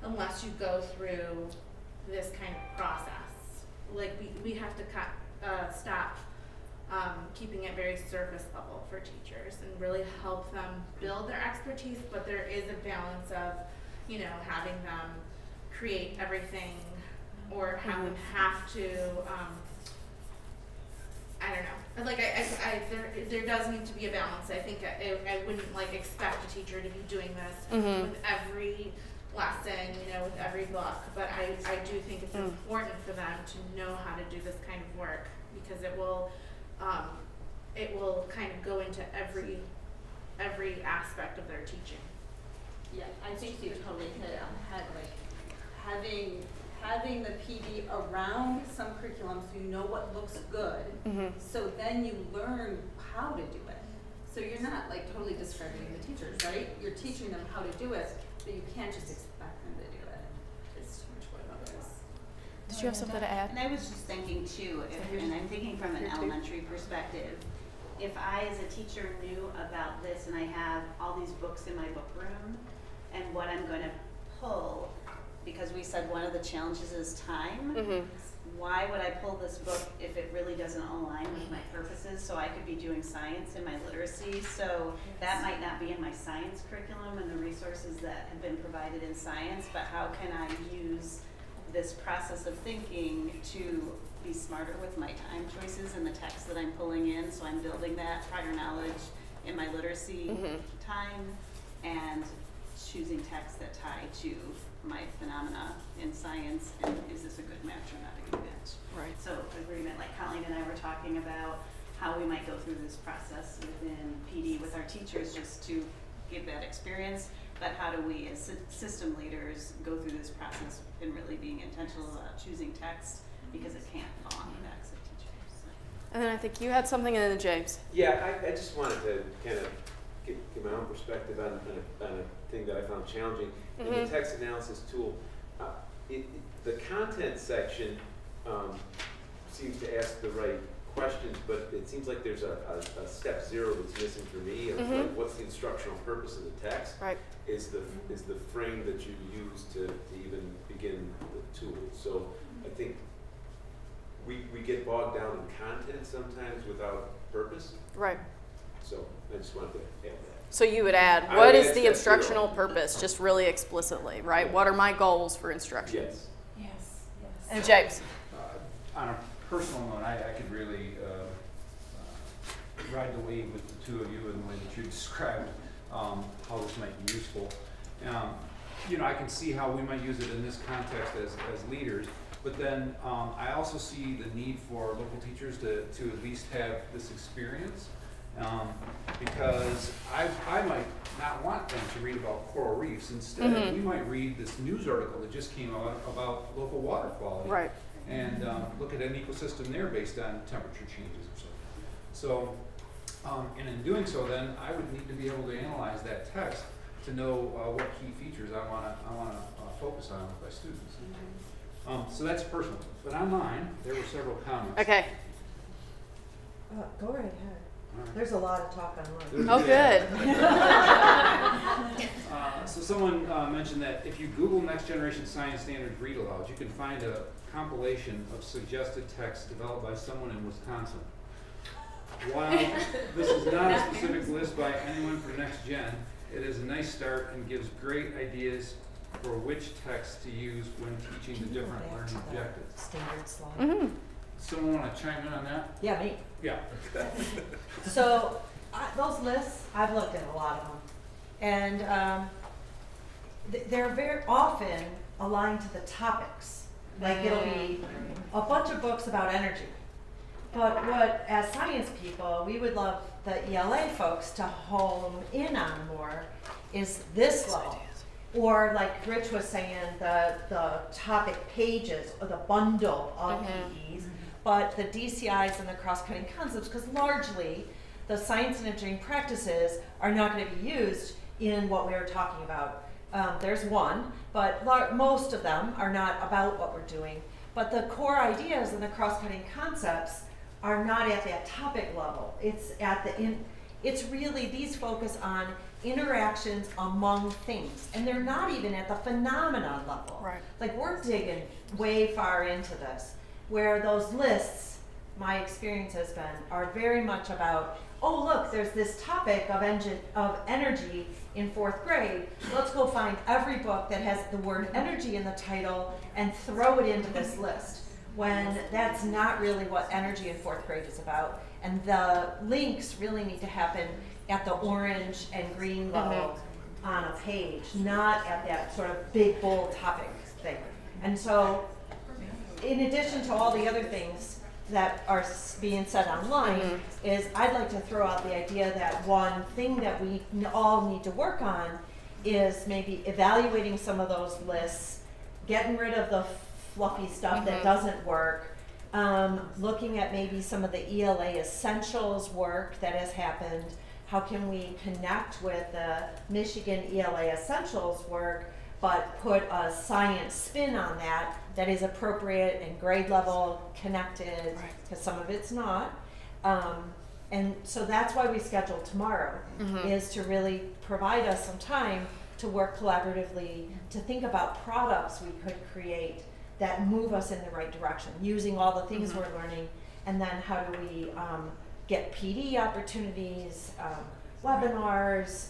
unless you go through this kind of process. Like we have to stop keeping it very surface level for teachers and really help them build their expertise, but there is a balance of, having them create everything or have them have to, I don't know. Like there does need to be a balance. I think I wouldn't expect a teacher to be doing this with every lesson, with every book. But I do think it's important for them to know how to do this kind of work because it will kind of go into every aspect of their teaching. Yeah, I think you totally hit it on the head. Having the PD around some curriculum so you know what looks good, so then you learn how to do it. So you're not totally discrediting the teachers, right? You're teaching them how to do it, but you can't just expect them to do it. It's too much work otherwise. Did you have something to add? And I was just thinking too, and I'm thinking from an elementary perspective, if I as a teacher knew about this and I have all these books in my book room and what I'm going to pull, because we said one of the challenges is time, why would I pull this book if it really doesn't align with my purposes? So I could be doing science in my literacy, so that might not be in my science curriculum and the resources that have been provided in science, but how can I use this process of thinking to be smarter with my time choices and the text that I'm pulling in, so I'm building that prior knowledge in my literacy time and choosing texts that tie to my phenomena in science, and is this a good match or not a good match? Right. So agreement, like Colleen and I were talking about how we might go through this process within PD with our teachers just to give that experience, but how do we as system leaders go through this process and really being intentional about choosing text because it can't fall on the backs of teachers. And then I think you had something, and then James. Yeah, I just wanted to kind of give my own perspective on a thing that I found challenging. In the text analysis tool, the content section seems to ask the right questions, but it seems like there's a step zero that's missing for me of like, what's the instructional purpose of the text? Right. Is the frame that you use to even begin the tool. So I think we get bogged down in content sometimes without purpose. Right. So I just wanted to add that. So you would add, I what would is add the step instructional zero. purpose, just really explicitly, right? What are my goals for instruction? Yes. Yes, And James? On a personal note, I could really ride the wave with the two of you in the way that you described how this might be useful. You know, I can see how we might use it in this context as leaders, but then I also see the need for local teachers to at least have this experience. Because I might not want them to read about coral reefs. Instead, we might read this news article that just came out about local water quality. Right. And look at an ecosystem there based on temperature changes or so. So, and in doing so, then I would need to be able to analyze that text to know what key features I want to focus on with my students. So that's personal. But online, there were several comments. Okay. Go right ahead. There's a lot of talk online. Oh, good. So someone mentioned that if you Google Next Generation Science Standards Read Alouds, you can find a compilation of suggested texts developed by someone in Wisconsin. While this is not a specific list by anyone for Next Gen, it is a nice start and gives great ideas for which text to use when teaching the different learning objectives. Standard slide. Someone want to chime in on that? Yeah, me. Yeah. So those lists, I've looked at a lot of them, and they're very often aligned to the topics. Like it'll be a bunch of books about energy. But what, as science people, we would love the ELA folks to hone in on more is this level. Or like Rich was saying, the topic pages or the bundle of PEs, but the DCIs and the cross-cutting concepts, because largely the science and engineering practices are not going to be used in what we are talking about. There's one, but most of them are not about what we're doing. But the core ideas and the cross-cutting concepts are not at that topic level. It's at the it's really, these focus on interactions among things, and they're not even at the phenomenon level. Right. Like we're digging way far into this, where those lists, my experience has been, are very much about, oh look, there's this topic of energy in 4th grade. Let's go find every book that has the word energy in the title and throw it into this list. When that's not really what energy in 4th grade is about. And the links really need to happen at the orange and green level on a page, not at that sort of big, bold topic thing. And so, in addition to all the other things that are being said online, is I'd like to throw out the idea that one thing that we all need to work on is maybe evaluating some of those lists, getting rid of the fluffy stuff that doesn't work, looking at maybe some of the ELA essentials work that has happened. How can we connect with the Michigan ELA essentials work, but put a science spin on that that is appropriate and grade level connected, because some of it's not. And so that's why we scheduled tomorrow, is to really provide us some time to work collaboratively, to think about products we could create that move us in the right direction, using all the things we're learning, and then how do we get PD opportunities, webinars,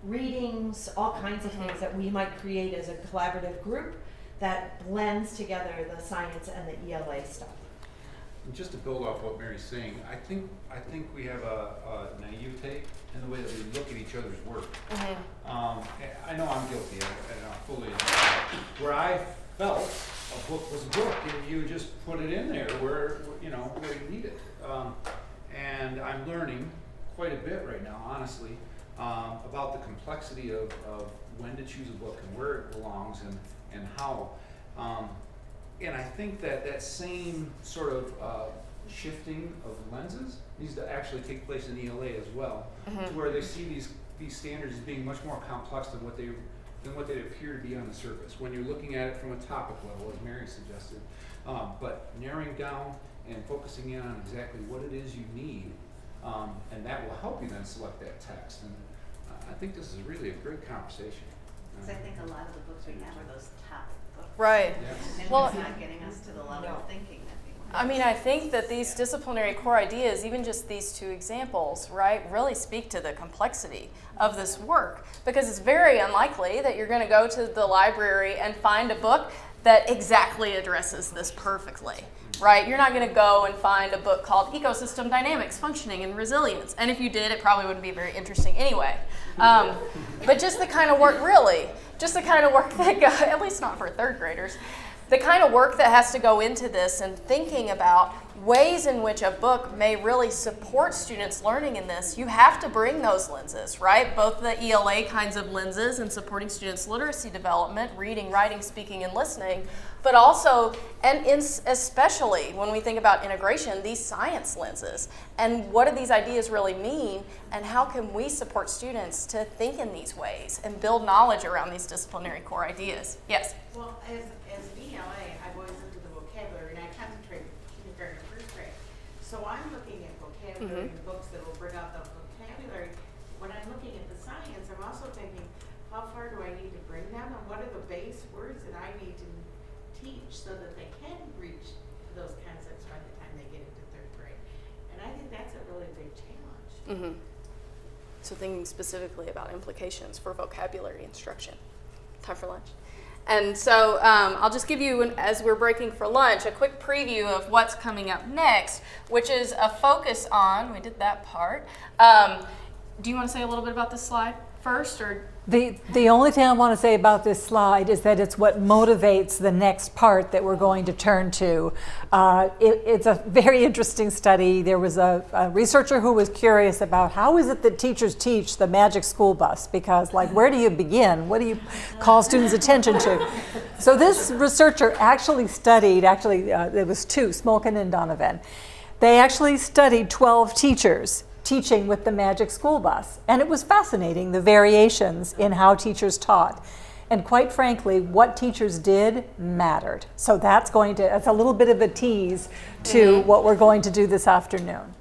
readings, all kinds of things that we might create as a collaborative group that blends together the science and the ELA stuff. And just to build off what Mary's saying, I think we have a naivete in the way that we look at each other's work. I know I'm guilty, and I'm fully admit that. Where I felt a book was a book, and you just put it in there where you need it. And I'm learning quite a bit right now, honestly, about the complexity of when to choose a book and where it belongs and how. And I think that same sort of shifting of lenses needs to actually take place in ELA as well, to where they see these standards as being much more complex than what they appear to be on the surface when you're looking at it from a topic level, as Mary suggested. But narrowing down and focusing in on exactly what it is you need, and that will help you then select that text. And I think this is really a great conversation. Because I think a lot of the books we have are those top books. Right. Yes. And Well, it's not getting us to the level of thinking that we want. I mean, I think that these disciplinary core ideas, even just these two examples, right, really speak to the complexity of this work, because it's very unlikely that you're going to go to the library and find a book that exactly addresses this perfectly, right? You're not going to go and find a book called Ecosystem Dynamics, Functioning, and Resilience. And if you did, it probably wouldn't be very interesting anyway. But just the kind of work, really, just the kind of work that, at least not for third graders, the kind of work that has to go into this and thinking about ways in which a book may really support students' learning in this, you have to bring those lenses, right? Both the ELA kinds of lenses in supporting students' literacy development, reading, writing, speaking, and listening, but also, and especially when we think about integration, these science lenses. And what do these ideas really mean, and how can we support students to think in these ways and build knowledge around these disciplinary core ideas? Yes? Well, as ELA, I've always looked at the vocabulary, and I concentrate kindergarten and first grade. So I'm looking at vocabulary, the books that will bring out the vocabulary. When I'm looking at the science, I'm also thinking, how far do I need to bring them, and what are the base words that I need to teach so that they can reach those concepts by the time they get into third grade? And I think that's a really big challenge. Mm-hmm. So thinking specifically about implications for vocabulary instruction. Time for lunch. And so I'll just give you, as we're breaking for lunch, a quick preview of what's coming up next, which is a focus on, we did that part. Do you want to say a little bit about this slide first, or? The only thing I want to say about this slide is that it's what motivates the next part that we're going to turn to. It's a very interesting study. There was a researcher who was curious about how is it that teachers teach the magic school bus, because like, where do you begin? What do you call students' attention to? So this researcher actually studied, there was two, Smolkin and Donovan. They actually studied 12 teachers teaching with the magic school bus. And it was fascinating, the variations in how teachers taught. And quite frankly, what teachers did mattered. So that's a little bit of a tease to what we're going to do this afternoon.